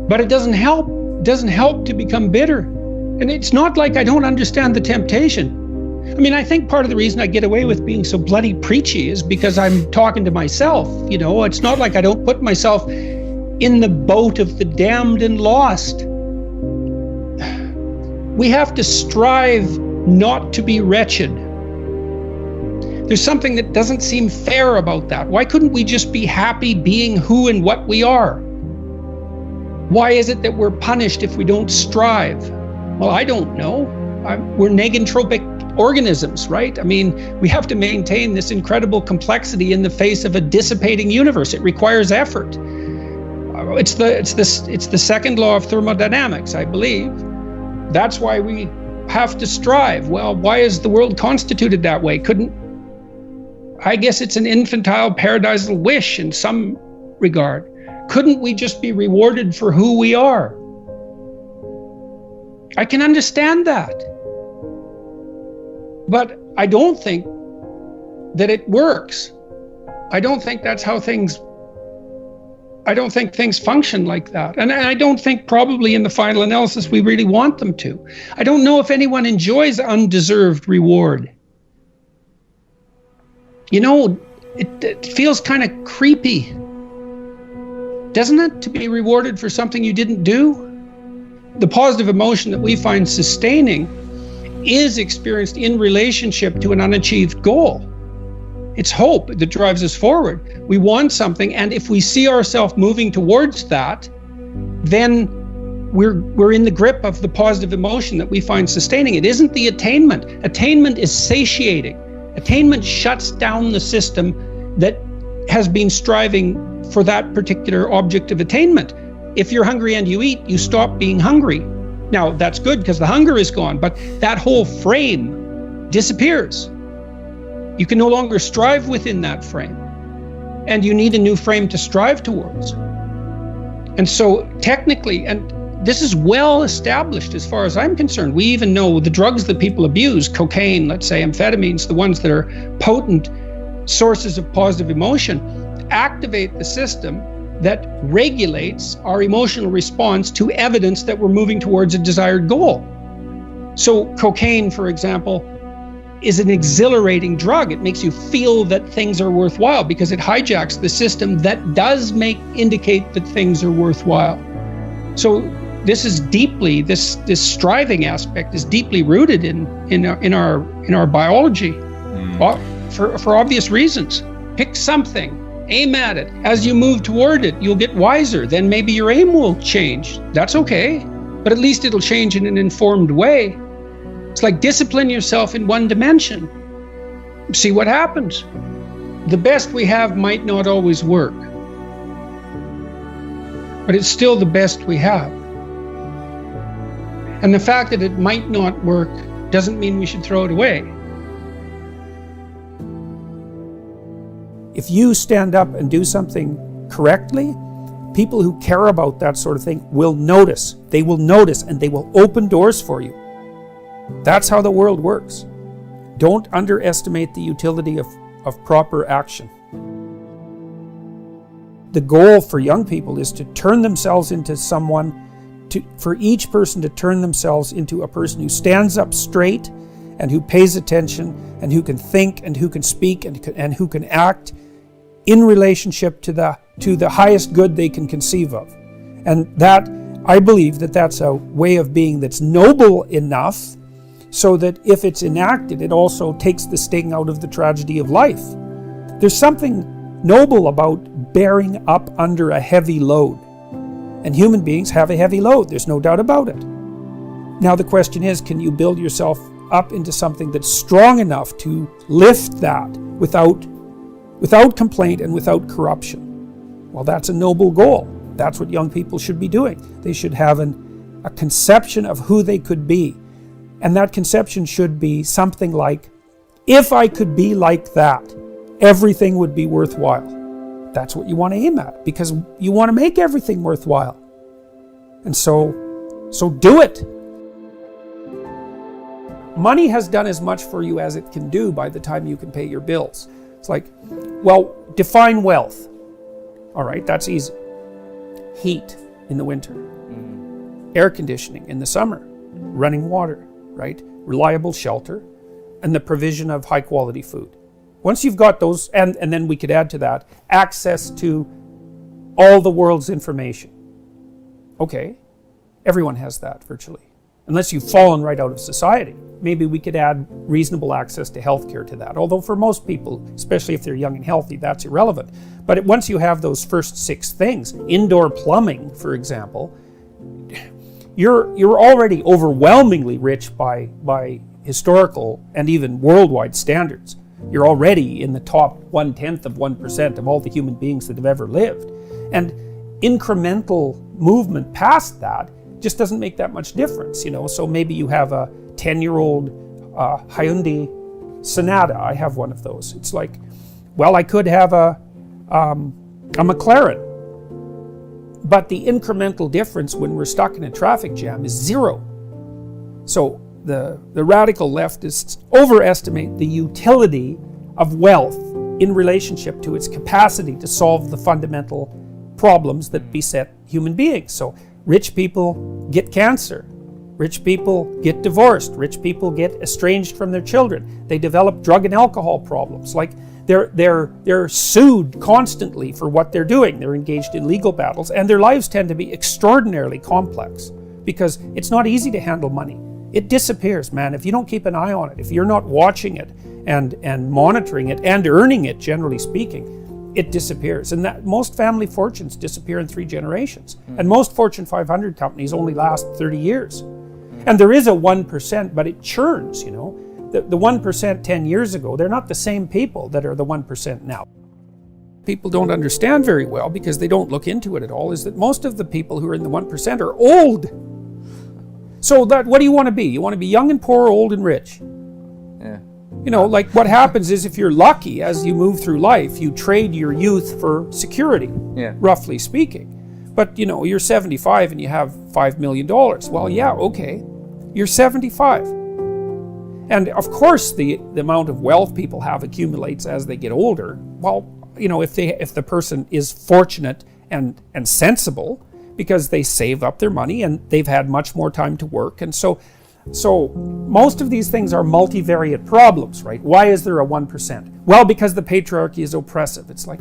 But it doesn't help. It doesn't help to become bitter. And it's not like I don't understand the temptation. I mean, I think part of the reason I get away with being so bloody preachy is because I'm talking to myself. You know, it's not like I don't put myself in the boat of the damned and lost. We have to strive not to be wretched. There's something that doesn't seem fair about that. Why couldn't we just be happy being who and what we are? Why is it that we're punished if we don't strive? Well, I don't know. We're negentropic organisms, right? I mean, we have to maintain this incredible complexity in the face of a dissipating universe. It requires effort. It's the second law of thermodynamics, I believe. That's why we have to strive. Well, why is the world constituted that way? I guess it's an infantile paradisal wish in some regard. Couldn't we just be rewarded for who we are? I can understand that. But I don't think that it works. I don't think that's how things I don't think things function like that. And I don't think probably in the final analysis we really want them to. I don't know if anyone enjoys undeserved reward. You know, it feels kind of creepy, doesn't it, to be rewarded for something you didn't do? The positive emotion that we find sustaining is experienced in relationship to an unachieved goal. It's hope that drives us forward. We want something, and if we see ourselves moving towards that, then we're in the grip of the positive emotion that we find sustaining. It isn't the attainment. Attainment is satiating. Attainment shuts down the system that has been striving for that particular object of attainment. If you're hungry and you eat, you stop being hungry. Now, that's good because the hunger is gone, but that whole frame disappears. You can no longer strive within that frame, and you need a new frame to strive towards. And so technically, and this is well established as far as I'm concerned, we even know the drugs that people abuse, cocaine, let's say amphetamines, the ones that are potent sources of positive emotion, activate the system that regulates our emotional response to evidence that we're moving towards a desired goal. So cocaine, for example, is an exhilarating drug. It makes you feel that things are worthwhile because it hijacks the system that does indicate that things are worthwhile. So this is deeply, this striving aspect is deeply rooted in our biology, for obvious reasons. Pick something, aim at it. As you move toward it, you'll get wiser. Then maybe your aim will change. That's okay, but at least it'll change in an informed way. It's like discipline yourself in one dimension. See what happens. The best we have might not always work, but it's still the best we have. And the fact that it might not work doesn't mean we should throw it away. If you stand up and do something correctly, people who care about that sort of thing will notice. They will notice and they will open doors for you. That's how the world works. Don't underestimate the utility of proper action. The goal for young people is to turn themselves into someone, for each person to turn themselves into a person who stands up straight and who pays attention and who can think and who can speak and who can act in relationship to the highest good they can conceive of. And that, I believe that that's a way of being that's noble enough so that if it's enacted, it also takes the sting out of the tragedy of life. There's something noble about bearing up under a heavy load. And human beings have a heavy load, there's no doubt about it. Now the question is, can you build yourself up into something that's strong enough to lift that without complaint and without corruption? Well, that's a noble goal. That's what young people should be doing. They should have a conception of who they could be. And that conception should be something like, if I could be like that, everything would be worthwhile. That's what you want to aim at, because you want to make everything worthwhile. And so do it. Money has done as much for you as it can do by the time you can pay your bills. It's like, well, define wealth. All right, that's easy. Heat in the winter, air conditioning in the summer, running water, right? Reliable shelter, and the provision of high quality food. Once you've got those, and then we could add to that, access to all the world's information. Okay, everyone has that virtually, unless you've fallen right out of society. Maybe we could add reasonable access to healthcare to that, although for most people, especially if they're young and healthy, that's irrelevant. But once you have those first 6 things, indoor plumbing, for example, you're already overwhelmingly rich by historical and even worldwide standards. You're already in the top 0.1% of all the human beings that have ever lived. And incremental movement past that just doesn't make that much difference, you know. So maybe you have a 10-year-old Hyundai Sonata. I have one of those. It's like, well, I could have a McLaren. But the incremental difference when we're stuck in a traffic jam is 0. So the radical leftists overestimate the utility of wealth in relationship to its capacity to solve the fundamental problems that beset human beings. So rich people get cancer, rich people get divorced, rich people get estranged from their children, they develop drug and alcohol problems. Like they're sued constantly for what they're doing. They're engaged in legal battles, and their lives tend to be extraordinarily complex because it's not easy to handle money. It disappears, man, if you don't keep an eye on it, if you're not watching it and monitoring it and earning it, generally speaking, it disappears. And that most family fortunes disappear in 3 generations. And most Fortune 500 companies only last 30 years. And there is a 1%, but it churns, you know. The 1% 10 years ago, they're not the same people that are the 1% now. People don't understand very well, because they don't look into it at all, is that most of the people who are in the 1% are old. So what do you want to be? You want to be young and poor, old and rich. Yeah. You know, like what happens is, if you're lucky as you move through life, you trade your youth for security, roughly speaking. But you know, you're 75 and you have $5 million. Well, yeah, okay, you're 75. And of course the amount of wealth people have accumulates as they get older. Well, you know, if the person is fortunate and sensible, because they save up their money and they've had much more time to work. And so most of these things are multivariate problems, right? Why is there a 1%? Well, because the patriarchy is oppressive. It's like,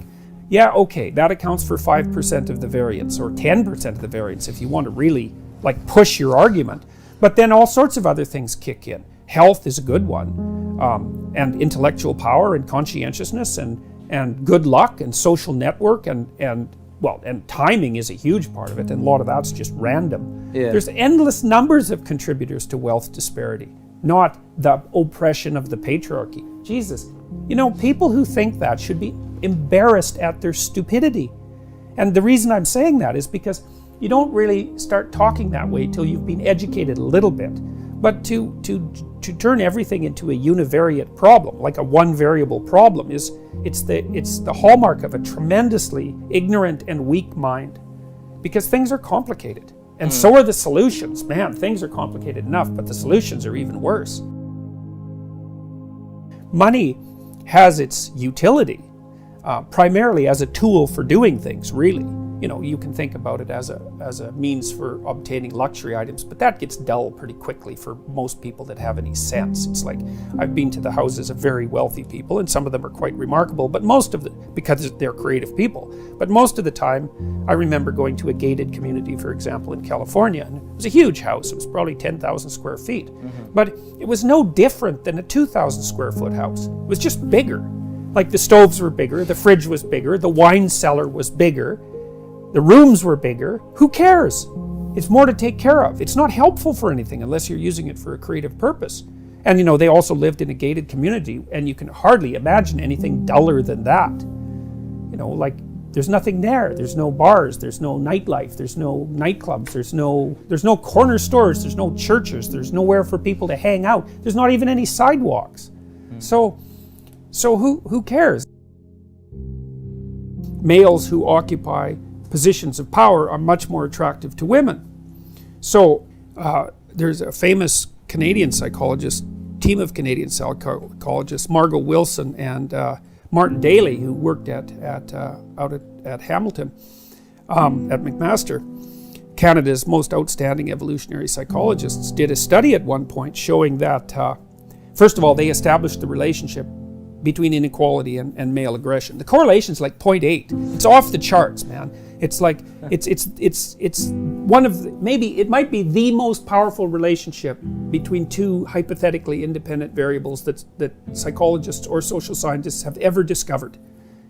yeah, okay, that accounts for 5% of the variance, or 10% of the variance if you want to really like push your argument. But then all sorts of other things kick in. Health is a good one, and intellectual power and conscientiousness and good luck and social network and timing is a huge part of it, and a lot of that's just random. Yeah. There's endless numbers of contributors to wealth disparity, not the oppression of the patriarchy. Jesus, you know, people who think that should be embarrassed at their stupidity. And the reason I'm saying that is because you don't really start talking that way till you've been educated a little bit. But to turn everything into a univariate problem, like a one variable problem, it's the hallmark of a tremendously ignorant and weak mind, because things are complicated. And so are the solutions. Man, things are complicated enough, but the solutions are even worse. Money has its utility, primarily as a tool for doing things, really. You know, you can think about it as a means for obtaining luxury items, but that gets dull pretty quickly for most people that have any sense. It's like, I've been to the houses of very wealthy people, and some of them are quite remarkable, but because they're creative people. But most of the time, I remember going to a gated community, for example, in California, and it was a huge house. It was probably 10,000 square feet. But it was no different than a 2,000 square foot house. It was just bigger. Like the stoves were bigger, the fridge was bigger, the wine cellar was bigger, the rooms were bigger. Who cares? It's more to take care of. It's not helpful for anything unless you're using it for a creative purpose. And you know, they also lived in a gated community, and you can hardly imagine anything duller than that. You know, like there's nothing there. There's no bars, there's no nightlife, there's no nightclubs, there's no corner stores, there's no churches, there's nowhere for people to hang out. There's not even any sidewalks. So who cares? Males who occupy positions of power are much more attractive to women. So there's a famous Canadian psychologist, team of Canadian psychologists, Margot Wilson and Martin Daly, who worked out at Hamilton, at McMaster, Canada's most outstanding evolutionary psychologists, did a study at one point showing that, first of all, they established the relationship between inequality and male aggression. The correlation's like 0.8. It's off the charts, man. It's like it's one of maybe it might be the most powerful relationship between two hypothetically independent variables that psychologists or social scientists have ever discovered.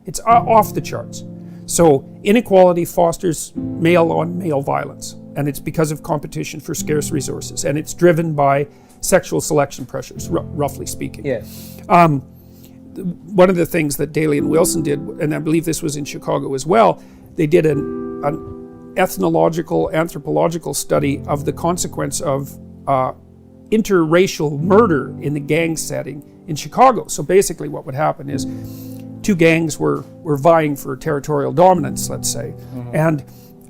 It's off the charts. So inequality fosters male-on-male violence, and it's because of competition for scarce resources, and it's driven by sexual selection pressures, roughly speaking. Yes. One of the things that Daly and Wilson did, and I believe this was in Chicago as well, they did an ethnological, anthropological study of the consequence of interracial murder in the gang setting in Chicago. So basically what would happen is two gangs were vying for territorial dominance, let's say, and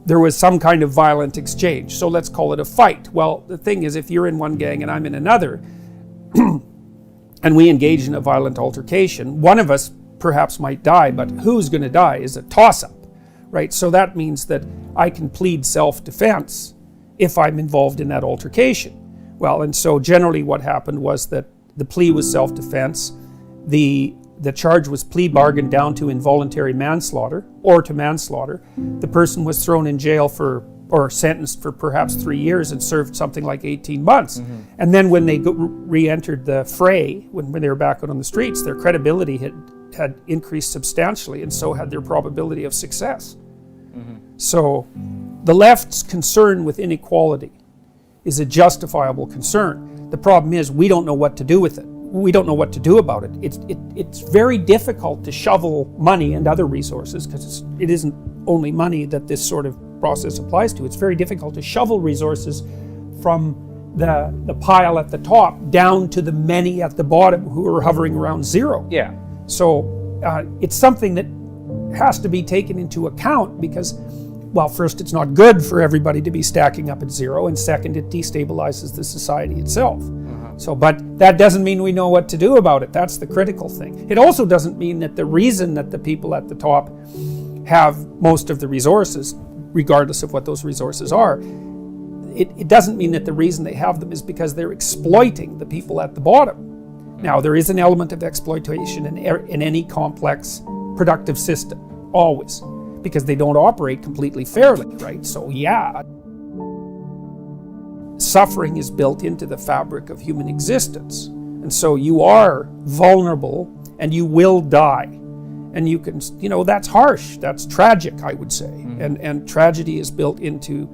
there was some kind of violent exchange. So let's call it a fight. Well, the thing is, if you're in one gang and I'm in another, and we engage in a violent altercation, one of us perhaps might die, but who's going to die is a toss-up, right? So that means that I can plead self-defense if I'm involved in that altercation. Well, and so generally what happened was that the plea was self-defense. The charge was plea bargained down to involuntary manslaughter or to manslaughter. The person was thrown in jail or sentenced for perhaps 3 years and served something like 18 months. And then when they re-entered the fray, when they were back out on the streets, their credibility had increased substantially, and so had their probability of success. So the left's concern with inequality is a justifiable concern. The problem is we don't know what to do with it. We don't know what to do about it. It's very difficult to shovel money and other resources, because it isn't only money that this sort of process applies to. It's very difficult to shovel resources from the pile at the top down to the many at the bottom who are hovering around zero. Yeah. So it's something that has to be taken into account, because, well, first, it's not good for everybody to be stacking up at zero, and second, it destabilizes the society itself. So, but that doesn't mean we know what to do about it. That's the critical thing. It also doesn't mean that the reason that the people at the top have most of the resources, regardless of what those resources are, it doesn't mean that the reason they have them is because they're exploiting the people at the bottom. Now, there is an element of exploitation in any complex productive system, always, because they don't operate completely fairly, right? So yeah, suffering is built into the fabric of human existence. And so you are vulnerable and you will die. And you can, that's harsh, that's tragic, I would say. And tragedy is built into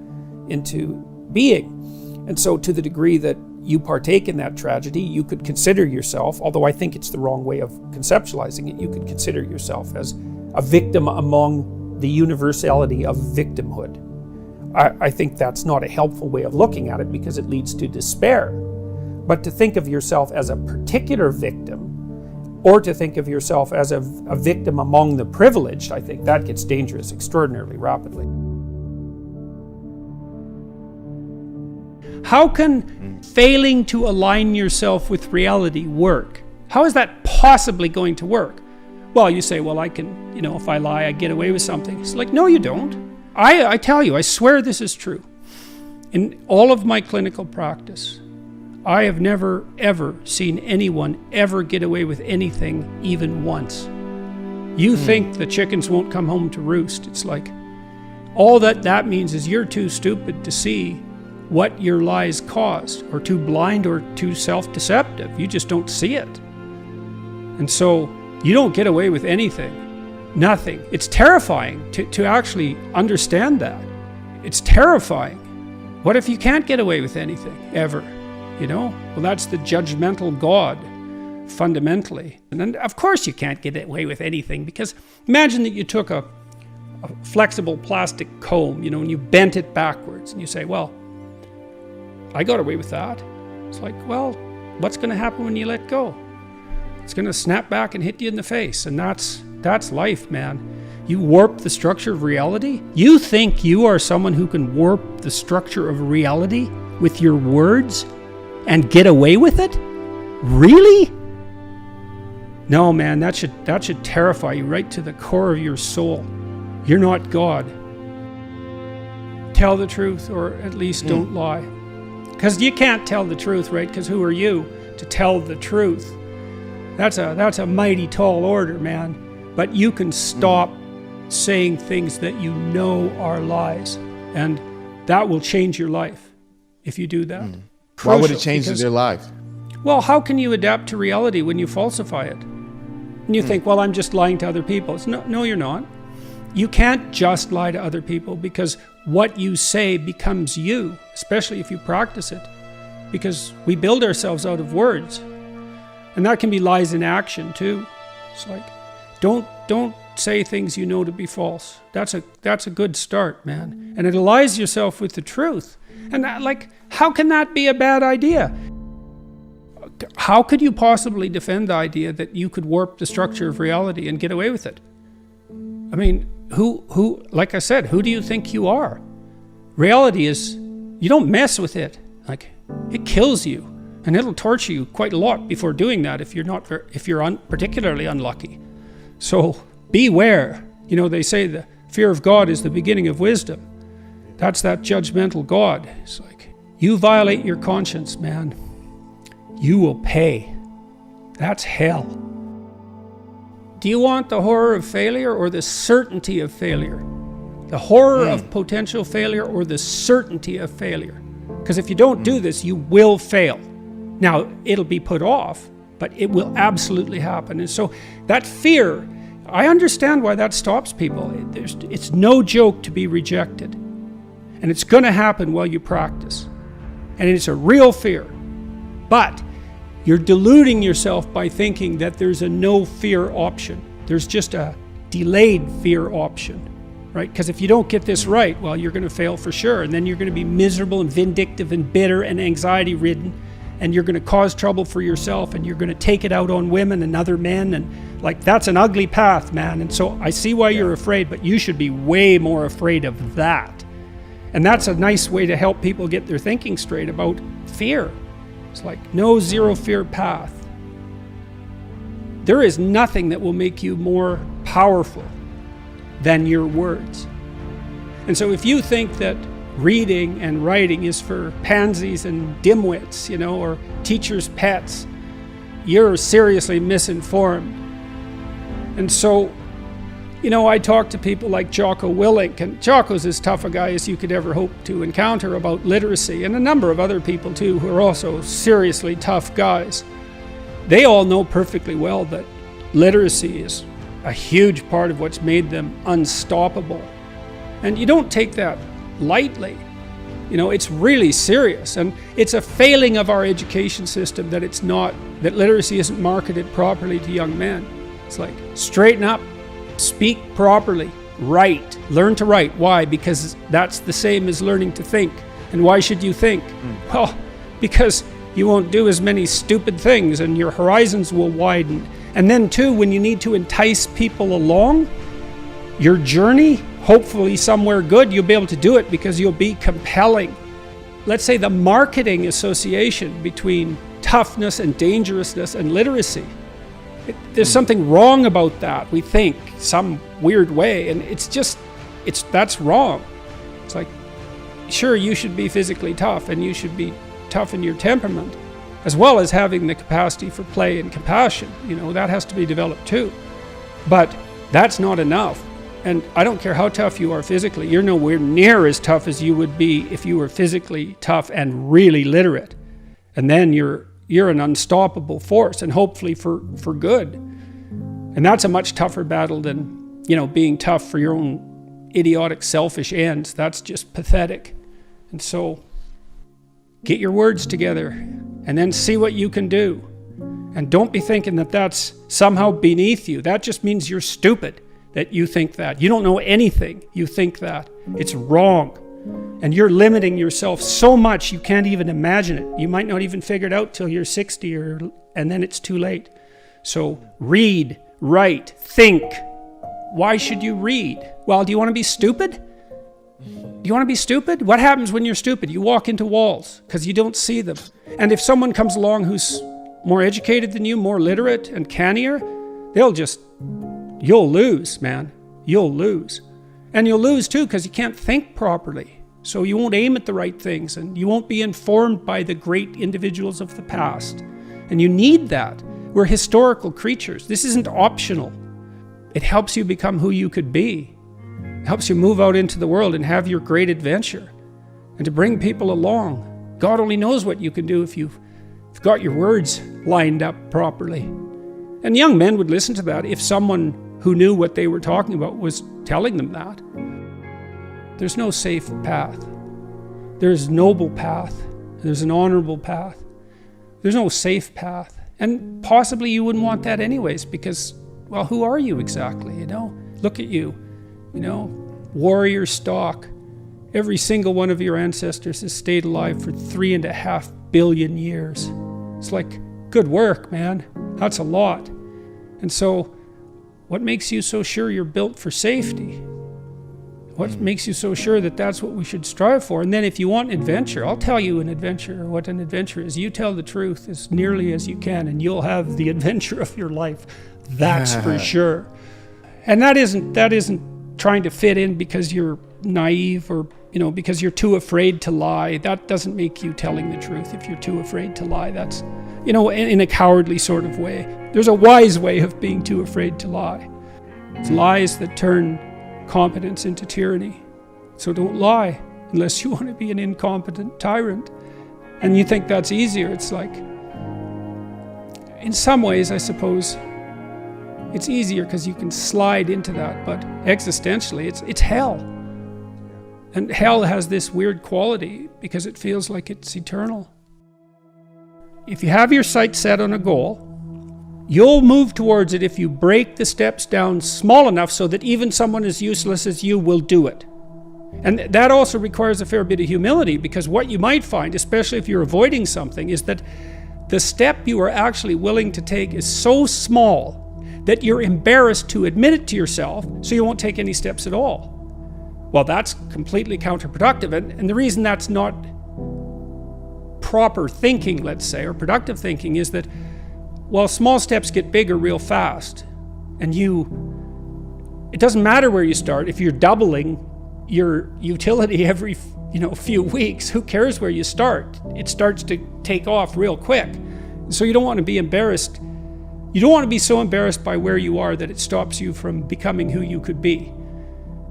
being. And so to the degree that you partake in that tragedy, you could consider yourself, although I think it's the wrong way of conceptualizing it, you could consider yourself as a victim among the universality of victimhood. I think that's not a helpful way of looking at it, because it leads to despair. But to think of yourself as a particular victim, or to think of yourself as a victim among the privileged, I think that gets dangerous extraordinarily rapidly. How can failing to align yourself with reality work? How is that possibly going to work? Well, you say, well, I can, if I lie, I get away with something. It's like, no, you don't. I tell you, I swear this is true. In all of my clinical practice, I have never, ever seen anyone ever get away with anything even once. You think the chickens won't come home to roost. It's like, all that means is you're too stupid to see what your lies caused, or too blind or too self-deceptive. You just don't see it. And so you don't get away with anything. Nothing. It's terrifying to actually understand that. It's terrifying. What if you can't get away with anything, ever? Well, that's the judgmental God, fundamentally. And then, of course, you can't get away with anything, because imagine that you took a flexible plastic comb, and you bent it backwards, and you say, well, I got away with that. It's like, well, what's going to happen when you let go? It's going to snap back and hit you in the face, and that's life, man. You warp the structure of reality? You think you are someone who can warp the structure of reality with your words and get away with it? Really? No, man, that should terrify you right to the core of your soul. You're not God. Tell the truth, or at least don't lie. Because you can't tell the truth, right? Because who are you to tell the truth? That's a mighty tall order, man. But you can stop saying things that you know are lies, and that will change your life if you do that. Why would it change their life? Well, how can you adapt to reality when you falsify it? And you think, well, I'm just lying to other people. No, you're not. You can't just lie to other people, because what you say becomes you, especially if you practice it, because we build ourselves out of words. And that can be lies in action too. It's like, don't say things you know to be false. That's a good start, man. And it aligns yourself with the truth. And how can that be a bad idea? How could you possibly defend the idea that you could warp the structure of reality and get away with it? I mean, who, like I said, who do you think you are? Reality is, you don't mess with it. Like, it kills you, and it'll torture you quite a lot before doing that if you're particularly unlucky. So beware. They say the Fear of God is the beginning of wisdom. That's that judgmental God. It's like, you violate your conscience, man, you will pay. That's hell. Do you want the horror of failure or the certainty of failure? The horror of potential failure or the certainty of failure? Because if you don't do this, you will fail. Now, it'll be put off, but it will absolutely happen. And so that fear, I understand why that stops people. It's no joke to be rejected. And it's going to happen while you practice. And it's a real fear. But you're deluding yourself by thinking that there's a no fear option. There's just a delayed fear option. Right? Because if you don't get this right, well, you're going to fail for sure. And then you're going to be miserable and vindictive and bitter and anxiety ridden. And you're going to cause trouble for yourself. And you're going to take it out on women and other men. And like, that's an ugly path, man. And so I see why you're afraid, but you should be way more afraid of that. And that's a nice way to help people get their thinking straight about fear. It's like, no zero fear path. There is nothing that will make you more powerful than your words. And so if you think that reading and writing is for pansies and dimwits, you know, or teachers' pets, you're seriously misinformed. And so, you know, I talk to people like Jocko Willink, and Jocko's as tough a guy as you could ever hope to encounter about literacy, and a number of other people too who are also seriously tough guys. They all know perfectly well that literacy is a huge part of what's made them unstoppable. And you don't take that lightly. You know, it's really serious, and it's a failing of our education system that that literacy isn't marketed properly to young men. It's like, straighten up, speak properly, write, learn to write. Why? Because that's the same as learning to think. And why should you think? Well, because you won't do as many stupid things and your horizons will widen. And then too, when you need to entice people along your journey, hopefully somewhere good, you'll be able to do it because you'll be compelling. Let's say the marketing association between toughness and dangerousness and literacy. There's something wrong about that, we think, some weird way, and that's wrong. It's like, sure, you should be physically tough, and you should be tough in your temperament, as well as having the capacity for play and compassion. You know, that has to be developed too. But that's not enough. And I don't care how tough you are physically, you're nowhere near as tough as you would be if you were physically tough and really literate. And then you're an unstoppable force, and hopefully for good. And that's a much tougher battle than, you know, being tough for your own idiotic, selfish ends. That's just pathetic. And so get your words together and then see what you can do. And don't be thinking that that's somehow beneath you. That just means you're stupid that you think that. You don't know anything. You think that. It's wrong. And you're limiting yourself so much you can't even imagine it. You might not even figure it out till you're 60 and then it's too late. So read, write, think. Why should you read? Well, do you want to be stupid? Do you want to be stupid? What happens when you're stupid? You walk into walls because you don't see them. And if someone comes along who's more educated than you, more literate and cannier, you'll lose, man. You'll lose. And you'll lose too because you can't think properly. So you won't aim at the right things, and you won't be informed by the great individuals of the past. And you need that. We're historical creatures. This isn't optional. It helps you become who you could be. It helps you move out into the world and have your great adventure. And to bring people along. God only knows what you can do if you've got your words lined up properly. And young men would listen to that if someone who knew what they were talking about was telling them that. There's no safe path. There's a noble path. There's an honorable path. There's no safe path. And possibly you wouldn't want that anyways because, well, who are you exactly, you know? Look at you, you know, warrior stock. Every single one of your ancestors has stayed alive for 3.5 billion years. It's like, good work, man. That's a lot. And so, what makes you so sure you're built for safety? What makes you so sure that that's what we should strive for? And then if you want adventure, I'll tell you what an adventure is. You tell the truth as nearly as you can, and you'll have the adventure of your life. That's for sure. And that isn't trying to fit in because you're naive or, because you're too afraid to lie. That doesn't make you telling the truth if you're too afraid to lie. That's, in a cowardly sort of way. There's a wise way of being too afraid to lie. It's lies that turn competence into tyranny. So don't lie unless you want to be an incompetent tyrant. And you think that's easier. It's like, in some ways, I suppose, it's easier because you can slide into that, but existentially, it's hell. And hell has this weird quality because it feels like it's eternal. If you have your sights set on a goal, you'll move towards it if you break the steps down small enough so that even someone as useless as you will do it. And that also requires a fair bit of humility, because what you might find, especially if you're avoiding something, is that the step you are actually willing to take is so small that you're embarrassed to admit it to yourself, so you won't take any steps at all. Well, that's completely counterproductive, and the reason that's not proper thinking, let's say, or productive thinking, is that, well, small steps get bigger real fast, and it doesn't matter where you start. If you're doubling your utility every few weeks, who cares where you start? It starts to take off real quick. So you don't want to be embarrassed. You don't want to be so embarrassed by where you are that it stops you from becoming who you could be.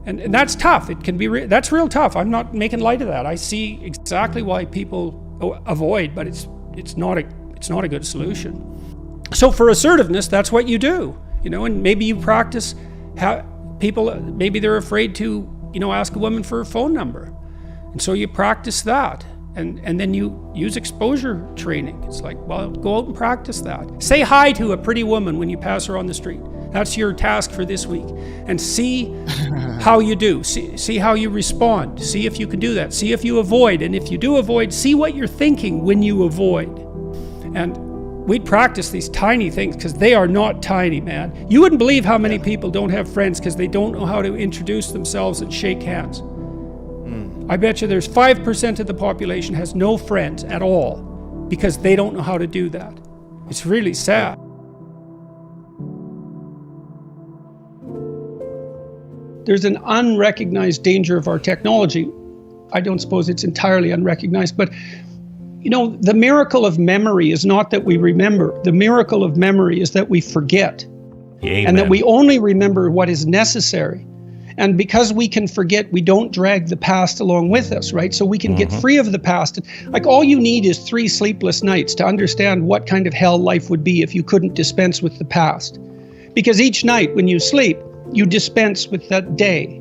And that's tough. It can be that's real tough. I'm not making light of that. I see exactly why people avoid, but it's not a good solution. So for assertiveness, that's what you do. And maybe you practice maybe they're afraid to ask a woman for her phone number. And so you practice that. And then you use exposure training. It's like, well, go out and practice that. Say hi to a pretty woman when you pass her on the street. That's your task for this week. And see how you do. See how you respond. See if you can do that. See if you avoid. And if you do avoid, see what you're thinking when you avoid. And we'd practice these tiny things, because they are not tiny, man. You wouldn't believe how many people don't have friends because they don't know how to introduce themselves and shake hands. I bet you there's 5% of the population has no friends at all because they don't know how to do that. It's really sad. There's an unrecognized danger of our technology. I don't suppose it's entirely unrecognized, but the miracle of memory is not that we remember. The miracle of memory is that we forget. Amen. And that we only remember what is necessary. And because we can forget, we don't drag the past along with us, right? So we can get free of the past. Like, all you need is 3 sleepless nights to understand what kind of hell life would be if you couldn't dispense with the past. Because each night when you sleep, you dispense with that day.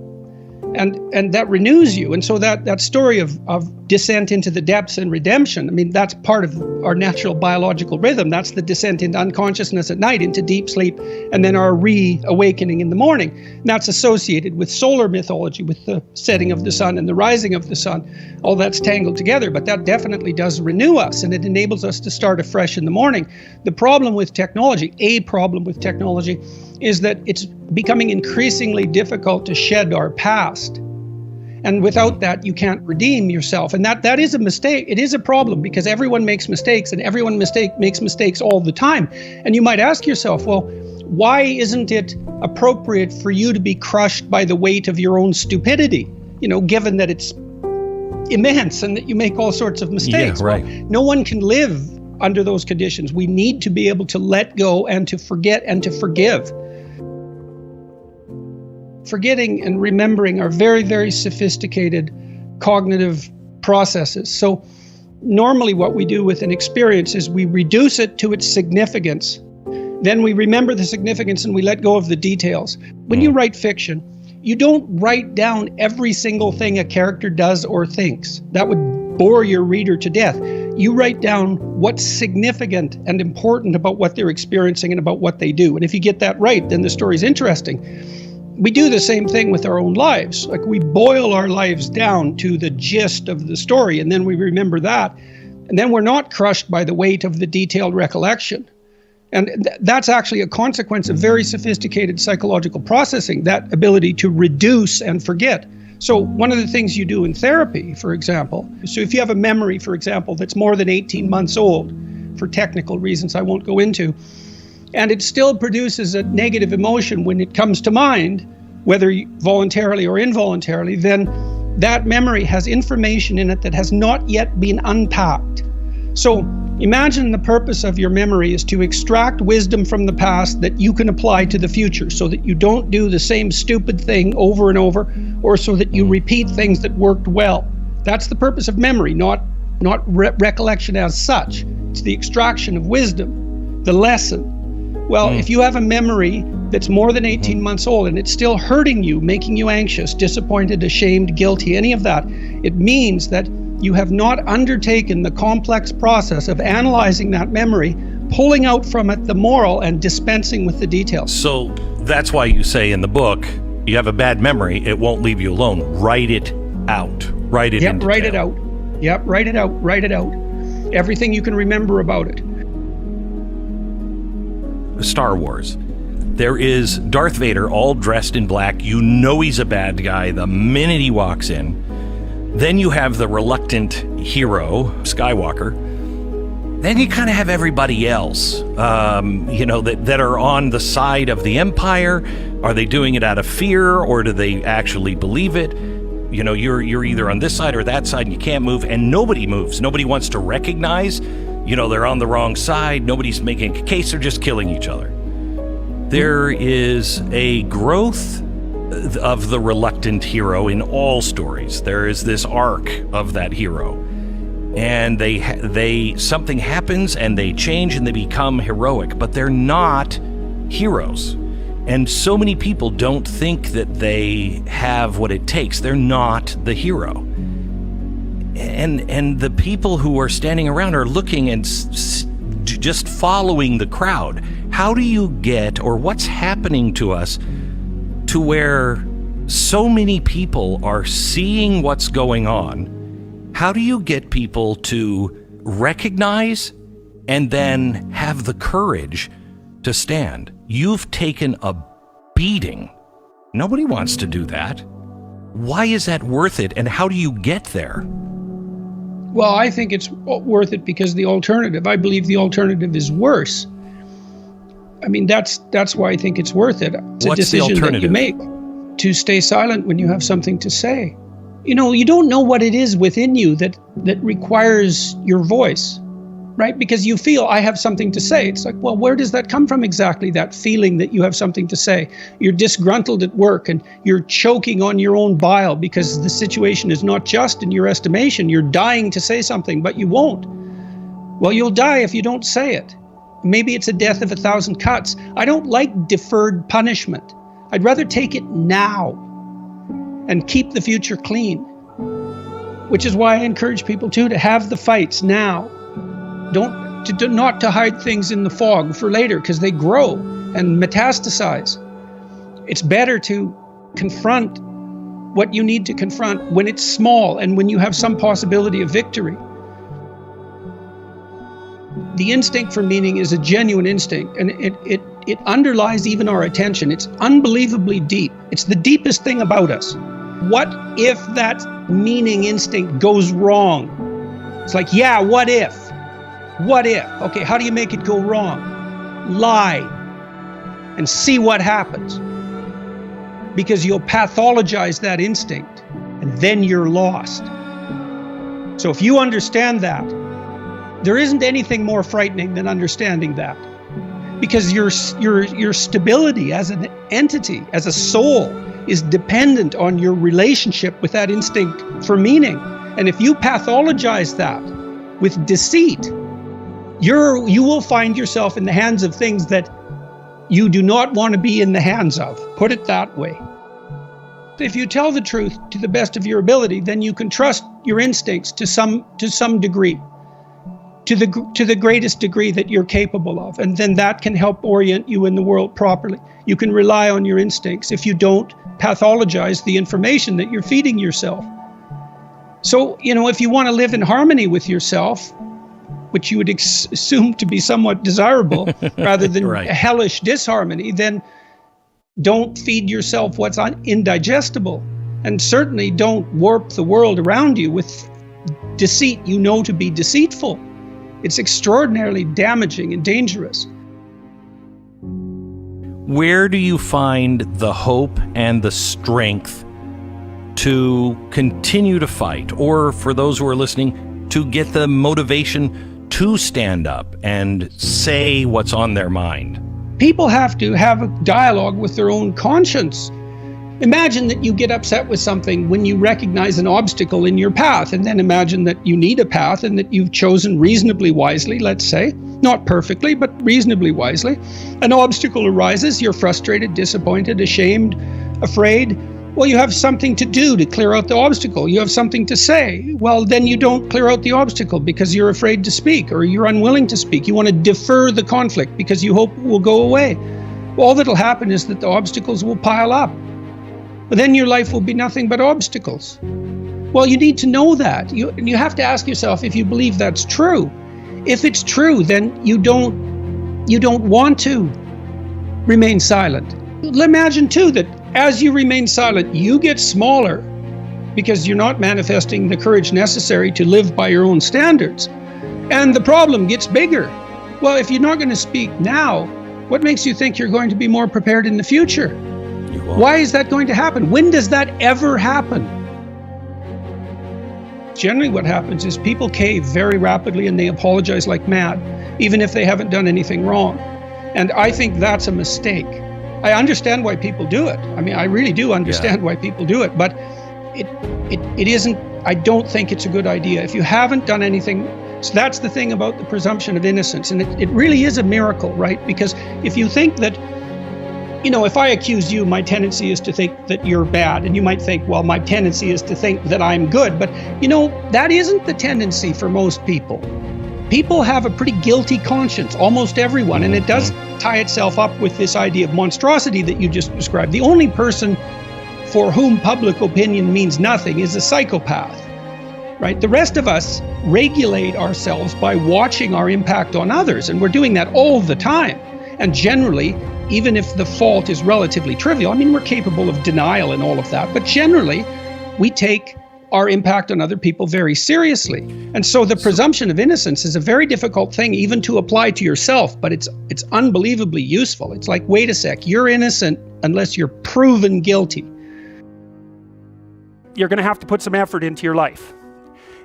And that renews you. And so that story of descent into the depths and redemption, I mean, that's part of our natural biological rhythm. That's the descent into unconsciousness at night, into deep sleep, and then our reawakening in the morning. And that's associated with solar mythology, with the setting of the sun and the rising of the sun. All that's tangled together, but that definitely does renew us, and it enables us to start afresh in the morning. The problem with technology, is that it's becoming increasingly difficult to shed our past. And without that, you can't redeem yourself. And that is a mistake. It is a problem, because everyone makes mistakes, and everyone makes mistakes all the time. And you might ask yourself, well, why isn't it appropriate for you to be crushed by the weight of your own stupidity? Given that it's immense and that you make all sorts of mistakes. Yeah, right. Well, no one can live under those conditions. We need to be able to let go and to forget and to forgive. Forgetting and remembering are very, very sophisticated cognitive processes. So normally what we do with an experience is we reduce it to its significance. Then we remember the significance and we let go of the details. When you write fiction, you don't write down every single thing a character does or thinks. That would bore your reader to death. You write down what's significant and important about what they're experiencing and about what they do. And if you get that right, then the story's interesting. We do the same thing with our own lives. Like, we boil our lives down to the gist of the story, and then we remember that. And then we're not crushed by the weight of the detailed recollection. And that's actually a consequence of very sophisticated psychological processing, that ability to reduce and forget. So one of the things you do in therapy, for example, so if you have a memory, for example, that's more than 18 months old, for technical reasons I won't go into, and it still produces a negative emotion when it comes to mind, whether voluntarily or involuntarily, then that memory has information in it that has not yet been unpacked. So imagine the purpose of your memory is to extract wisdom from the past that you can apply to the future, so that you don't do the same stupid thing over and over, or so that you repeat things that worked well. That's the purpose of memory, not recollection as such. It's the extraction of wisdom, the lesson. Well, if you have a memory that's more than 18 months old and it's still hurting you, making you anxious, disappointed, ashamed, guilty, any of that, it means that you have not undertaken the complex process of analyzing that memory, pulling out from it the moral and dispensing with the details. So that's why you say in the book, you have a bad memory, it won't leave you alone. Write it out. Write it into write it out. Yep, write it out, write it out. Everything you can remember about it. Star Wars. There is Darth Vader all dressed in black. You know he's a bad guy the minute he walks in. Then you have the reluctant hero, Skywalker. Then you kind of have everybody else, that are on the side of the Empire. Are they doing it out of fear, or do they actually believe it? You know, you're either on this side or that side, and you can't move, and nobody moves. Nobody wants to recognize, they're on the wrong side. Nobody's making a case. They're just killing each other. There is a growth of the reluctant hero in all stories. There is this arc of that hero, and they something happens and they change and they become heroic, but they're not heroes. And so many people don't think that they have what it takes. They're not the hero. And the people who are standing around are looking and just following the crowd. How do you get, or what's happening to us, to where so many people are seeing what's going on? How do you get people to recognize and then have the courage to stand? You've taken a beating. Nobody wants to do that. Why is that worth it, and how do you get there? Well, I think it's worth it because I believe the alternative is worse. I mean, that's why I think it's worth it. It's a decision that you make to stay silent when you have something to say. You don't know what it is within you that requires your voice, right? Because you feel, I have something to say. It's like, well, where does that come from exactly, that feeling that you have something to say? You're disgruntled at work and you're choking on your own bile because the situation is not just in your estimation. You're dying to say something, but you won't. Well, you'll die if you don't say it. Maybe it's a death of 1,000 cuts. I don't like deferred punishment. I'd rather take it now and keep the future clean, which is why I encourage people to have the fights now. Not to hide things in the fog for later, because they grow and metastasize. It's better to confront what you need to confront when it's small and when you have some possibility of victory. The instinct for meaning is a genuine instinct, and it underlies even our attention. It's unbelievably deep. It's the deepest thing about us. What if that meaning instinct goes wrong? It's like, yeah, what if? What if? Okay, how do you make it go wrong? Lie and see what happens. Because you'll pathologize that instinct and then you're lost. So if you understand that, there isn't anything more frightening than understanding that. Because your stability as an entity, as a soul, is dependent on your relationship with that instinct for meaning. And if you pathologize that with deceit, you will find yourself in the hands of things that you do not want to be in the hands of. Put it that way. If you tell the truth to the best of your ability, then you can trust your instincts to some degree, to the greatest degree that you're capable of, and then that can help orient you in the world properly. You can rely on your instincts if you don't pathologize the information that you're feeding yourself. So, if you want to live in harmony with yourself, which you would assume to be somewhat desirable rather than right. Hellish disharmony, then don't feed yourself what's indigestible, and certainly don't warp the world around you with deceit to be deceitful. It's extraordinarily damaging and dangerous. where do you find the hope and the strength to continue to fight, or for those who are listening, to get the motivation to stand up and say what's on their mind? People have to have a dialogue with their own conscience. Imagine that you get upset with something when you recognize an obstacle in your path, and then imagine that you need a path and that you've chosen reasonably wisely, let's say, not perfectly, but reasonably wisely. An obstacle arises, you're frustrated, disappointed, ashamed, afraid. Well, you have something to do to clear out the obstacle. You have something to say. Well, then you don't clear out the obstacle because you're afraid to speak or you're unwilling to speak. You want to defer the conflict because you hope it will go away. Well, all that'll happen is that the obstacles will pile up. But then your life will be nothing but obstacles. Well, you need to know that. You have to ask yourself if you believe that's true. If it's true, then you don't want to remain silent. Imagine too that as you remain silent, you get smaller because you're not manifesting the courage necessary to live by your own standards. And the problem gets bigger. Well, if you're not going to speak now, what makes you think you're going to be more prepared in the future? Why is that going to happen? When does that ever happen? Generally what happens is people cave very rapidly and they apologize like mad, even if they haven't done anything wrong. And I think that's a mistake. I understand why people do it. I mean, I really do understand why people do it, but it isn't, I don't think it's a good idea. If you haven't done anything, so that's the thing about the presumption of innocence. And it really is a miracle, right? Because if you think that, if I accuse you, my tendency is to think that you're bad. And you might think, well, my tendency is to think that I'm good. But, that isn't the tendency for most people. People have a pretty guilty conscience, almost everyone. And it does tie itself up with this idea of monstrosity that you just described. The only person for whom public opinion means nothing is a psychopath, right? The rest of us regulate ourselves by watching our impact on others. And we're doing that all the time. And generally, even if the fault is relatively trivial, I mean, we're capable of denial and all of that, but generally, we take our impact on other people very seriously. And so the presumption of innocence is a very difficult thing even to apply to yourself, but it's unbelievably useful. It's like, wait a sec, you're innocent unless you're proven guilty. You're going to have to put some effort into your life,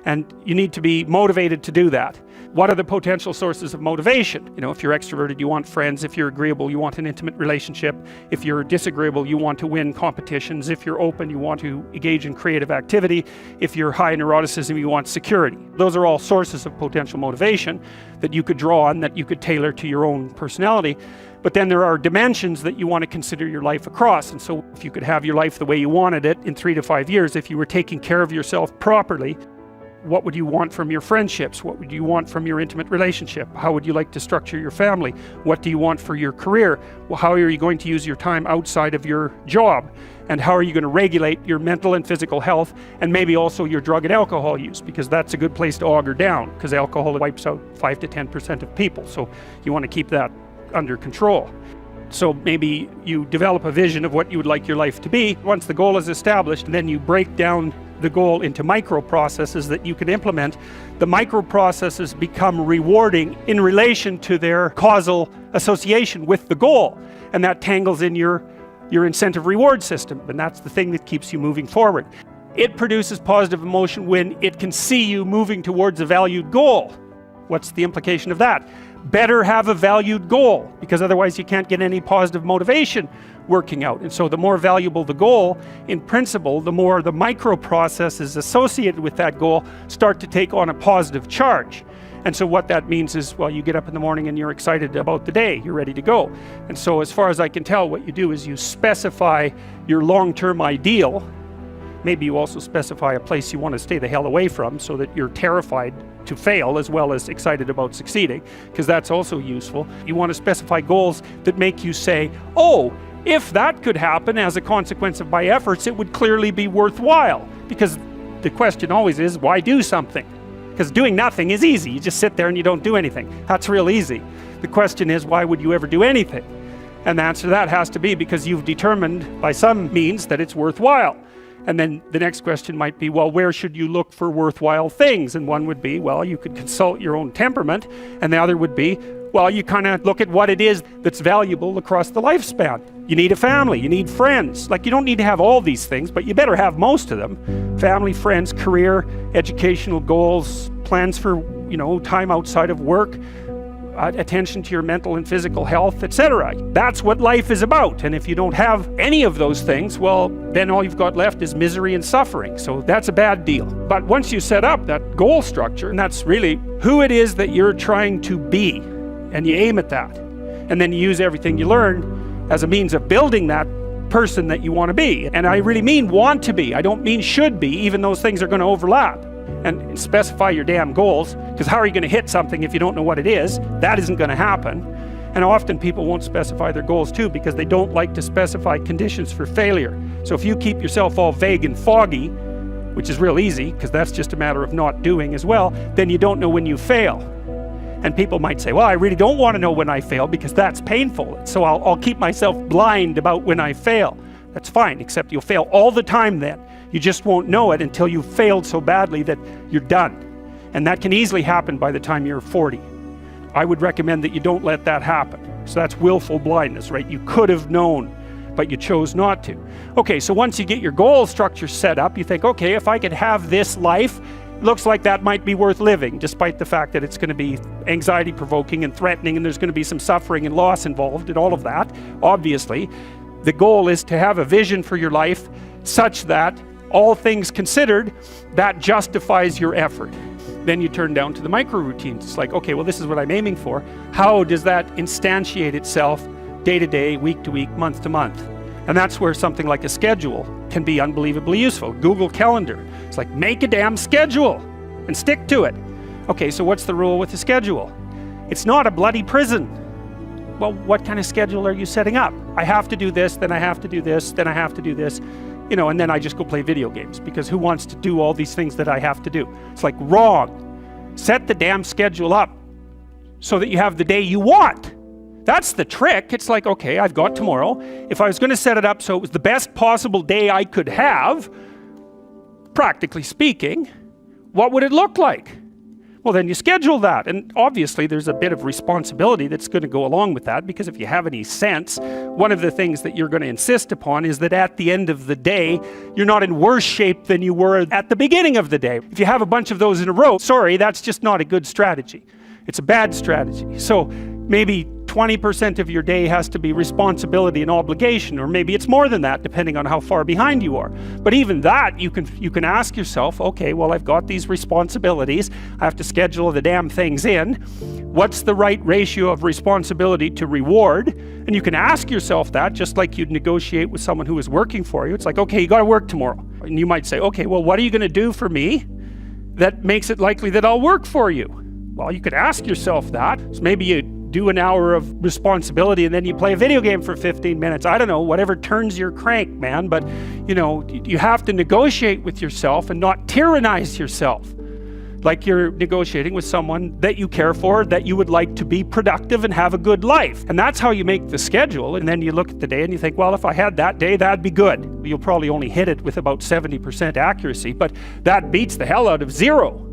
and you need to be motivated to do that. What are the potential sources of motivation? If you're extroverted, you want friends. If you're agreeable, you want an intimate relationship. If you're disagreeable, you want to win competitions. If you're open, you want to engage in creative activity. If you're high in neuroticism, you want security. Those are all sources of potential motivation that you could draw on, that you could tailor to your own personality. But then there are dimensions that you want to consider your life across. And so if you could have your life the way you wanted it in 3 to 5 years, if you were taking care of yourself properly, what would you want from your friendships? What would you want from your intimate relationship? How would you like to structure your family? What do you want for your career? Well, how are you going to use your time outside of your job? And how are you going to regulate your mental and physical health, and maybe also your drug and alcohol use? Because that's a good place to auger down, because alcohol wipes out 5 to 10% of people. So you want to keep that under control. So maybe you develop a vision of what you would like your life to be. Once the goal is established, then you break down the goal into micro processes that you can implement. The micro processes become rewarding in relation to their causal association with the goal, and that tangles in your incentive reward system, and that's the thing that keeps you moving forward. It produces positive emotion when it can see you moving towards a valued goal. What's the implication of that? Better have a valued goal, because otherwise you can't get any positive motivation working out. And so the more valuable the goal, in principle, the more the micro processes associated with that goal start to take on a positive charge. And so what that means is, well, you get up in the morning and you're excited about the day, you're ready to go. And so as far as I can tell, what you do is you specify your long-term ideal. Maybe you also specify a place you want to stay the hell away from, so that you're terrified to fail as well as excited about succeeding, because that's also useful. You want to specify goals that make you say, oh, if that could happen as a consequence of my efforts, it would clearly be worthwhile. Because the question always is, why do something? Because doing nothing is easy. You just sit there and you don't do anything. That's real easy. The question is, why would you ever do anything? And the answer to that has to be because you've determined by some means that it's worthwhile. And then the next question might be, well, where should you look for worthwhile things? And one would be, well, you could consult your own temperament. And the other would be, well, you kind of look at what it is that's valuable across the lifespan. You need a family, you need friends. Like, you don't need to have all these things, but you better have most of them. Family, friends, career, educational goals, plans for, time outside of work, attention to your mental and physical health, etc. That's what life is about. And if you don't have any of those things, well, then all you've got left is misery and suffering. So that's a bad deal. But once you set up that goal structure, and that's really who it is that you're trying to be, and you aim at that, and then you use everything you learned as a means of building that person that you want to be. And I really mean want to be. I don't mean should be, even those things are going to overlap. And specify your damn goals, because how are you going to hit something if you don't know what it is? That isn't going to happen. And often people won't specify their goals too, because they don't like to specify conditions for failure. So if you keep yourself all vague and foggy, which is real easy, because that's just a matter of not doing as well, then you don't know when you fail. And people might say, well, I really don't want to know when I fail because that's painful. So I'll keep myself blind about when I fail. That's fine, except you'll fail all the time then. You just won't know it until you've failed so badly that you're done. And that can easily happen by the time you're 40. I would recommend that you don't let that happen. So that's willful blindness, right? You could have known, but you chose not to. Okay, so once you get your goal structure set up, you think, okay, if I could have this life, looks like that might be worth living, despite the fact that it's going to be anxiety-provoking and threatening, and there's going to be some suffering and loss involved and all of that, obviously. The goal is to have a vision for your life such that, all things considered, that justifies your effort. Then you turn down to the micro routines. It's like, okay, well, this is what I'm aiming for. How does that instantiate itself day to day, week to week, month to month? And that's where something like a schedule can be unbelievably useful. Google Calendar. It's like, make a damn schedule and stick to it. Okay, so what's the rule with the schedule? It's not a bloody prison. Well, what kind of schedule are you setting up? I have to do this, then I have to do this, then I have to do this. And then I just go play video games, because who wants to do all these things that I have to do? It's like, wrong. Set the damn schedule up so that you have the day you want. That's the trick. It's like, okay, I've got tomorrow. If I was going to set it up so it was the best possible day I could have, practically speaking, what would it look like? Well, then you schedule that. And obviously there's a bit of responsibility that's going to go along with that, because if you have any sense, one of the things that you're going to insist upon is that at the end of the day, you're not in worse shape than you were at the beginning of the day. If you have a bunch of those in a row, sorry, that's just not a good strategy. It's a bad strategy. So maybe 20% of your day has to be responsibility and obligation, or maybe it's more than that, depending on how far behind you are. But even that, you can ask yourself, okay, well, I've got these responsibilities. I have to schedule the damn things in. What's the right ratio of responsibility to reward? And you can ask yourself that, just like you'd negotiate with someone who is working for you. It's like, okay, you got to work tomorrow. And you might say, okay, well, what are you going to do for me that makes it likely that I'll work for you? Well, you could ask yourself that. So maybe you do an hour of responsibility and then you play a video game for 15 minutes. I don't know, whatever turns your crank, man. But, you have to negotiate with yourself and not tyrannize yourself. Like you're negotiating with someone that you care for, that you would like to be productive and have a good life. And that's how you make the schedule. And then you look at the day and you think, well, if I had that day, that'd be good. You'll probably only hit it with about 70% accuracy, but that beats the hell out of 0.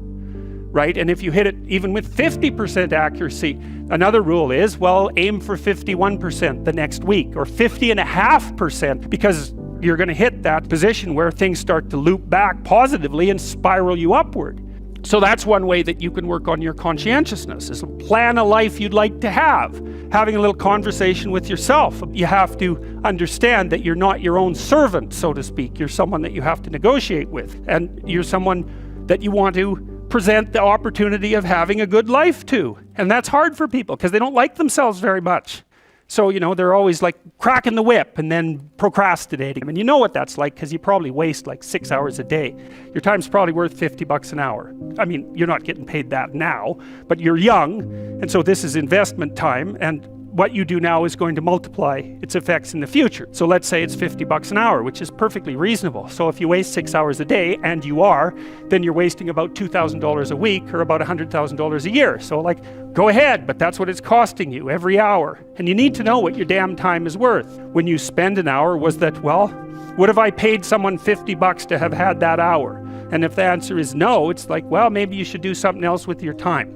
Right? And if you hit it even with 50% accuracy, another rule is, well, aim for 51% the next week, or 50.5%, because you're going to hit that position where things start to loop back positively and spiral you upward. So that's one way that you can work on your conscientiousness, is plan a life you'd like to have. Having a little conversation with yourself. You have to understand that you're not your own servant, so to speak. You're someone that you have to negotiate with, and you're someone that you want to present the opportunity of having a good life to. And that's hard for people because they don't like themselves very much. So, they're always like cracking the whip and then procrastinating. And you know what that's like, because you probably waste like 6 hours a day. Your time's probably worth $50 an hour. I mean, you're not getting paid that now, but you're young. And so this is investment time. And what you do now is going to multiply its effects in the future. So let's say it's $50 an hour, which is perfectly reasonable. So if you waste 6 hours a day, and you are, then you're wasting about $2,000 a week, or about $100,000 a year. So like, go ahead, but that's what it's costing you every hour. And you need to know what your damn time is worth. When you spend an hour, was that, well, what if I paid someone $50 to have had that hour? And if the answer is no, it's like, well, maybe you should do something else with your time.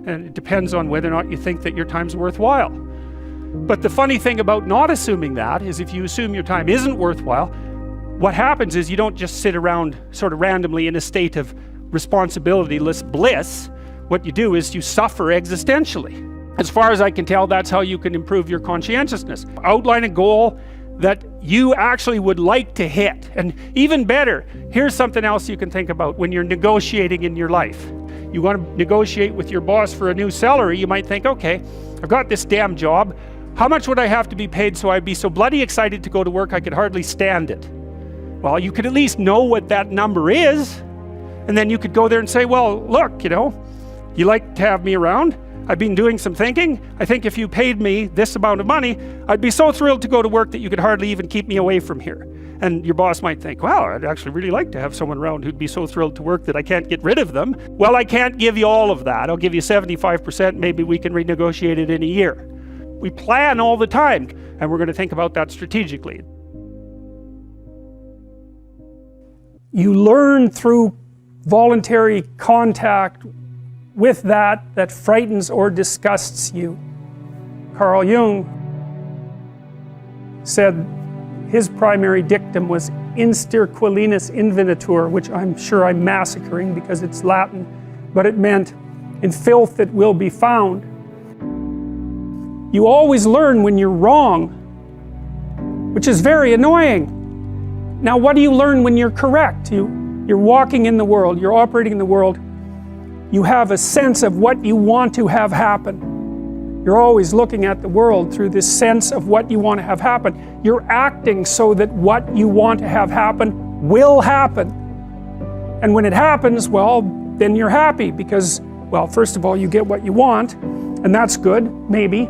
And it depends on whether or not you think that your time's worthwhile. But the funny thing about not assuming that is, if you assume your time isn't worthwhile, what happens is you don't just sit around sort of randomly in a state of responsibilityless bliss. What you do is you suffer existentially. As far as I can tell, that's how you can improve your conscientiousness. Outline a goal that you actually would like to hit. And even better, here's something else you can think about when you're negotiating in your life. You want to negotiate with your boss for a new salary, you might think, okay, I've got this damn job. How much would I have to be paid so I'd be so bloody excited to go to work I could hardly stand it? Well, you could at least know what that number is, and then you could go there and say, well, look, you know, you like to have me around? I've been doing some thinking. I think if you paid me this amount of money, I'd be so thrilled to go to work that you could hardly even keep me away from here. And your boss might think, wow, I'd actually really like to have someone around who'd be so thrilled to work that I can't get rid of them. Well, I can't give you all of that. I'll give you 75%. Maybe we can renegotiate it in a year. We plan all the time, and we're going to think about that strategically. You learn through voluntary contact with that frightens or disgusts you. Carl Jung said his primary dictum was insterquilinus invenitur, which I'm sure I'm massacring because it's Latin, but it meant in filth it will be found. You always learn when you're wrong, which is very annoying. Now, what do you learn when you're correct? You're walking in the world, you're operating in the world. You have a sense of what you want to have happen. You're always looking at the world through this sense of what you want to have happen. You're acting so that what you want to have happen will happen. And when it happens, well, then you're happy because, well, first of all, you get what you want, and that's good, maybe,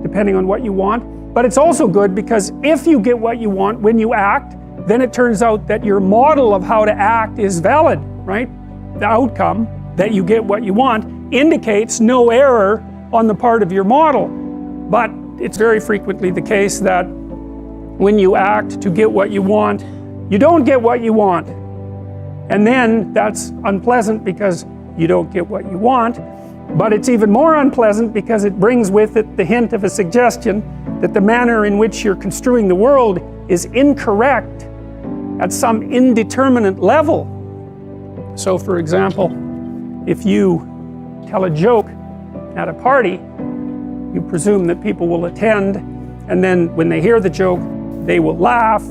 depending on what you want. But it's also good because if you get what you want when you act, then it turns out that your model of how to act is valid, right? The outcome that you get what you want indicates no error on the part of your model. But it's very frequently the case that when you act to get what you want, you don't get what you want. And then that's unpleasant because you don't get what you want. But it's even more unpleasant because it brings with it the hint of a suggestion that the manner in which you're construing the world is incorrect at some indeterminate level. So, for example, if you tell a joke at a party, you presume that people will attend, and then when they hear the joke, they will laugh.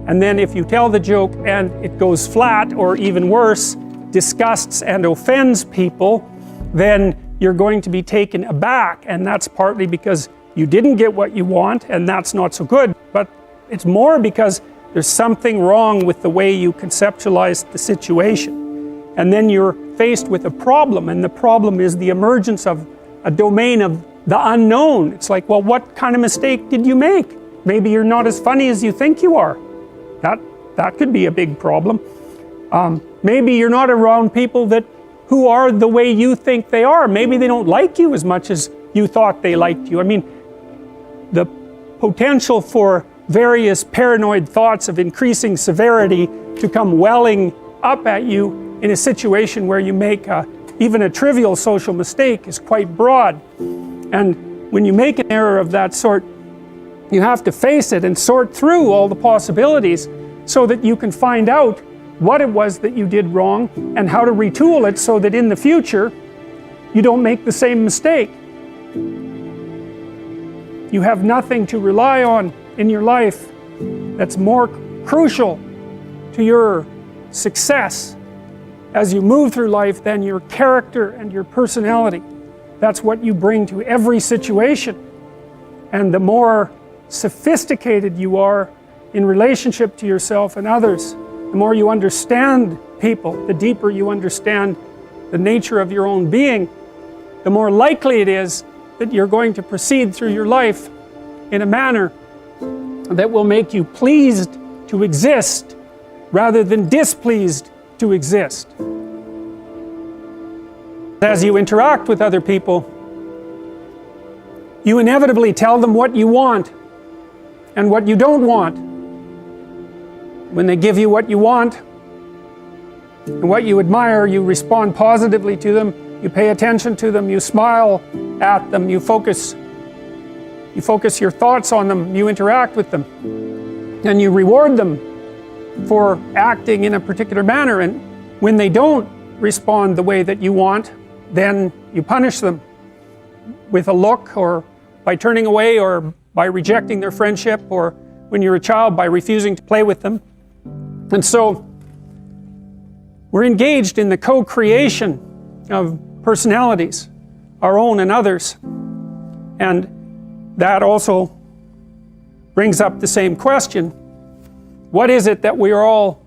And then if you tell the joke and it goes flat, or even worse, disgusts and offends people, then you're going to be taken aback. And that's partly because you didn't get what you want, and that's not so good. But it's more because there's something wrong with the way you conceptualize the situation. And then you're faced with a problem, and the problem is the emergence of a domain of the unknown. It's like, well, what kind of mistake did you make? Maybe you're not as funny as you think you are. That could be a big problem. Maybe you're not around people who are the way you think they are. Maybe they don't like you as much as you thought they liked you. I mean, the potential for various paranoid thoughts of increasing severity to come welling up at you in a situation where you make even a trivial social mistake is quite broad. And when you make an error of that sort, you have to face it and sort through all the possibilities so that you can find out what it was that you did wrong and how to retool it so that in the future you don't make the same mistake. You have nothing to rely on in your life that's more crucial to your success as you move through life than your character and your personality. That's what you bring to every situation. And the more sophisticated you are in relationship to yourself and others, the more you understand people, the deeper you understand the nature of your own being, the more likely it is that you're going to proceed through your life in a manner that will make you pleased to exist rather than displeased to exist. As you interact with other people, you inevitably tell them what you want and what you don't want. When they give you what you want and what you admire, you respond positively to them, you pay attention to them, you smile at them, you focus your thoughts on them, you interact with them, and you reward them for acting in a particular manner. And when they don't respond the way that you want, then you punish them with a look, or by turning away, or by rejecting their friendship, or when you're a child, by refusing to play with them. And so we're engaged in the co-creation of personalities, our own and others. And that also brings up the same question. What is it that we are all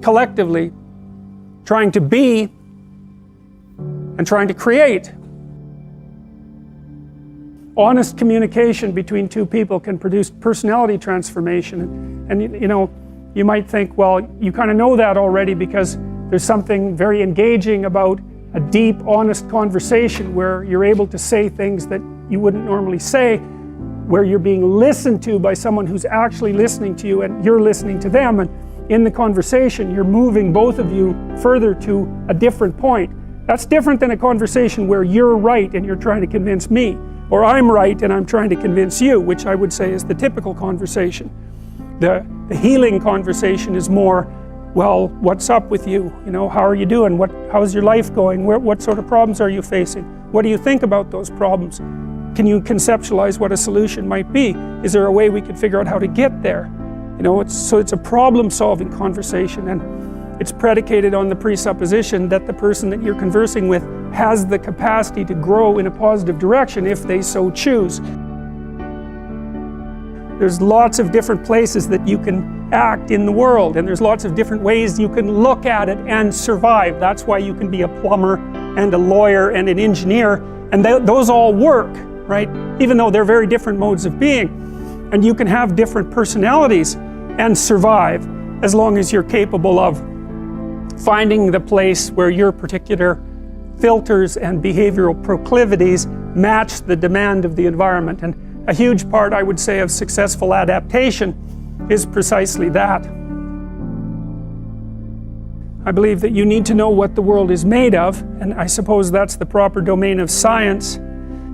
collectively trying to be and trying to create? Honest communication between two people can produce personality transformation. And you know, you might think, well, you kind of know that already, because there's something very engaging about a deep, honest conversation where you're able to say things that you wouldn't normally say, where you're being listened to by someone who's actually listening to you and you're listening to them. And in the conversation, you're moving both of you further to a different point. That's different than a conversation where you're right and you're trying to convince me, or I'm right and I'm trying to convince you, which I would say is the typical conversation. The healing conversation is more, well, what's up with you? You know, how are you doing? How's your life going? What sort of problems are you facing? What do you think about those problems? Can you conceptualize what a solution might be? Is there a way we could figure out how to get there? You know, it's a problem-solving conversation, and it's predicated on the presupposition that the person that you're conversing with has the capacity to grow in a positive direction if they so choose. There's lots of different places that you can act in the world, and there's lots of different ways you can look at it and survive. That's why you can be a plumber and a lawyer and an engineer, and those all work, right? Even though they're very different modes of being. And you can have different personalities and survive, as long as you're capable of finding the place where your particular filters and behavioral proclivities match the demand of the environment. And a huge part, I would say, of successful adaptation is precisely that. I believe that you need to know what the world is made of, and I suppose that's the proper domain of science,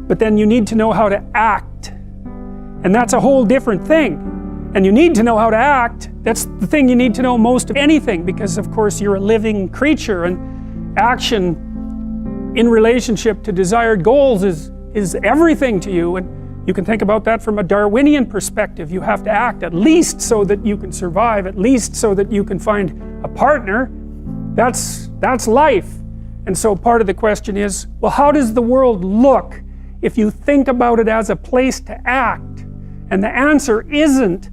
but then you need to know how to act. And that's a whole different thing. And you need to know how to act. That's the thing you need to know most of anything, because of course you're a living creature, and action in relationship to desired goals is everything to you. And you can think about that from a Darwinian perspective. You have to act, at least so that you can survive, at least so that you can find a partner. That's life. And so part of the question is, well, how does the world look if you think about it as a place to act? And the answer isn't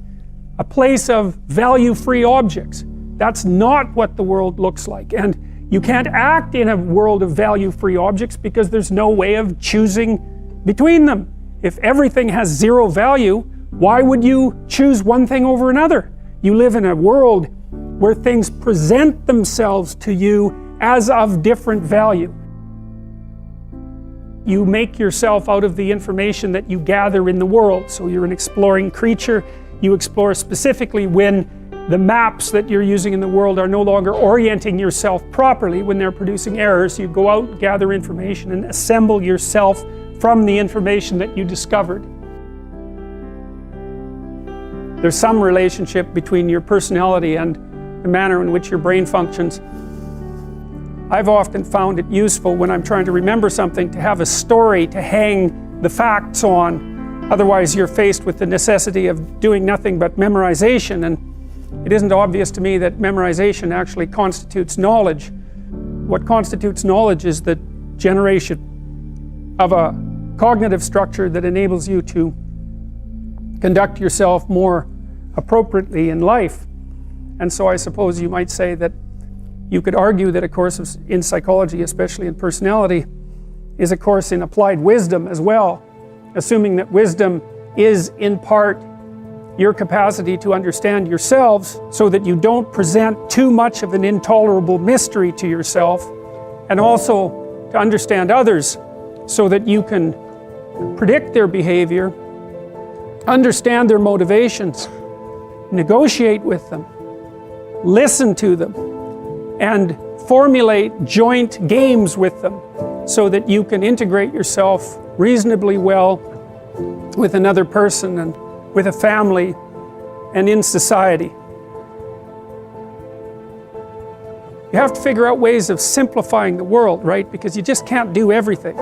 a place of value-free objects. That's not what the world looks like. And you can't act in a world of value-free objects because there's no way of choosing between them. If everything has zero value, why would you choose one thing over another? You live in a world where things present themselves to you as of different value. You make yourself out of the information that you gather in the world. So you're an exploring creature. You explore specifically when the maps that you're using in the world are no longer orienting yourself properly, when they're producing errors. You go out, gather information, and assemble yourself from the information that you discovered. There's some relationship between your personality and the manner in which your brain functions. I've often found it useful when I'm trying to remember something to have a story to hang the facts on. Otherwise you're faced with the necessity of doing nothing but memorization, and it isn't obvious to me that memorization actually constitutes knowledge. What constitutes knowledge is the generation of a cognitive structure that enables you to conduct yourself more appropriately in life. And so I suppose you might say that you could argue that a course in psychology, especially in personality, is a course in applied wisdom as well. assuming that wisdom is in part your capacity to understand yourselves so that you don't present too much of an intolerable mystery to yourself, and also to understand others so that you can predict their behavior, understand their motivations, negotiate with them, listen to them, and formulate joint games with them so that you can integrate yourself reasonably well with another person and with a family and in society. You have to figure out ways of simplifying the world, right? Because you just can't do everything.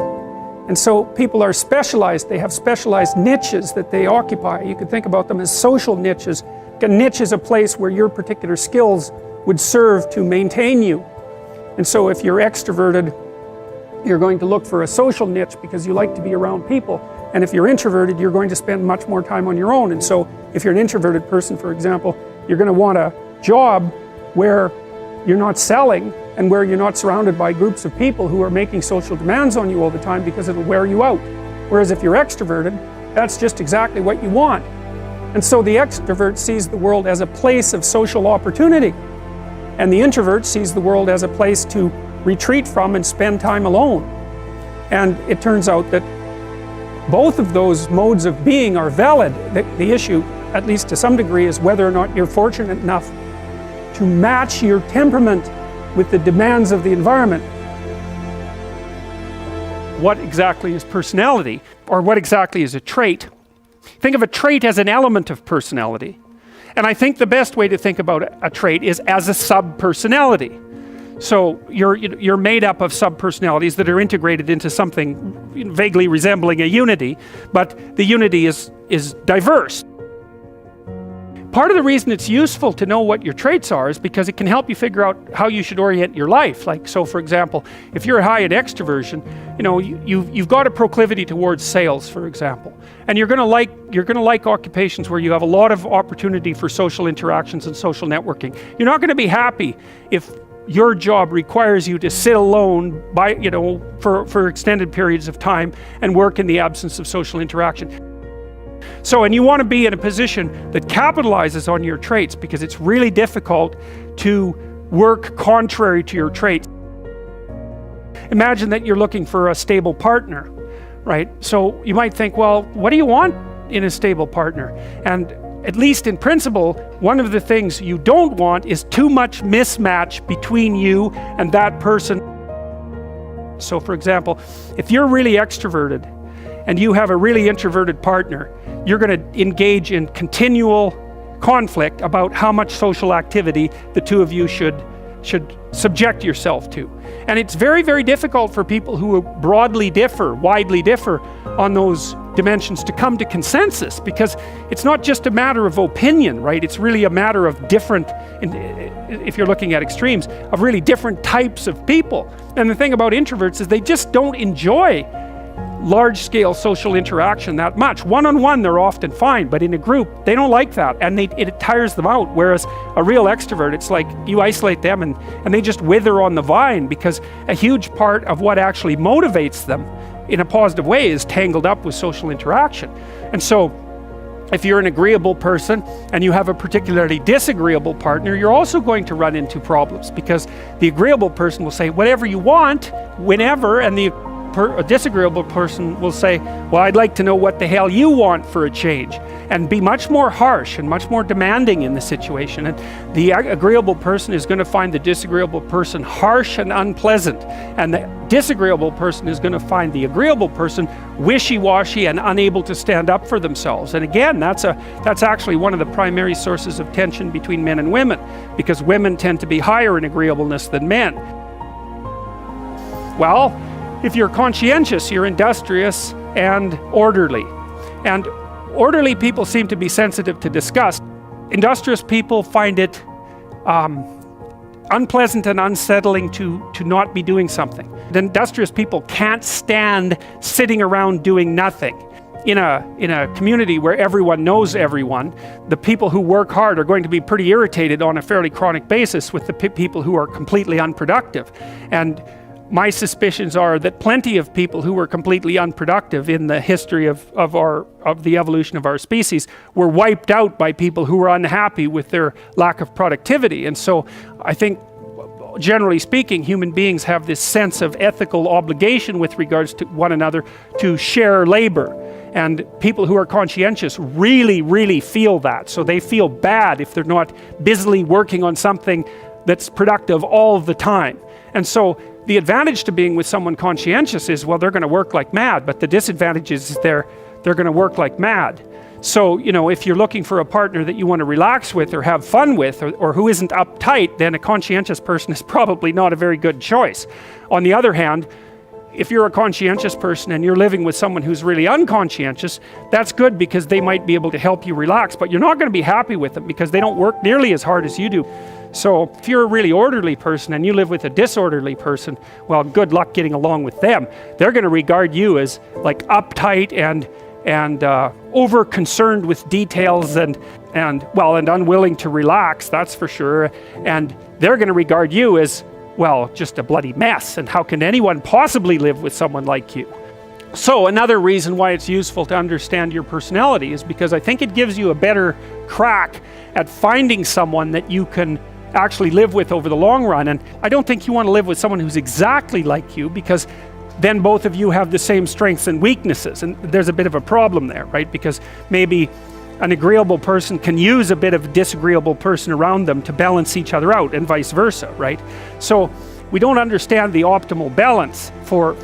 And so people are specialized. They have specialized niches that they occupy. You could think about them as social niches. A niche is a place where your particular skills would serve to maintain you. And so if you're extroverted, you're going to look for a social niche because you like to be around people. And if you're introverted, you're going to spend much more time on your own. And so if you're an introverted person, for example, you're going to want a job where you're not selling and where you're not surrounded by groups of people who are making social demands on you all the time, because it'll wear you out. Whereas if you're extroverted, that's just exactly what you want. And so the extrovert sees the world as a place of social opportunity, and the introvert sees the world as a place to retreat from and spend time alone. And it turns out that both of those modes of being are valid. The issue, at least to some degree, is whether or not you're fortunate enough to match your temperament with the demands of the environment. What exactly is personality? Or what exactly is a trait? Think of a trait as an element of personality. And I think the best way to think about a trait is as a sub-personality. So you're made up of sub-personalities that are integrated into something vaguely resembling a unity, but the unity is diverse. Part of the reason it's useful to know what your traits are is because it can help you figure out how you should orient your life. Like, so for example, if you're high in extroversion, you know, you've got a proclivity towards sales, for example, and you're going to like occupations where you have a lot of opportunity for social interactions and social networking. You're not going to be happy if your job requires you to sit alone for extended periods of time and work in the absence of social interaction. So, and you want to be in a position that capitalizes on your traits, because it's really difficult to work contrary to your traits. Imagine that you're looking for a stable partner, right? So you might think, well, what do you want in a stable partner? And at least in principle, one of the things you don't want is too much mismatch between you and that person. So for example, if you're really extroverted and you have a really introverted partner, you're going to engage in continual conflict about how much social activity the two of you should subject yourself to. And it's very, very difficult for people who widely differ on those dimensions to come to consensus, because it's not just a matter of opinion, right? It's really a matter of different, if you're looking at extremes, of really different types of people. And the thing about introverts is they just don't enjoy large-scale social interaction that much. One-on-one they're often fine, but in a group they don't like that, and it tires them out. Whereas a real extrovert, it's like you isolate them and they just wither on the vine, because a huge part of what actually motivates them in a positive way is tangled up with social interaction. And so if you're an agreeable person and you have a particularly disagreeable partner, you're also going to run into problems, because the agreeable person will say whatever you want whenever, and a disagreeable person will say, well, I'd like to know what the hell you want for a change, and be much more harsh and much more demanding in the situation. And the agreeable person is going to find the disagreeable person harsh and unpleasant, and the disagreeable person is going to find the agreeable person wishy-washy and unable to stand up for themselves. And again, that's actually one of the primary sources of tension between men and women, because women tend to be higher in agreeableness than men. Well, if you're conscientious, you're industrious and orderly. And orderly people seem to be sensitive to disgust. Industrious people find it unpleasant and unsettling to not be doing something. The industrious people can't stand sitting around doing nothing. In a community where everyone knows everyone, the people who work hard are going to be pretty irritated on a fairly chronic basis with the people who are completely unproductive. And my suspicions are that plenty of people who were completely unproductive in the history of the evolution of our species were wiped out by people who were unhappy with their lack of productivity. And so I think, generally speaking, human beings have this sense of ethical obligation with regards to one another to share labor. And people who are conscientious really, really feel that. So they feel bad if they're not busily working on something that's productive all the time. And so the advantage to being with someone conscientious is, well, they're going to work like mad, but the disadvantage is they're going to work like mad. So, you know, if you're looking for a partner that you want to relax with or have fun with, or who isn't uptight, then a conscientious person is probably not a very good choice. On the other hand, if you're a conscientious person and you're living with someone who's really unconscientious, that's good because they might be able to help you relax, but you're not going to be happy with them because they don't work nearly as hard as you do. So if you're a really orderly person and you live with a disorderly person, well, good luck getting along with them. They're going to regard you as like uptight and over concerned with details and unwilling to relax, that's for sure. And they're going to regard you as, well, just a bloody mess. And how can anyone possibly live with someone like you? So another reason why it's useful to understand your personality is because I think it gives you a better crack at finding someone that you can actually live with over the long run. And I don't think you want to live with someone who's exactly like you, because then both of you have the same strengths and weaknesses. And there's a bit of a problem there, right? Because maybe an agreeable person can use a bit of a disagreeable person around them to balance each other out, and vice versa, right? So we don't understand the optimal balance for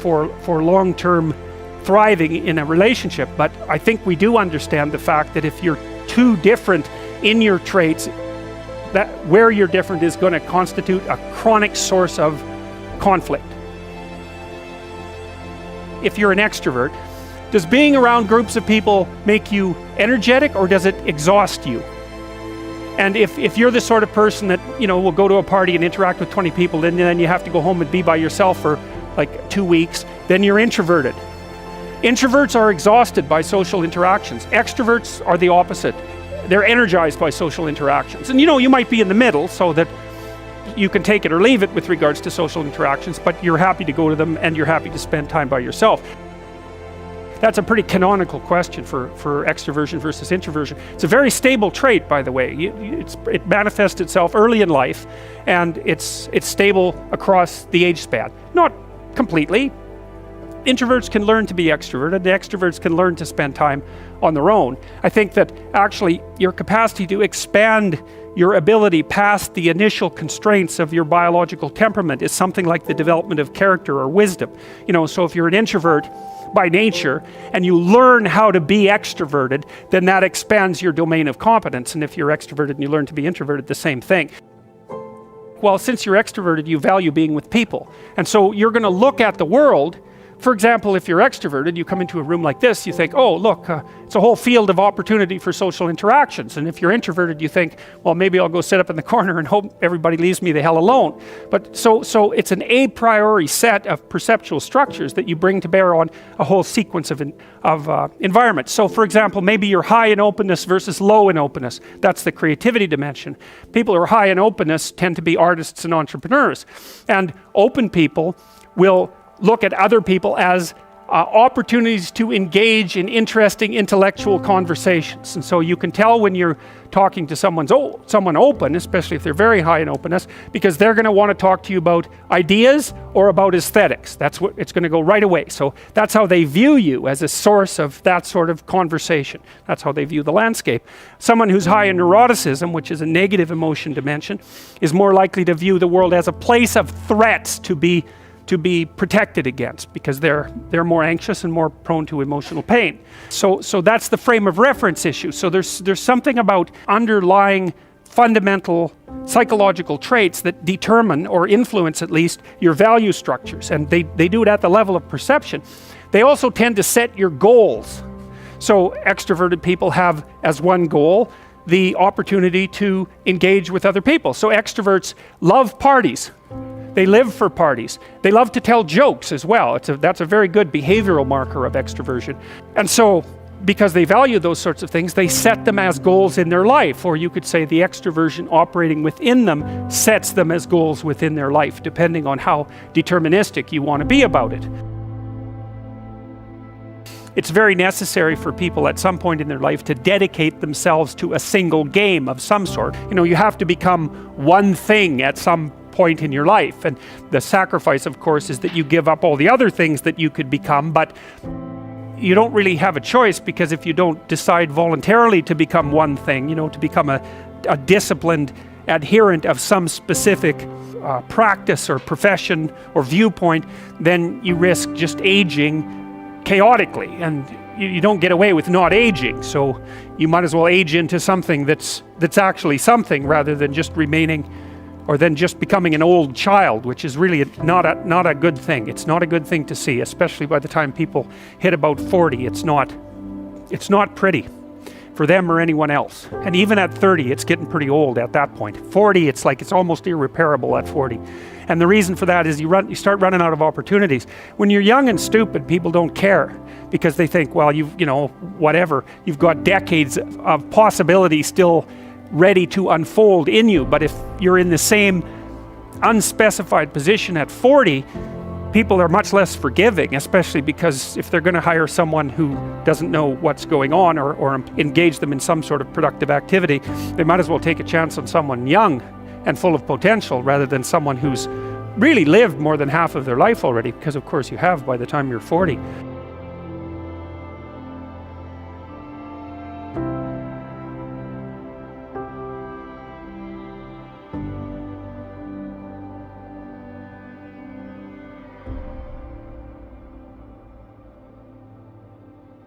long-term thriving in a relationship, but I think we do understand the fact that if you're too different in your traits, that where you're different is going to constitute a chronic source of conflict. If you're an extrovert, does being around groups of people make you energetic, or does it exhaust you? And if you're the sort of person that, you know, will go to a party and interact with 20 people, and then you have to go home and be by yourself for like 2 weeks, then you're introverted. Introverts are exhausted by social interactions. Extroverts are the opposite. They're energized by social interactions. And you know, you might be in the middle so that you can take it or leave it with regards to social interactions, but you're happy to go to them and you're happy to spend time by yourself. That's a pretty canonical question for extroversion versus introversion. It's a very stable trait, by the way. It manifests itself early in life, and it's stable across the age span. Not completely. Introverts can learn to be extroverted. The extroverts can learn to spend time on their own. I think that actually your capacity to expand your ability past the initial constraints of your biological temperament is something like the development of character or wisdom. You know, so if you're an introvert by nature and you learn how to be extroverted, then that expands your domain of competence. And if you're extroverted and you learn to be introverted, the same thing. Well, since you're extroverted, you value being with people. And so you're going to look at the world. For example, if you're extroverted, you come into a room like this, you think, oh, look, it's a whole field of opportunity for social interactions. And if you're introverted, you think, well, maybe I'll go sit up in the corner and hope everybody leaves me the hell alone. But so it's an a priori set of perceptual structures that you bring to bear on a whole sequence of environments. So for example, maybe you're high in openness versus low in openness. That's the creativity dimension. People who are high in openness tend to be artists and entrepreneurs. And open people will look at other people as opportunities to engage in interesting intellectual conversations. And so you can tell when you're talking to someone open, especially if they're very high in openness, because they're going to want to talk to you about ideas or about aesthetics. That's what it's going to go right away. So that's how they view you, as a source of that sort of conversation. That's how they view the landscape. Someone who's high in neuroticism, which is a negative emotion dimension, is more likely to view the world as a place of threats to be protected against, because they're more anxious and more prone to emotional pain. So that's the frame of reference issue. So there's something about underlying fundamental psychological traits that determine, or influence at least, your value structures, and they do it at the level of perception. They also tend to set your goals. So extroverted people have as one goal the opportunity to engage with other people. So extroverts love parties. They live for parties. They love to tell jokes as well. That's a very good behavioral marker of extroversion. And so because they value those sorts of things, they set them as goals in their life, or you could say the extroversion operating within them sets them as goals within their life, depending on how deterministic you want to be about it. It's very necessary for people at some point in their life to dedicate themselves to a single game of some sort. You know, you have to become one thing at some point in your life, and the sacrifice, of course, is that you give up all the other things that you could become, but you don't really have a choice, because if you don't decide voluntarily to become one thing, you know, to become a disciplined adherent of some specific practice or profession or viewpoint, then you risk just aging chaotically, and you don't get away with not aging. So you might as well age into something that's actually something, rather than just remaining, or then just becoming an old child, which is really not a good thing. It's not a good thing to see, especially by the time people hit about 40. It's not pretty for them or anyone else. And even at 30, it's getting pretty old at that point. 40, it's like it's almost irreparable at 40. And the reason for that is you start running out of opportunities. When you're young and stupid, people don't care, because they think, well, you know, whatever, you've got decades of possibility still ready to unfold in you. But if you're in the same unspecified position at 40, people are much less forgiving, especially because if they're going to hire someone who doesn't know what's going on, or engage them in some sort of productive activity, they might as well take a chance on someone young and full of potential, rather than someone who's really lived more than half of their life already, because of course you have by the time you're 40.